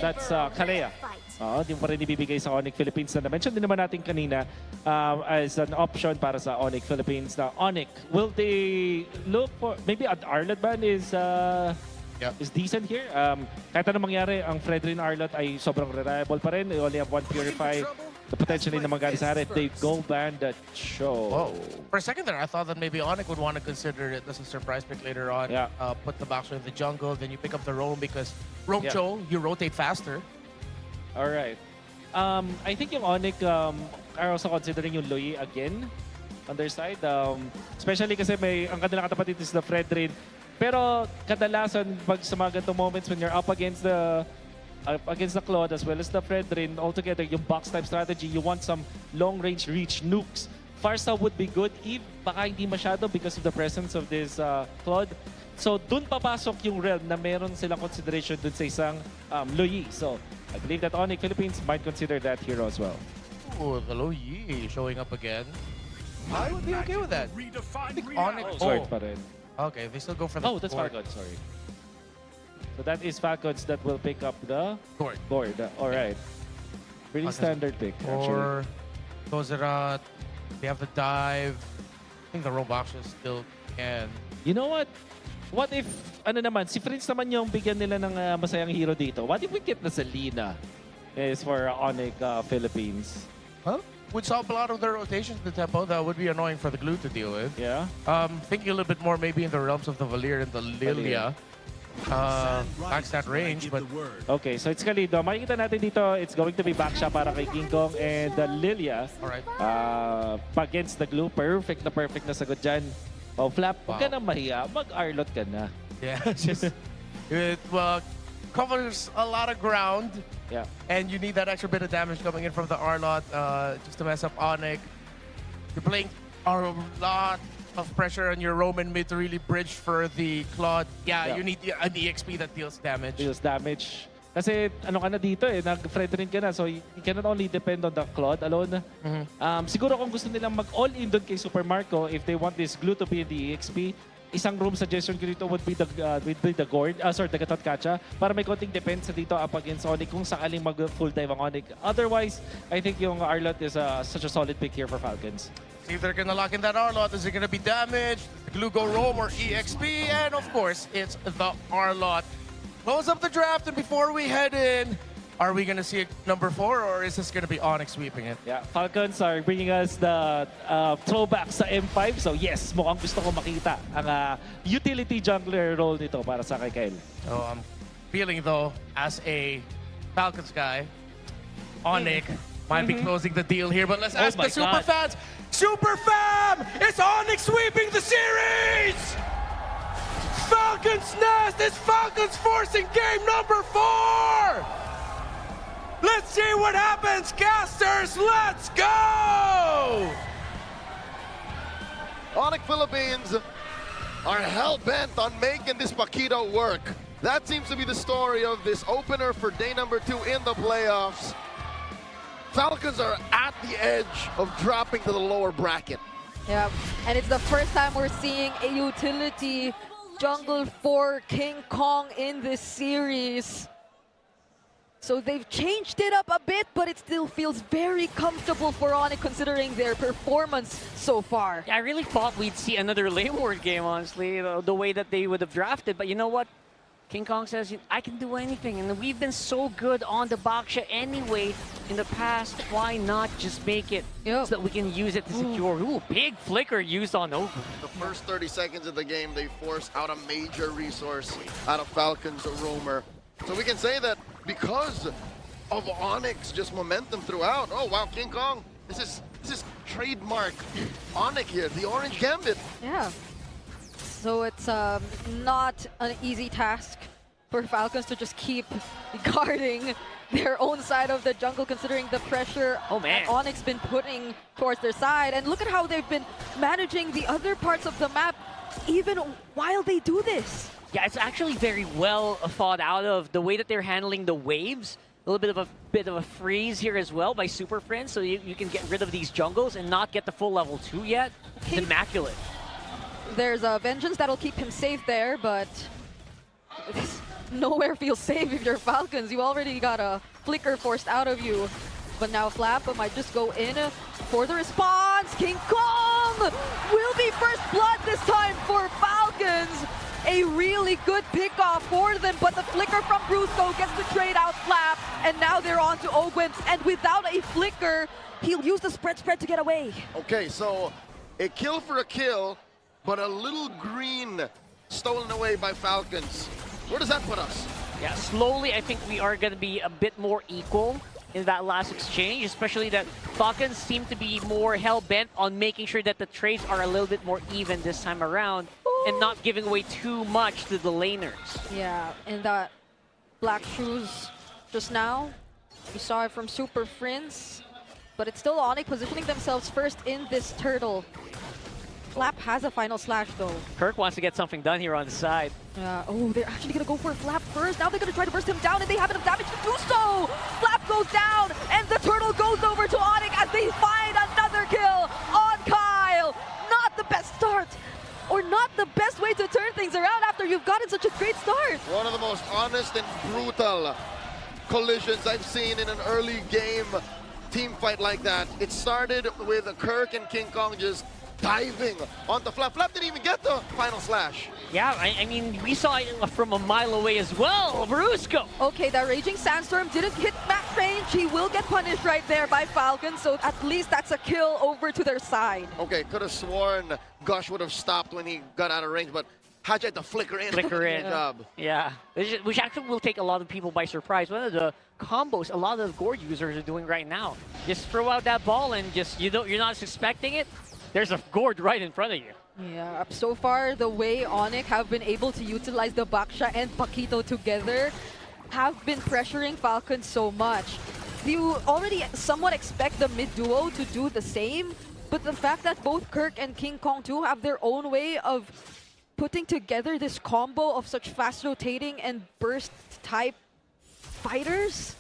that's Kalea. Di pa rin ibibigay sa Onyx Philippines na na-mention din naman natin kanina as an option para sa Onyx Philippines. Na Onyx, will they look for, maybe an Arlot ban is decent here. Kahit anong mangyari, ang Fredrin Arlot ay sobrang reliable pa rin. They only have one Purify. Potentially naman galing sa Harith, they go ban the show. Whoa. For a second there, I thought that maybe Onyx would want to consider it as a surprise pick later on. Yeah. Put the Baksha in the jungle, then you pick up the roam because roam Yeah. Cho, you rotate faster. All right. I think yung Onyx are also considering yung Lui again on their side. Especially kasi ang kanilang katapat is the Fredrin. Pero kadalasan pag sa mga ganitong moments when you're up against the against the Claude as well as the Fredrin, altogether yung box type strategy, you want some long range reach nukes. Farsa would be good if baka hindi masyado because of the presence of this Claude. So dun papasok yung realm na meron silang consideration dun sa isang Loyi. So I believe that Onyx Philippines might consider that hero as well. Ooh, the Low Yi showing up again. I would be okay with that. I think Onyx. Sword pa rin. Okay, they still go for the. Oh, that's Falcons, sorry. So that is Falcons that will pick up the board. All right. Pretty standard pick, actually. Or Kozerat. They have the dive. I think the Roblox still can. You know what? What if, ano naman, si Prince naman yung bigyan nila ng masayang hero dito. What if we get na Selena is for Onyx Philippines? Huh? We saw a lot of their rotations in the tempo. That would be annoying for the glue to deal with. Yeah. Thinking a little bit more maybe in the realms of the Valir and the Lilia. Backstat range, but... Okay, so it's Kalido. Makikita natin dito, it's going to be backshot para kay King Kong and Lilia. Alright. Against the glue. Perfect na sagot dyan. Oh, Flap, huwag ka na mahiya. Mag-Arlot ka na. Yeah, just... It covers a lot of ground. Yeah. And you need that extra bit of damage coming in from the Arlot just to mess up Onyx. You're playing a lot of pressure on your Roman mid to really bridge for the Claude. Yeah, you need an EXP that deals damage. Deals damage. Kasi ano ka na dito eh, nag-Fredrin ka na. So you cannot only depend on the Claude alone. Siguro kung gusto nilang mag-all-in doon kay Super Marco, if they want this glue to be in the EXP, isang room suggestion ko dito would be the Gord, the Gatot Kacha, para may konting defense dito up against Onyx kung sakaling mag-full dive ang Onyx. Otherwise, I think yung Arlot is such a solid pick here for Falcons. See if they're gonna lock in that Arlot. Is it gonna be damaged? Glue go roam or EXP? And of course, it's the Arlot. Close up the draft, and before we head in, are we gonna see a number 4 or is this gonna be Onyx sweeping it? Yeah, Falcons are bringing us the throwback sa M5. So yes, mukhang gusto ko makita ang utility jungler role nito para sa kay Kyle. So I'm feeling though, as a Falcons guy, Onyx might be closing the deal here, but let's ask the super fans. Super fam! Is Onyx sweeping the series? Falcons Nest is Falcons forcing game number 4! Let's see what happens, casters! Let's go! Onyx Philippines are hell-bent on making this Paquito work. That seems to be the story of this opener for day number 2 in the playoffs. Falcons are at the edge of dropping to the lower bracket. Yeah, and it's the first time we're seeing a utility jungle for King Kong in this series. So they've changed it up a bit, but it still feels very comfortable for Onyx considering their performance so far. Yeah, I really thought we'd see another lane ward game, honestly, the way that they would have drafted. But you know what? King Kong says, I can do anything. And we've been so good on the Baksha anyway in the past. Why not just make it so that we can use it to secure? Ooh, big flicker used on Ogun. The first 30 seconds of the game, they forced out a major resource out of Falcons Roamer. So we can say that because of Onyx, just momentum throughout. Oh wow, King Kong, this is trademark Onyx here, the Orange Gambit. Yeah. So it's not an easy task for Falcons to just keep guarding their own side of the jungle, considering the pressure that Onyx been putting towards their side. And look at how they've been managing the other parts of the map even while they do this. Yeah, it's actually very well thought out of the way that they're handling the waves. A little bit of a freeze here as well by Super Friends, so you can get rid of these jungles and not get the full level 2 yet. It's immaculate. There's a Vengeance that'll keep him safe there, but nowhere feels safe if you're Falcons. You already got a flicker forced out of you. But now Flap might just go in for the response. King Kong will be first blood this time for Falcons. A really good pickoff for them, but the flicker from Brusco gets the trade out Flap, and now they're on to Ogwen, and without a flicker, he'll use the spread to get away. Okay, so a kill for a kill, but a little green stolen away by Falcons. Where does that put us? Yeah, slowly I think we are going to be a bit more equal in that last exchange, especially that Falcons seem to be more hell-bent on making sure that the trades are a little bit more even this time around and not giving away too much to the laners. Yeah, and that Black Shoes just now. We saw it from Super Prince, but it's still Onyx positioning themselves first in this turtle. Flap has a final slash though. Kirk wants to get something done here on the side. Oh, they're actually gonna go for Flap first. Now they're gonna try to burst him down, and they have enough damage to do so. Flap goes down, and the turtle goes over to Onyx as they find another kill on Kyle. Not the best start, or not the best way to turn things around after you've gotten such a great start. One of the most honest and brutal collisions I've seen in an early game team fight like that. It started with Kirk and King Kong just diving onto Flap. Flap didn't even get the final slash. Yeah, I mean, we saw it from a mile away as well. Brusco. Okay, that Raging Sandstorm didn't hit max range. He will get punished right there by Falcon, so at least that's a kill over to their side. Okay, could have sworn Gush would have stopped when he got out of range, but Haji had to flicker in. Flicker in. Good job. Yeah, which actually will take a lot of people by surprise. One of the combos a lot of the Gord users are doing right now. Just throw out that ball and just, you're not suspecting it. There's a Gord right in front of you. Yeah, so far the way Onyx have been able to utilize the Baksha and Paquito together have been pressuring Falcon so much. You already somewhat expect the mid-duo to do the same, but the fact that both Kirk and King Kong too have their own way of putting together this combo of such fast rotating and burst type fighters,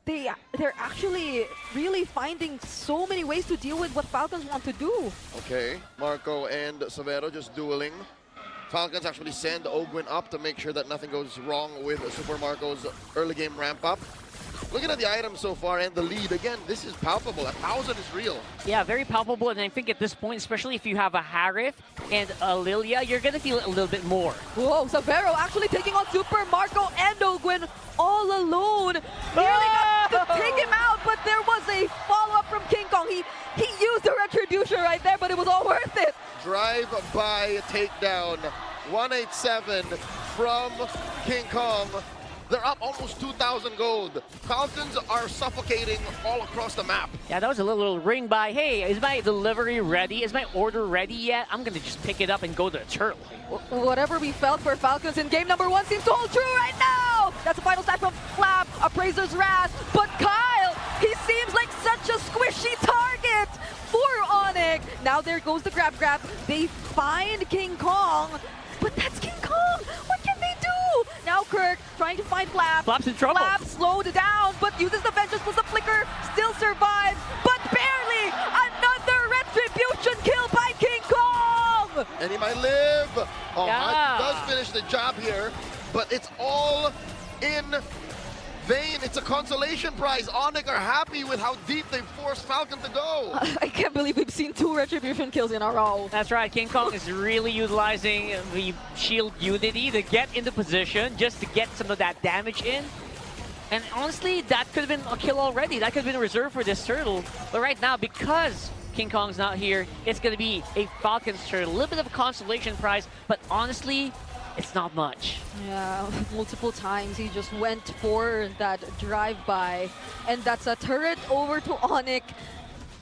they're actually really finding so many ways to deal with what Falcons want to do. Okay, Marco and Severo just dueling. Falcons actually send Ogwin up to make sure that nothing goes wrong with Super Marco's early game ramp up. Looking at the items so far and the lead, again, this is palpable. 1,000 is real. Yeah, very palpable, and I think at this point, especially if you have a Harith and a Lilia, you're gonna feel it a little bit more. Whoa, Severo actually taking on Super Marco and Ogwin all alone. Nearly got to take him out, but there was a follow-up from King Kong. He used the retribution right there, but it was all worth it. Drive-by takedown. 187 from King Kong. They're up almost 2,000 gold. Falcons are suffocating all across the map. Yeah, that was a little ring by, hey, is my delivery ready? Is my order ready yet? I'm gonna just pick it up and go to the turtle. Whatever we felt for Falcons in game number 1 seems to hold true right now. That's a final stat from Flap, Appraiser's Wrath. But Kyle, he seems like such a squishy target for Onyx. Now there goes the grab. They find King Kong, but that's King Kong. What can they do? Now Kirk trying to find Flap. Flap's in trouble. Flap slowed down, but uses the Vengeance plus the Flicker. Still survives, but barely. Another retribution kill by King Kong. And he might live. Oh, Yeah. does finish the job here, but it's all in vain. It's a consolation prize. Onyx are happy with how deep they forced Falcon to go. I can't believe we've seen 2 retribution kills in a row. That's right, King Kong is really utilizing the shield unity to get into position, just to get some of that damage in. And honestly, that could have been a kill already. That could have been reserved for this turtle. But right now, because King Kong's not here, it's going to be a Falcon's turtle. A little bit of a consolation prize, but honestly, it's not much. Yeah, multiple times he just went for that drive-by. And that's a turret over to Onyx.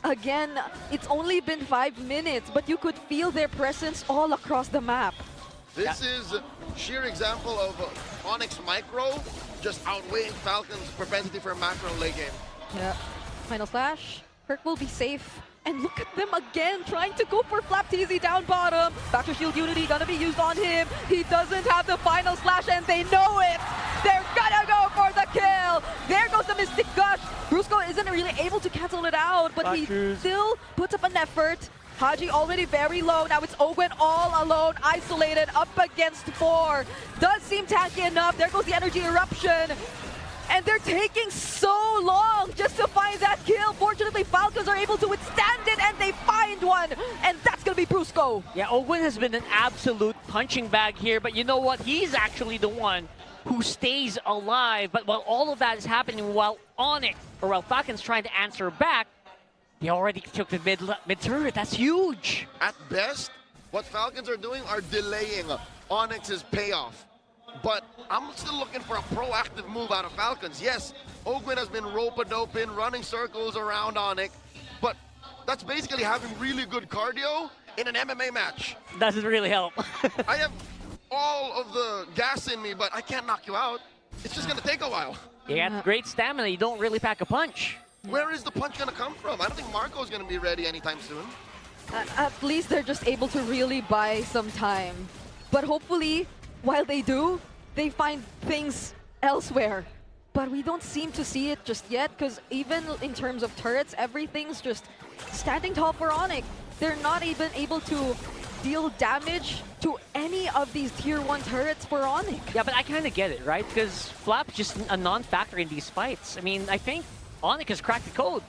Again, it's only been 5 minutes, but you could feel their presence all across the map. This is sheer example of Onyx micro just outweighing Falcon's propensity for macro late game. Yeah, final slash. Kirk will be safe. And look at them again, trying to go for Flap TZ down bottom. Back to Shield Unity, gonna be used on him. He doesn't have the final slash, and they know it. They're gonna go for the kill. There goes the Mystic Gush. Brusco isn't really able to cancel it out, but he still puts up an effort. Haji already very low. Now it's Ogwin all alone, isolated, up against 4. Does seem tanky enough. There goes the Energy Eruption. And they're taking so long just to find that kill. Fortunately, Falcons are able to withstand it, and they find one. And that's going to be Brusco. Yeah, Ogwin has been an absolute punching bag here, but you know what? He's actually the one who stays alive. But while all of that is happening, while Onyx, or while Falcon's trying to answer back, they already took the mid turret. That's huge. At best, what Falcons are doing are delaying Onyx's payoff. But I'm still looking for a proactive move out of Falcons. Yes, Ogwin has been rope-a-doping, running circles around Onyx, but that's basically having really good cardio in an MMA match. Doesn't really help. I have all of the gas in me, but I can't knock you out. It's just gonna take a while. You got great stamina. You don't really pack a punch. Where is the punch going to come from? I don't think Marco's going to be ready anytime soon. At least they're just able to really buy some time. But hopefully, while they do, they find things elsewhere. But we don't seem to see it just yet, because even in terms of turrets, everything's just standing tall for Onyx. They're not even able to deal damage to any of these tier 1 turrets for Onyx. Yeah, but I kind of get it, right? Because Flap's just a non-factor in these fights. I mean, I think Onyx has cracked the code.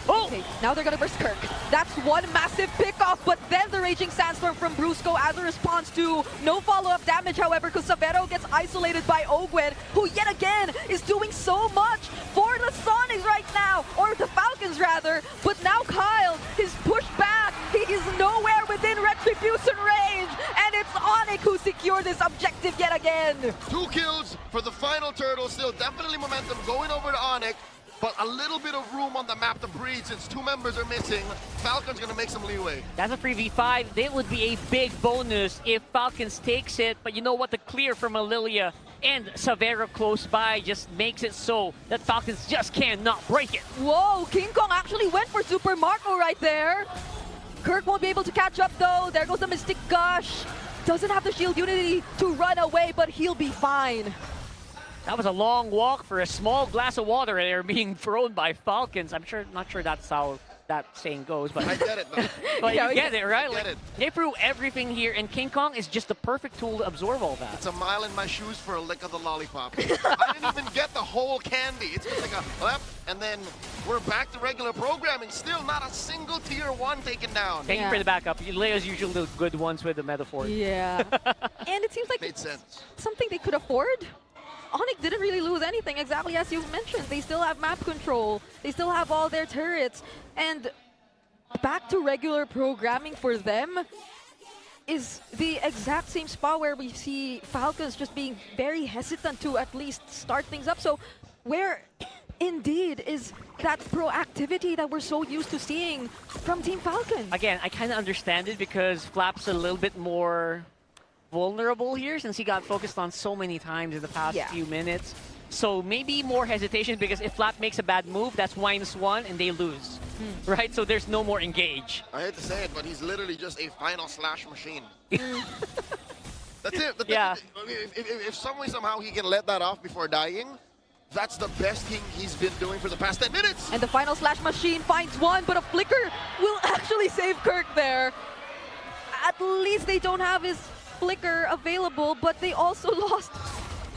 Okay, now they're gonna burst Kirk. That's one massive pickoff, but then the Raging Sandstorm from Brusco as a response to no follow-up damage, however, because Savero gets isolated by Ogwen, who yet again is doing so much for the Sonics right now, or the Falcons rather, but now Kyle is pushed back. He is nowhere within Retribution range, and it's Onyx who secured this objective yet again. 2 kills for the final turtle. Still definitely momentum going over to Onyx. But a little bit of room on the map to breathe since 2 members are missing. Falcon's going to make some leeway. That's a 3v5. That would be a big bonus if Falcons takes it. But you know what? The clear from Alilia and Savero close by just makes it so that Falcons just cannot break it. Whoa, King Kong actually went for Super Marco right there. Kirk won't be able to catch up though. There goes the Mystic Gush. Doesn't have the shield unity to run away, but he'll be fine. That was a long walk for a small glass of water there being thrown by Falcons. Not sure that's how that saying goes, but I get it though. but Yeah, you get it, right? I get it. They threw everything here, and King Kong is just the perfect tool to absorb all that. It's a mile in my shoes for a lick of the lollipop. I didn't even get the whole candy. It's just like a left, and then we're back to regular programming. Still not a single tier 1 taken down. Thank you for the backup. Leo's usually the good ones with the metaphor. Yeah. And it seems like Made sense. something they could afford. Onyx didn't really lose anything, exactly as you mentioned. They still have map control. They still have all their turrets. And back to regular programming for them is the exact same spot where we see Falcons just being very hesitant to at least start things up. So where indeed is that proactivity that we're so used to seeing from Team Falcon? Again, I kind of understand it because Flap's a little bit more vulnerable here since he got focused on so many times in the past few minutes. So maybe more hesitation because if Flap makes a bad move, that's -1 and they lose. Right? So there's no more engage. I hate to say it, but he's literally just a final slash machine. That's it. If some way, somehow he can let that off before dying, that's the best thing he's been doing for the past 10 minutes. And the final slash machine finds one, but a flicker will actually save Kirk there. At least they don't have his flicker available, but they also lost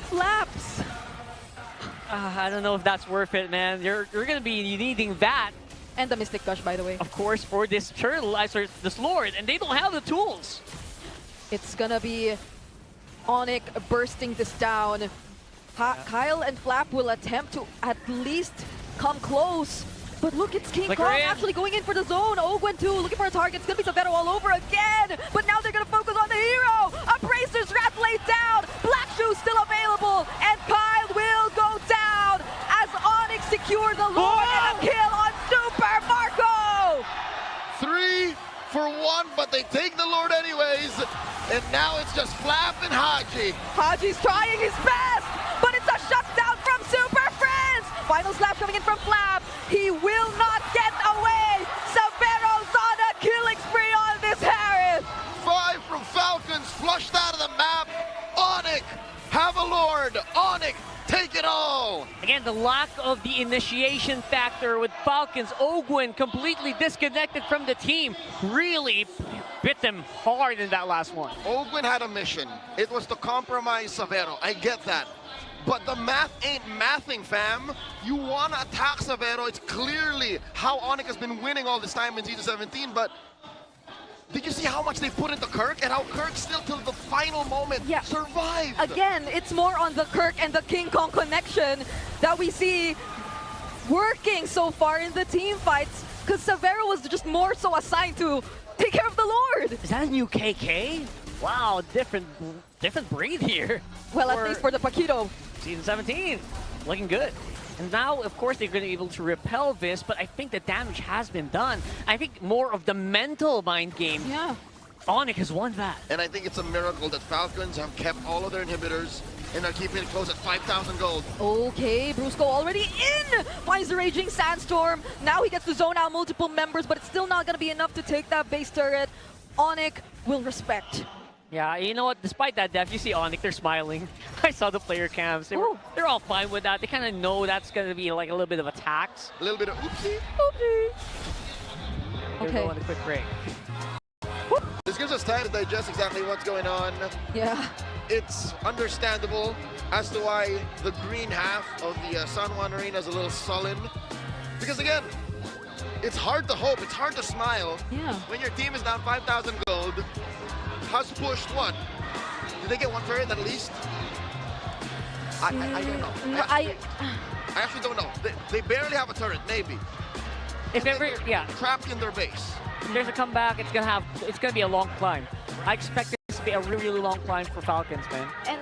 Flaps. I don't know if that's worth it, man. You're going to be needing that. And the Mystic Gush, by the way. Of course, for this turtle, this Lord, and they don't have the tools. It's gonna be Onyx bursting this down. Kyle and Flap will attempt to at least come close. But look, it's King Kong actually going in for the zone. Ogwen too, looking for a target. It's gonna be Savero all over again. But now they're gonna focus on the hero. Abracer's Wrath laid down. Black Shoe still available. And Kyle will go down as Onyx secure the Lord and a kill on Super Marco. 3 for 1, but they take the Lord anyways. And now it's just Flap and Haji. Haji's trying his best, but it's a shutdown from Super Friends. Final slap coming in from Flap. He will not get away. Savero's on a killing spree on this Harris. 5 from Falcons, flushed out of the map. Onyx, have a Lord. Onyx, take it all. Again, the lack of the initiation factor with Falcons. Ogwen completely disconnected from the team. Really bit them hard in that last one. Ogwen had a mission. It was to compromise Savero. I get that. But the math ain't mathing, fam. You want to attack Savero. It's clearly how Onyx has been winning all this time in Season 17, but did you see how much they put into Kirk and how Kirk still till the final moment survived? Again, it's more on the Kirk and the King Kong connection that we see working so far in the team fights, because Savero was just more so assigned to take care of the Lord. Is that a new KK? Wow, different breed here. Well, at least for the Paquito. Season 17, looking good. And now, of course, they're going to be able to repel this, but I think the damage has been done. I think more of the mental mind game. Yeah. Onyx has won that. And I think it's a miracle that Falcons have kept all of their inhibitors and they're keeping it close at 5,000 gold. Okay, Brusco already in! Finds the Raging Sandstorm. Now he gets to zone out multiple members, but it's still not going to be enough to take that base turret. Onyx will respect. Yeah, you know what? Despite that, Def, you see Onyx, they're smiling. I saw the player cams. They're all fine with that. They kind of know that's going to be like a little bit of a tax. A little bit of oopsie. Oopsie. They're Okay. going a quick break. This gives us time to digest exactly what's going on. Yeah. It's understandable as to why the green half of the San Juan Arena is a little sullen. Because again, it's hard to hope, it's hard to smile when your team is down 5,000 gold, has pushed what? Did they get one turret at least? I don't know. I actually don't know. They barely have a turret, maybe. If ever, trapped in their base. If there's a comeback, it's gonna be a long climb. I expect this to be a really, really long climb for Falcons, man. And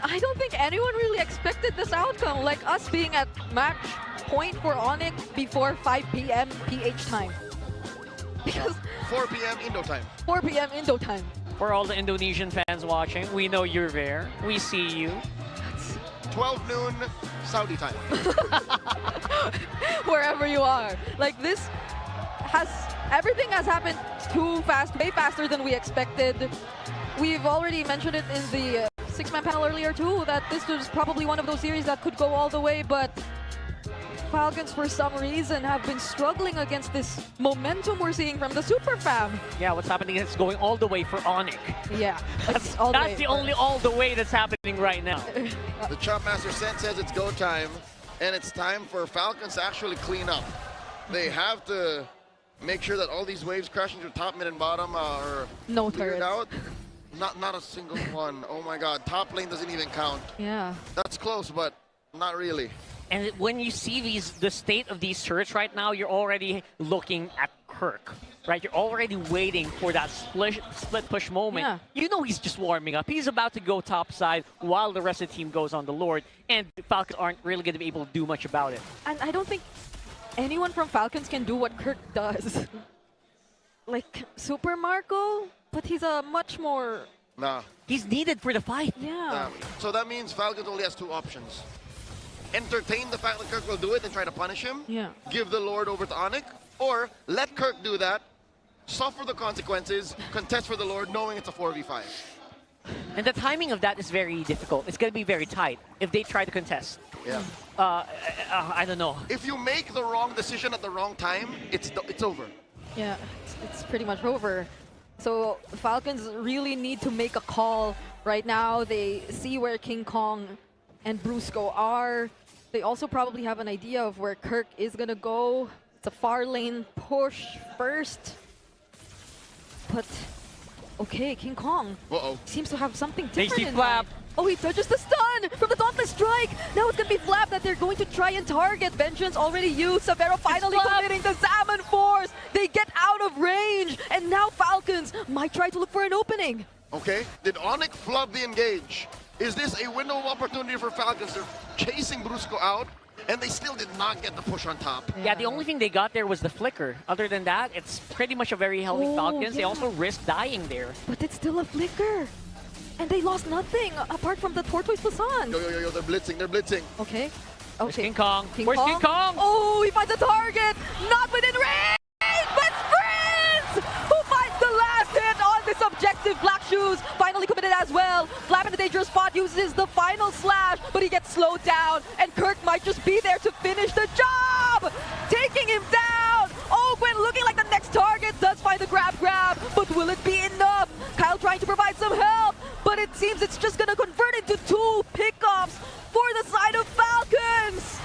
I don't think anyone really expected this outcome, like us being at match point for Onyx before 5 p.m. PH time. Because 4 p.m. Indo time. 4 p.m. Indo time. For all the Indonesian fans watching, we know you're there. We see you. 12 noon Saudi time. Wherever you are. Like this everything has happened too fast, way faster than we expected. We've already mentioned it in the six-man panel earlier too, that this was probably one of those series that could go all the way, but Falcons for some reason have been struggling against this momentum we're seeing from the Super Fam. Yeah, what's happening is it's going all the way for Onyx. Yeah, that's the only all the way that's happening right now. The Chop Master Sent says it's go time, and it's time for Falcons to actually clean up. They have to make sure that all these waves crashing to top, mid, and bottom are cleared out. Not a single one. Oh my god, top lane doesn't even count. Yeah. That's close, but not really. And when you see the state of these turrets right now, you're already looking at Kirk, right? You're already waiting for that split push moment. Yeah. You know he's just warming up. He's about to go top side while the rest of the team goes on the Lord, and the Falcons aren't really going to be able to do much about it. And I don't think anyone from Falcons can do what Kirk does. Like Super Marco, but he's a much more... Nah. He's needed for the fight. Yeah. So that means Falcons only has two options. Entertain the fact that Kirk will do it and try to punish him. Yeah. Give the Lord over to Onyx. Or let Kirk do that, suffer the consequences, contest for the Lord, knowing it's a 4v5. And the timing of that is very difficult. It's going to be very tight if they try to contest. Yeah. I don't know. If you make the wrong decision at the wrong time, it's over. Yeah, it's pretty much over. So Falcons really need to make a call right now. They see where King Kong and Brusco are. They also probably have an idea of where Kirk is going to go. It's a far lane push first. But, okay, King Kong seems to have something different in mind. Oh, he touches the stun from the Dauntless Strike. Now it's going to be Flap that they're going to try and target. Vengeance already used. Severo finally committing the Salmon Force. They get out of range. And now Falcons might try to look for an opening. Okay, did Onyx flub the engage? Is this a window of opportunity for Falcons? They're chasing Brusco out, and they still did not get the push on top. Yeah, the only thing they got there was the flicker. Other than that, it's pretty much a very healthy Falcons. They also risk dying there. But it's still a flicker. And they lost nothing apart from the Tortoise Basan. Yo, they're blitzing. Okay. Where's King Kong? Where's King Kong? Oh, he finds a target. Not within range, but Prince, who finds the last hit on this objective. Black Shoes finally committed as well. Flap in the dangerous spot uses the final slash, but he gets slowed down. And Kirk might just be there to finish the job. Taking him down. Ogwin looking like the next target. Does find the grab, but will it be enough? Kyle trying to provide some help, but it seems it's just going to convert into 2 pickoffs for the side of Falcons.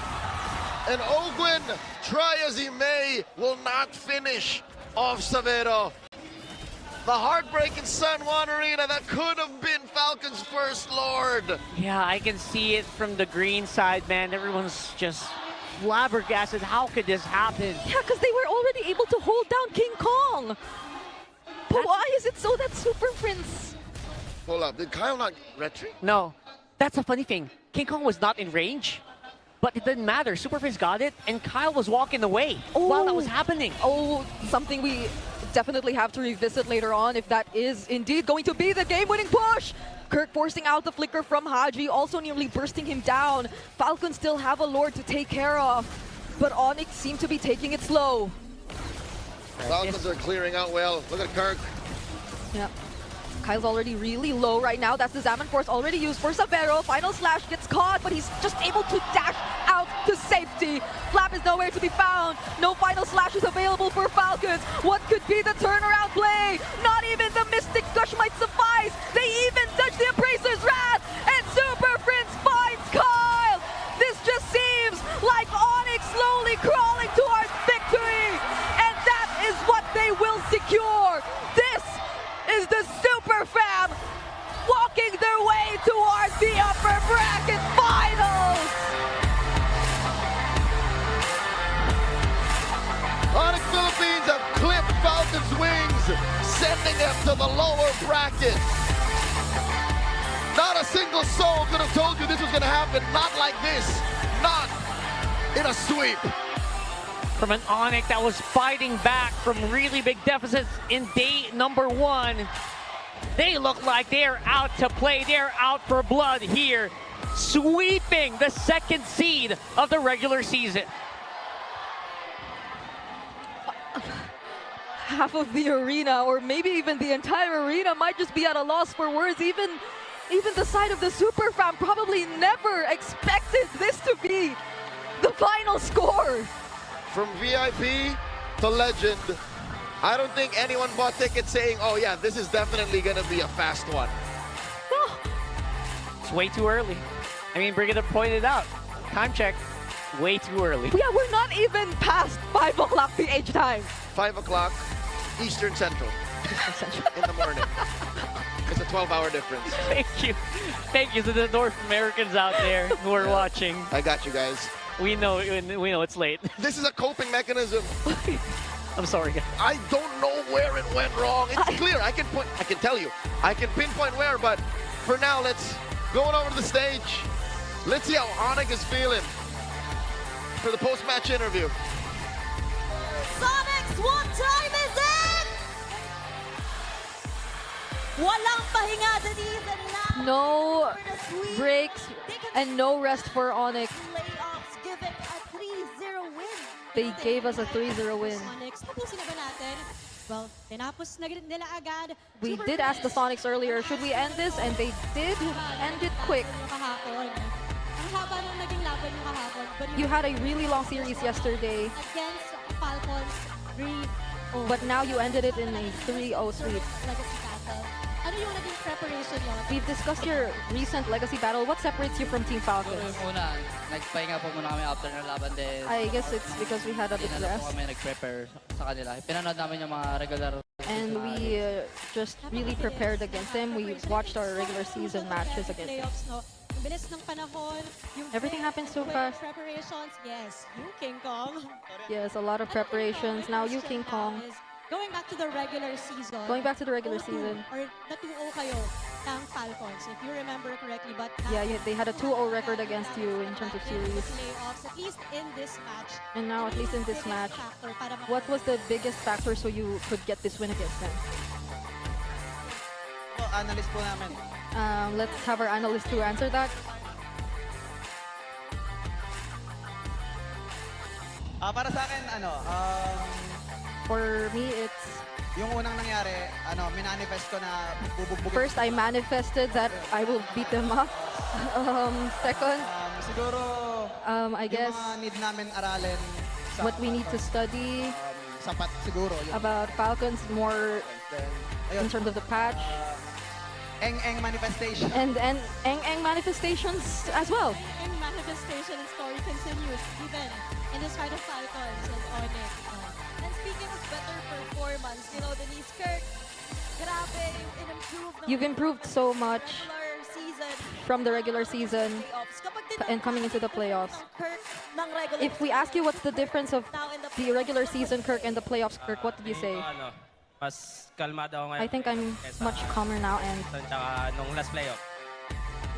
And Ogwin, try as he may, will not finish off Severo. The heartbreak in San Juan Arena, that could have been Falcons' first Lord. Yeah, I can see it from the green side, man. Everyone's just flabbergasted. How could this happen? Yeah, because they were already able to hold down King Kong. But why is it so that Super Prince... Hold up, did Kyle not retreat? No, that's a funny thing. King Kong was not in range, but it didn't matter. Super Prince got it, and Kyle was walking away while that was happening. Oh, something we definitely have to revisit later on if that is indeed going to be the game-winning push. Kirk forcing out the flicker from Haji, also nearly bursting him down. Falcons still have a Lord to take care of, but Onyx seem to be taking it slow. Falcons are clearing out well. Look at Kirk. Yeah. Kyle's already really low right now. That's the Zaman Force already used for Savero. Final Slash gets caught, but he's just able to dash out to safety. Flap is nowhere to be found. No Final Slash is available for Falcons. What could be the turnaround play? Not even the Mystic Gush might suffice. They even touch the Appraiser's Wrath, and Super Prince finds Kyle. This just seems like Onyx slowly crawling towards victory, and that is what they will secure. This is the Super Fam walking their way towards the upper bracket finals. Onyx Philippines have clipped Falcons' wings, sending them to the lower bracket. Not a single soul could have told you this was going to happen. Not like this. Not in a sweep. From an Onyx that was fighting back from really big deficits in day number 1. They look like they're out to play. They're out for blood here, sweeping the 2nd seed of the regular season. Half of the arena, or maybe even the entire arena, might just be at a loss for words. Even the side of the Super Fam probably never expected this to be the final score. From VIP to legend, I don't think anyone bought tickets saying, oh yeah, this is definitely going to be a fast one. It's way too early. I mean, Brigida pointed out, time check, way too early. Yeah, we're not even past 5 o'clock PH time. 5 o'clock Eastern Central in the morning. It's a 12-hour difference. Thank you. Thank you to the North Americans out there who are watching. I got you guys. We know it's late. This is a coping mechanism. I'm sorry, guys. I don't know where it went wrong. It's clear. I can tell you. I can pinpoint where, but for now, let's go on over to the stage. Let's see how Onyx is feeling for the post-match interview. Sonics, what time is it? Walang pahinga, Denise, and now No for the sweep. breaks and no rest for Onyx. Playoffs giving a 3-0 win. They gave us a 3-0 win. Sonics, tapusin na ba natin? Well, tinapos na nila agad. We Super did ask the Prince. Sonics earlier, should we end this? And they did end it quick. Kahapon. Ang haba nung naging laban yung kahapon. But You had a really long series yesterday, against Falcons, 3-0. but now you ended it in a 3-0 sweep. Legacy battle. Ano yung naging preparation yun? We've discussed your recent legacy battle. What separates you from Team Falcons? Una, nagpahinga po muna kami after ng laban din. I guess it's because we had a bit Hindi na rest. po kami nag-prepare sa kanila. Pinanood namin yung mga regular. And we just really prepared against them. We watched our regular season matches against them. Playoffs, no? Ang bilis ng panahon. Yung Everything happens so fast. Preparations, yes. You, King Kong. Yes, a lot of preparations. Now you, King Kong. Going back to the regular season. Going back to the regular 0-2 season. Or na-2-0 kayo ng Falcons, if you remember correctly. But Yeah, they had a 2-0 record against you in terms of series. playoffs, at least in this match. And now, at least in this match, Factor para what was the biggest factor so you could get this win against them? Analyst po namin. Let's have our analyst to answer that. Para sa akin, For me, it's yung unang nangyari, minanifest ko na bubugbugin. first I manifested that I will beat them up. Second, Siguro, I guess yung mga need namin aralin sa what we need to study sapat siguro. Yung, about Falcons more in terms of the patch eng manifestation. and Eng manifestations as well. And manifestation and story continues even in this fight of Falcons and Onyx. And speaking of better performance, Denise, Kirk, grabe yung in-improve ng You've improved so much regular season. from the regular season Playoffs. Kapag and coming into the playoffs. Kirk ng regular If we ask you what's the difference of now in the regular season Kirk and the playoffs Kirk, what did you say? Mas kalmado ako ngayon. I think I'm much calmer now and Tsaka nung last playoff.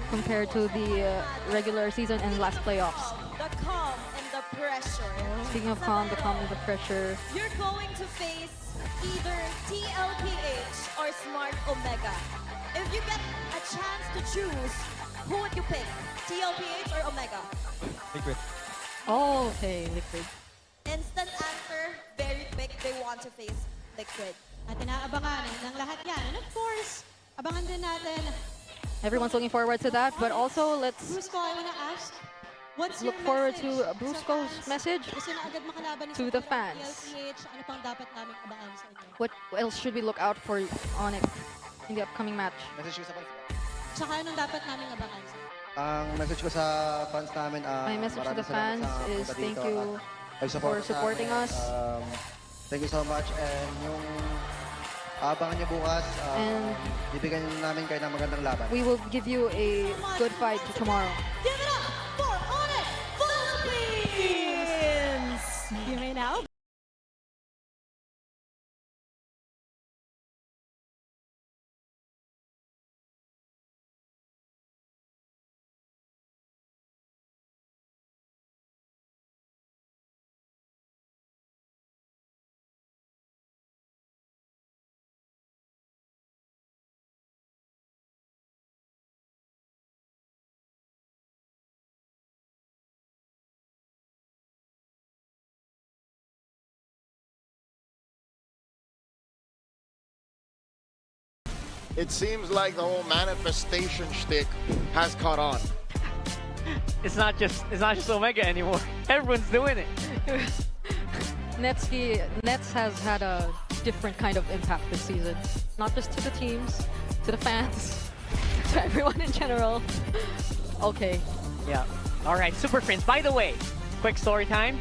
compared to the regular season and last playoffs. the calm and the pressure. Speaking of calm, the calm and the pressure. You're going to face either TLPH or Smart Omega. If you get a chance to choose, who would you pick? TLPH or Omega? Liquid. Oh, okay, Liquid. Instant answer, very quick. They want to face Liquid. At inaabangan ng lahat yan. And of course, abangan din natin. Everyone's looking forward to that, but also let's Brusco, I wanna ask, what's look your forward message to Brusco's sa fans? message Gusto na agad makalaban to the fans. TLPH. Ano pang dapat namin abangan sa inyo? What else should we look out for Onyx in the upcoming match? Message ko sa fans. Tsaka anong dapat namin abangan sa inyo? Ang message ko sa fans namin, My message to the maraming salamat fans sa is punta thank dito you at nag-support for supporting sa amin. us. Thank you so much. And yung abangan niyo bukas, And bibigyan namin kayo ng magandang laban. we will give you a good fight tomorrow. Give it up for Onyx Philippines! You may now It seems like the whole manifestation shtick has caught on. It's not just Omega anymore. Everyone's doing it. Nets has had a different kind of impact this season. Not just to the teams, to the fans, to everyone in general. Okay. Yeah. All right, Super Prince. By the way, quick story time.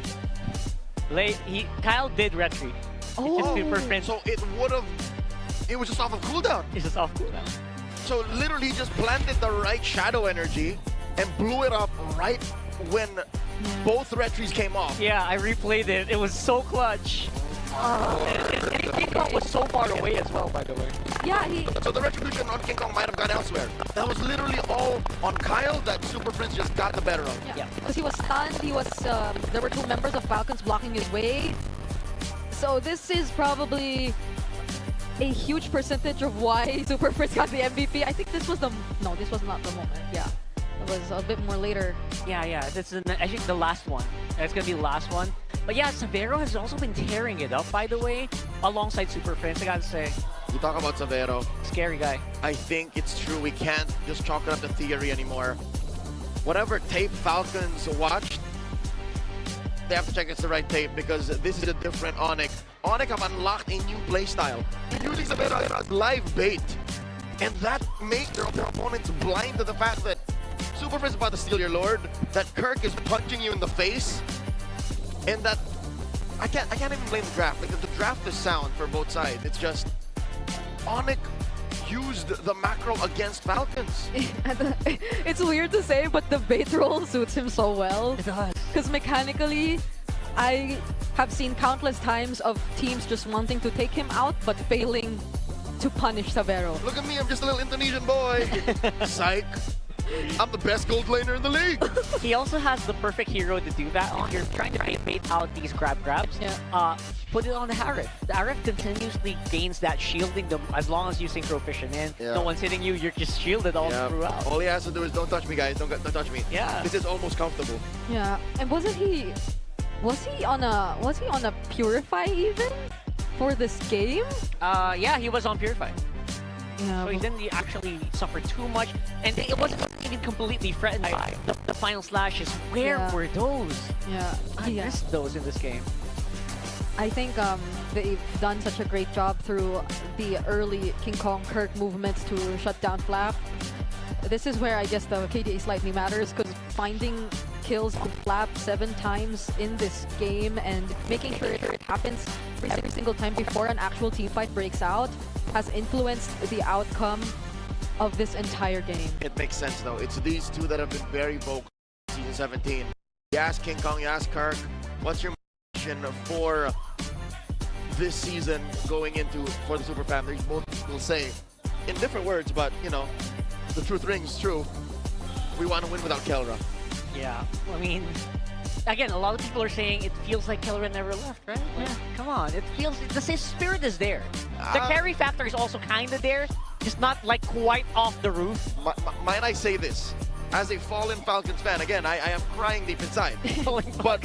Kyle did retreat. Oh. It's Super Prince. So it was just off of cooldown. It's just off cooldown. So literally just planted the right shadow energy and blew it up right when both retries came off. Yeah, I replayed it. It was so clutch. And King Kong was so far away as well, by the way. Yeah, So the retribution on King Kong might have gone elsewhere. That was literally all on Kyle that Super Prince just got the better of. Yeah, because he was stunned. He was. There were two members of Falcons blocking his way. So this is probably a huge percentage of why Super Prince got the MVP. I think this was this was not the moment. Yeah, it was a bit more later. Yeah. This is, I think, the last one. It's gonna be the last one. But yeah, Severo has also been tearing it up, by the way, alongside Super Prince. I gotta say. You talk about Severo. Scary guy. I think it's true. We can't just chalk it up to theory anymore. Whatever tape Falcons watched, they have to check it's the right tape because this is a different Onyx. Onyx have unlocked a new playstyle. They're using Severo as live bait. And that makes their opponents blind to the fact that Super Prince is about to steal your Lord, that Kirk is punching you in the face, and that I can't even blame the draft because the draft is sound for both sides. It's just Onyx used the macro against Falcons. It's weird to say, but the bait roll suits him so well. It does. Because mechanically, I have seen countless times of teams just wanting to take him out, but failing to punish Severo. Look at me, I'm just a little Indonesian boy. Psych. I'm the best gold laner in the league. He also has the perfect hero to do that. You're trying to bait out these grabs. Yeah. Put it on the Harith. The Harith continuously gains that shielding them as long as you synchro vision in. Yeah. No one's hitting you. You're just shielded all throughout. All he has to do is don't touch me, guys. Don't touch me. Yeah. This is almost comfortable. Yeah, and was he on a Purify even for this game? Yeah, he was on Purify. Yeah, So he didn't actually suffer too much, and it wasn't even completely threatened by the final slashes. Where Yeah. were those? Yeah, I missed those in this game. I think they've done such a great job through the early King Kong Kirk movements to shut down Flap. This is where I guess the KDA slightly matters because finding kills on Flap 7 times in this game and making sure it happens every single time before an actual team fight breaks out has influenced the outcome of this entire game. It makes sense though. It's these two that have been very vocal in season 17. You ask King Kong, you ask Kirk, what's your mission for this season going into for the Super Family? Both will say in different words, but you know, the truth rings true. We want to win without Kelra. Yeah, I mean, again, a lot of people are saying it feels like Killer never left, right? Like, come on, it feels the same spirit is there. The carry factor is also kind of there, just not like quite off the roof. Might I say this? As a fallen Falcons fan, again, I am crying deep inside. But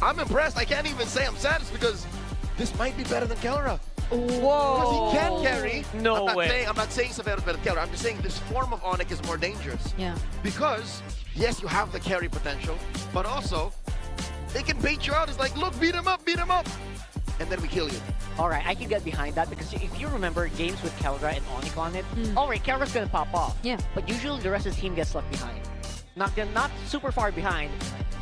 I'm impressed. I can't even say I'm sad. It's because this might be better than Kelra. Whoa! Because he can carry. No way. I'm not saying Savero's better than Kelra. I'm just saying this form of Onyx is more dangerous. Yeah. Because, yes, you have the carry potential, but also, they can bait you out. It's like, look, beat him up, and then we kill you. All right, I can get behind that because if you remember games with Kelra and Onyx on it, all right, Kelra's gonna pop off. Yeah. But usually the rest of the team gets left behind. Not super far behind.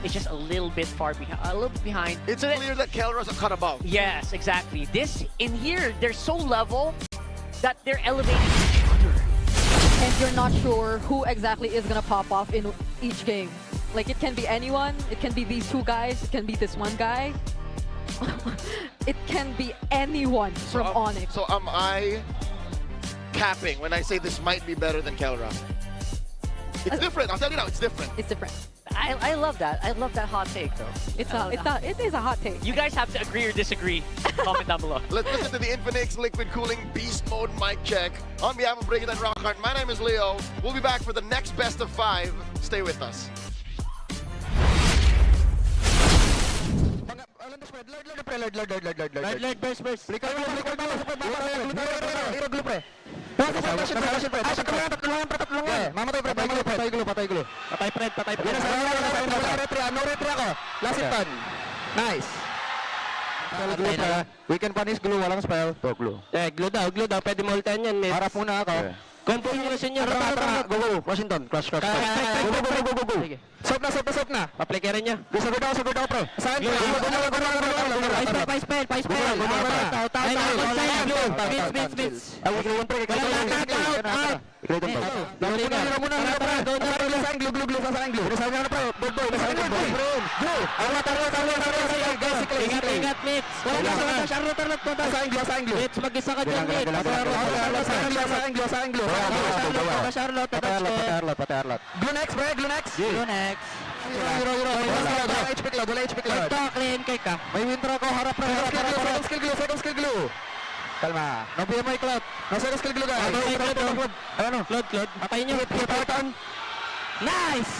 It's just a little bit behind. It's clear that Kelra's a cut above. Yes, exactly. This in here, they're so level that they're elevating each other. And you're not sure who exactly is gonna pop off in each game. Like, it can be anyone, it can be these two guys, it can be this one guy. It can be anyone from Onyx. So am I capping when I say this might be better than Kelra? It's different. I'll tell you now, it's different. It's different. I love that. I love that hot take, though. It is a hot take. You guys have to agree or disagree. Comment down below. Let's listen to the Infinix Liquid Cooling Beast Mode mic check. On behalf of Brigitte and Rockhart, my name is Leo. We'll be back for the next best of 5. Stay with us. Nice. We can punish glue, walang spell. Glue. Glue daw, pwede mo ultan yan. Harap muna ako. Composition niya. Go. Washington, crush. Go. Soap na. Paplikerin niya. Sagod ako, pro. Saan? Pa-spell. Beats. Ingat, Mitch. Mitch, mag-isa ka dyan, Mitch. Charlotte. Glue next, bro. Glue next. Wala HP cloud. Ito, clean cake ka. May wintro ko, harap. Second skill glue. Kalma. No PMI cloud. No second skill glue, guys. Ano? Cloud. Patayin niyo. Nice!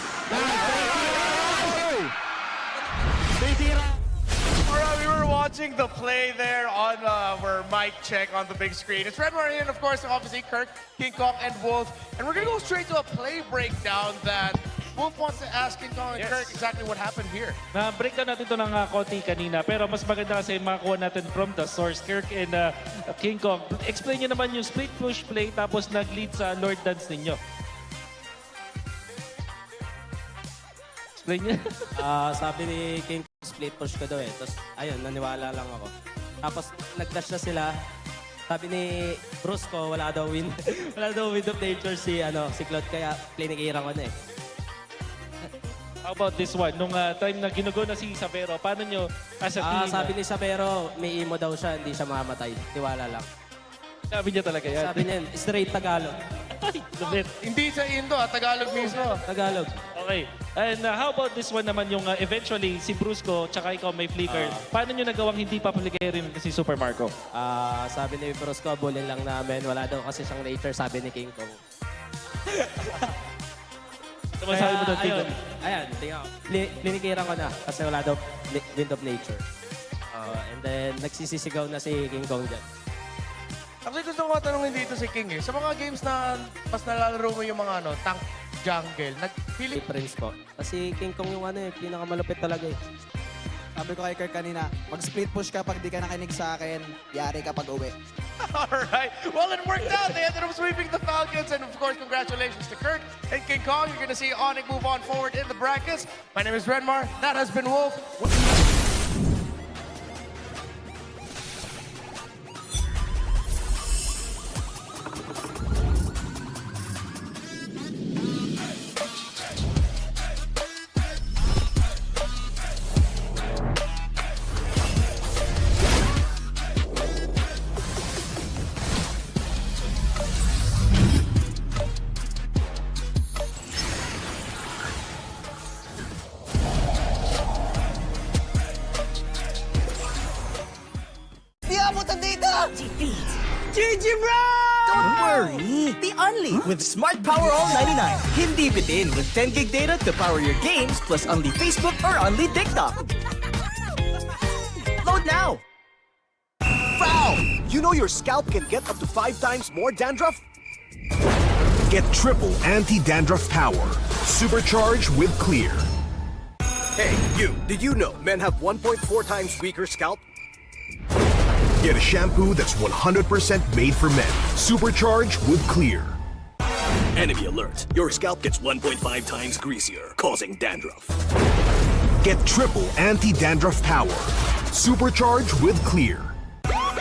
Alright, we were watching the play there on our mic check on the big screen. It's Redmar and of course, obviously Kirk, King Kong, and Wolf. And we're gonna go straight to a play breakdown that Wolf wants to ask King Kong and Kirk exactly what happened here. Na-breakdown natin ito ng konti kanina, pero mas maganda kasi makakuha natin from the source. Kirk and King Kong, explain nyo naman yung split push play tapos nag-lead sa Lord Dance ninyo. Explain nyo. Sabi ni King, split push ko daw eh. Tapos, ayun, naniwala lang ako. Tapos, nag-dash na sila. Sabi ni Bruce ko, wala daw wind of nature si Claude. Kaya, plinigiran ko na eh. How about this one? Nung time na ginugo na si Savero, paano nyo as a team? Sabi ni Savero, may imo daw siya, hindi siya mamamatay. Tiwala lang. Sabi niya talaga yan. Sabi niya, straight Tagalog. Lupit. Hindi sa Indo, Tagalog mismo. Tagalog. Okay. And how about this one naman yung eventually si Brusco tsaka ikaw may flicker. Paano nyo nagawang hindi paplikerin si Super Marco? Sabi ni Brusco, bulin lang namin. Wala daw kasi siyang nature, sabi ni King Kong. Masabi mo doon, King Kong? Ayan, tingnan ko. Plinigiran ko na kasi wala daw wind of nature. And then, nagsisisigaw na si King Kong dyan. Actually, gusto ko tanongin dito si King eh. Sa mga games na mas nalalaro mo yung mga tank jungle, nag-feeling... Difference po. Kasi King Kong yung pinakamalupit talaga eh. Sabi ko kay Kirk kanina, mag-split push ka pag di ka nakinig sa akin, yari ka pag uwi. Alright, well it worked out. They ended up sweeping the Falcons and of course congratulations to Kirk and King Kong. You're going to see Onyx move on forward in the brackets. My name is Redmar. That has been Wolf. pumunta dito! GG bro! Don't worry! The Only with Smart Power All 99. Hindi bitin with 10 gig data to power your games plus Only Facebook or Only TikTok. Load now! Foul! You know your scalp can get up to 5 times more dandruff? Get triple anti-dandruff power. Supercharged with Clear. Hey, you! Did you know men have 1.4 times weaker scalp? Get a shampoo that's 100% made for men. Supercharged with Clear. Enemy alert! Your scalp gets 1.5 times greasier, causing dandruff. Get triple anti-dandruff power. Supercharged with Clear.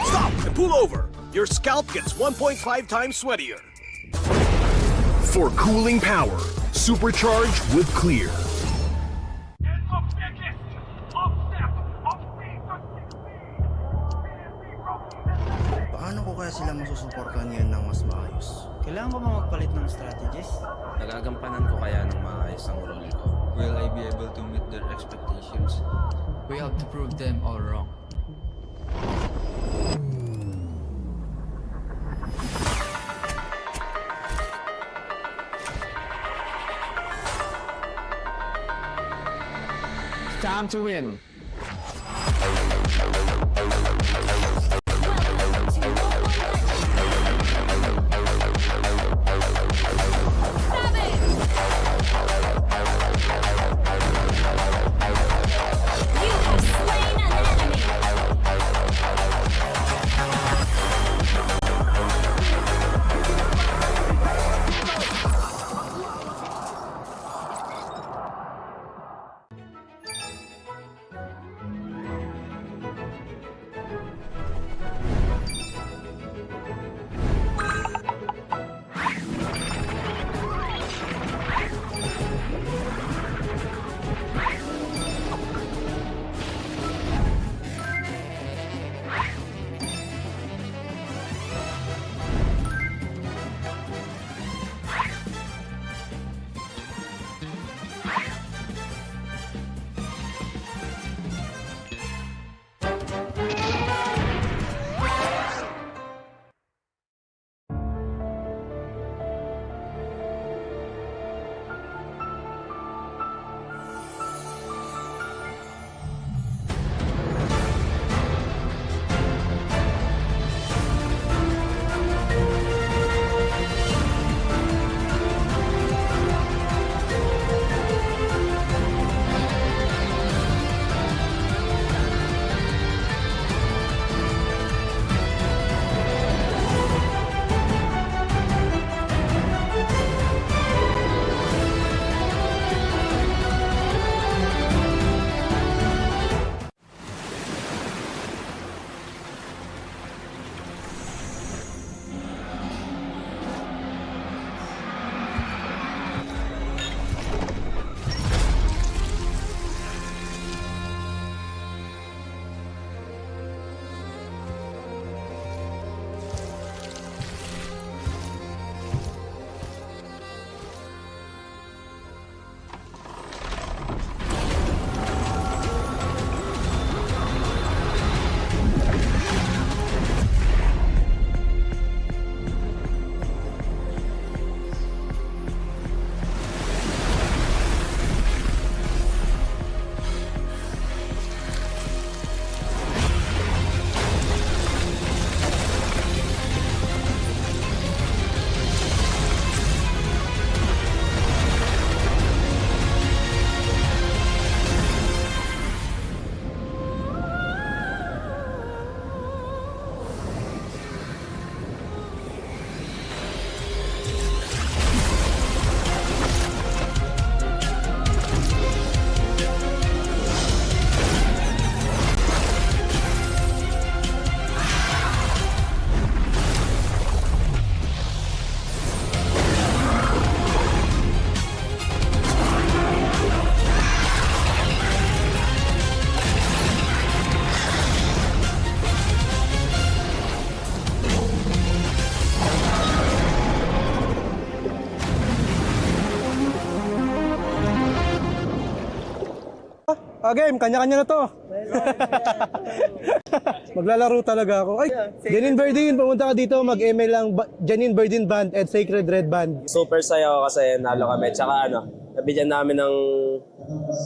Stop and pull over! Your scalp gets 1.5 times sweatier. For cooling power. Supercharged with Clear. Paano ko kaya sila masusuportahan ngayon ng mas maayos? Kailangan ko ba magpalit ng strategies? Nagagampanan ko kaya ng maayos ang role ko? Will I be able to meet their expectations? We have to prove them all wrong. Time to win. Game, kanya-kanya na to. Maglalaro talaga ako. Ay, Janine Verdin, pumunta ka dito, mag-ML lang Janine Verdin Band at Sacred Red Band. Super saya ako kasi nalo kami. Tsaka nabigyan namin ng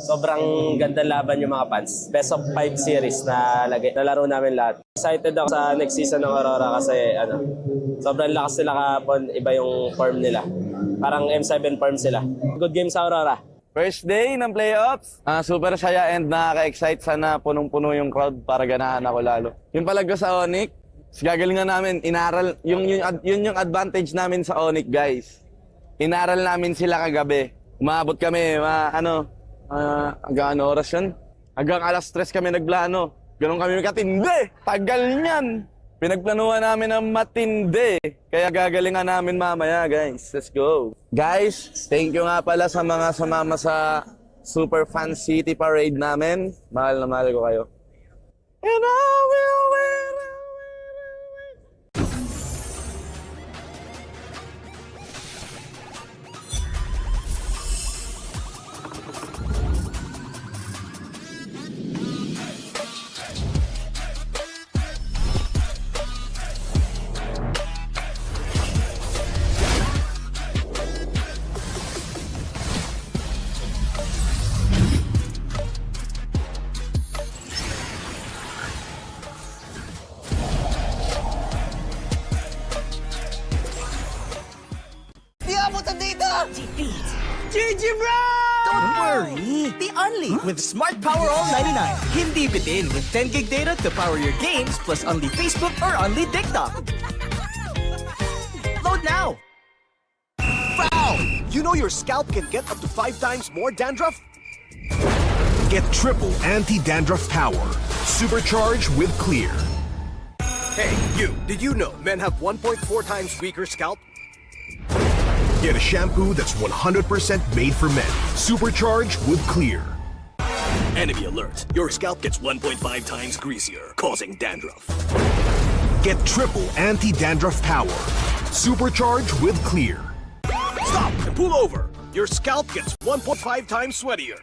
sobrang ganda laban yung mga fans. Best of 5 series na nalaro namin lahat. Excited ako sa next season ng Aurora kasi sobrang lakas nila kahapon. Iba yung form nila. Parang M7 form sila. Good game sa Aurora. First day ng playoffs, super saya and nakaka-excite. Sana punong-puno yung crowd para ganahan ako lalo. Yung palag ko sa Onyx, gagalingan namin, yun yung advantage namin sa Onyx, guys. Inaral namin sila kagabi. Umabot kami, hanggang oras yun? Hanggang alas 3 kami nagplano. Ganun kami katindi. Tagal niyan. Pinagplanuhan namin ng matindi. Kaya gagalingan namin mamaya, guys. Let's go. Guys, thank you nga pala sa mga sumama sa Super Fan City Parade namin. Mahal na mahal ko kayo. And I will win. GG bro! Don't worry, the only with Smart Power All 99. Hindi bitin with 10 gig data to power your games plus only Facebook or only TikTok. Load now! Wow! You know your scalp can get up to 5 times more dandruff? Get triple anti-dandruff power. Supercharged with Clear. Hey, you! Did you know men have 1.4 times weaker scalp? Get a shampoo that's 100% made for men. Supercharged with Clear. Enemy alert. Your scalp gets 1.5 times greasier, causing dandruff. Get triple anti-dandruff power. Supercharged with Clear. Stop and pull over. Your scalp gets 1.5 times sweatier.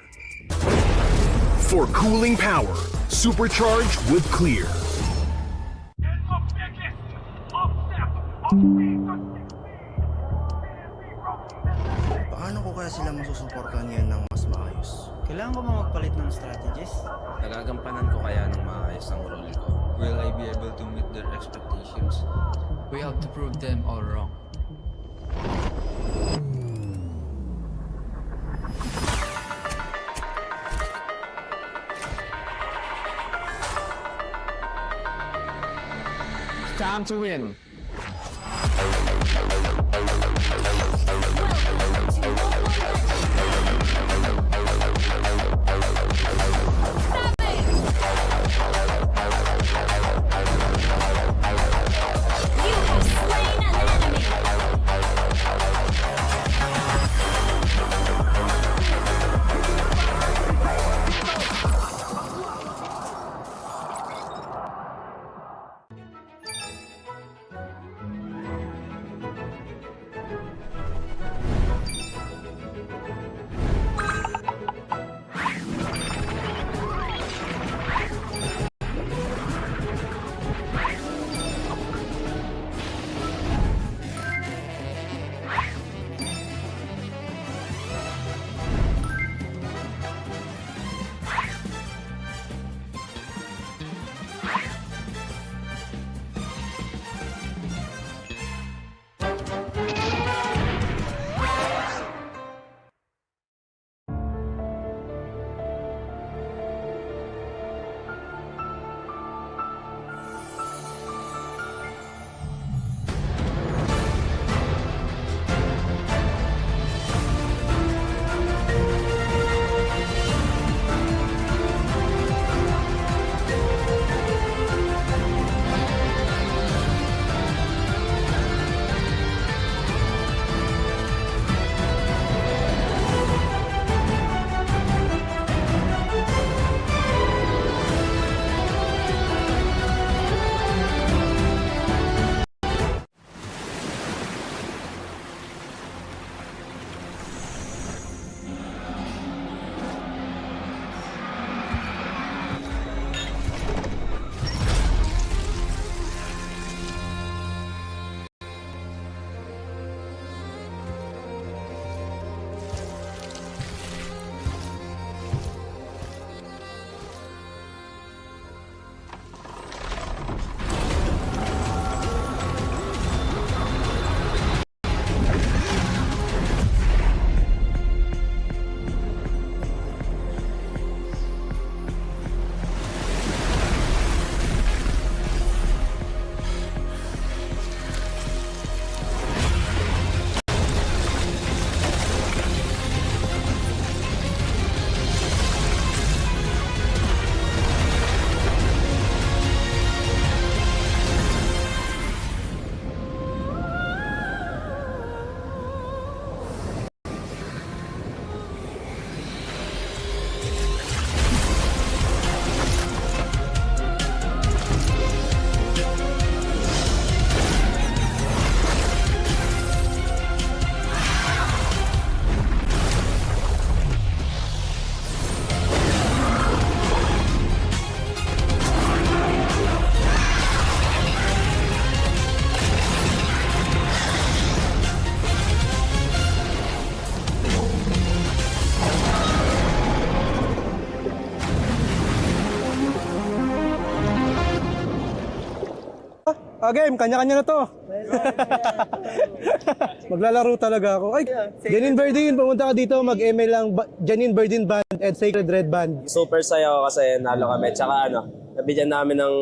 For cooling power. Supercharged with Clear. Paano ko kaya sila masusuportahan ngayon ng mas maayos? Kailangan ko ba magpalit ng strategist? Nagagampanan ko kaya ng maayos ang role ko. Will I be able to meet their expectations? We have to prove them all wrong. Time to win. Game, kanya-kanya na to. Maglalaro talaga ako. Ay, Janine Verdin, pumunta ka dito, mag-ML lang Janine Verdin Band and Sacred Red Band. Super saya ako kasi nalo kami. Tsaka nabigyan namin ng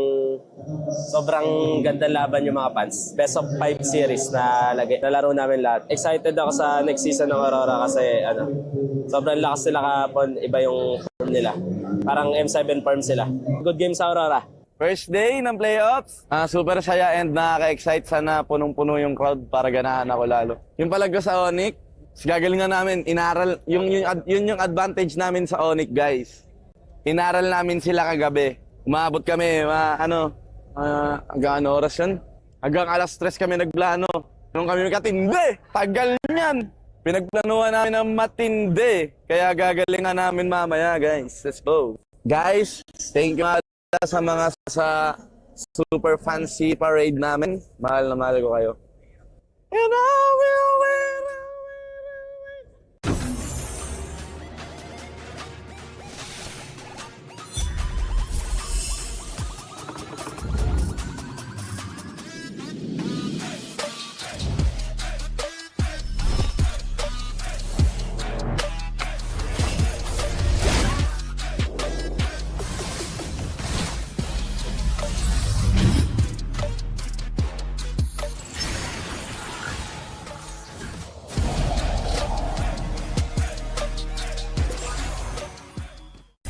sobrang ganda laban yung mga fans. Best of 5 series na nalaro namin lahat. Excited ako sa next season ng Aurora kasi sobrang lakas nila kahapon. Iba yung form nila. Parang M7 form sila. Good game sa Aurora. First day ng playoffs, super saya and nakaka-excite. Sana punong-puno yung crowd para ganahan ako lalo. Yung palag ko sa Onyx, gagalingan namin, yun yung advantage namin sa Onyx, guys. Inaral namin sila kagabi. Umabot kami, hanggang oras yun? Hanggang alas 3 kami nagplano. Nung kami katindi, tagal niyan. Pinagplanuhan namin ng matindi. Kaya gagalingan namin mamaya, guys. Let's go. Guys, thank you sa mga sa super fancy parade namin. Mahal na mahal ko kayo. And I will win.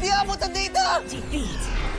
Di abot ang data!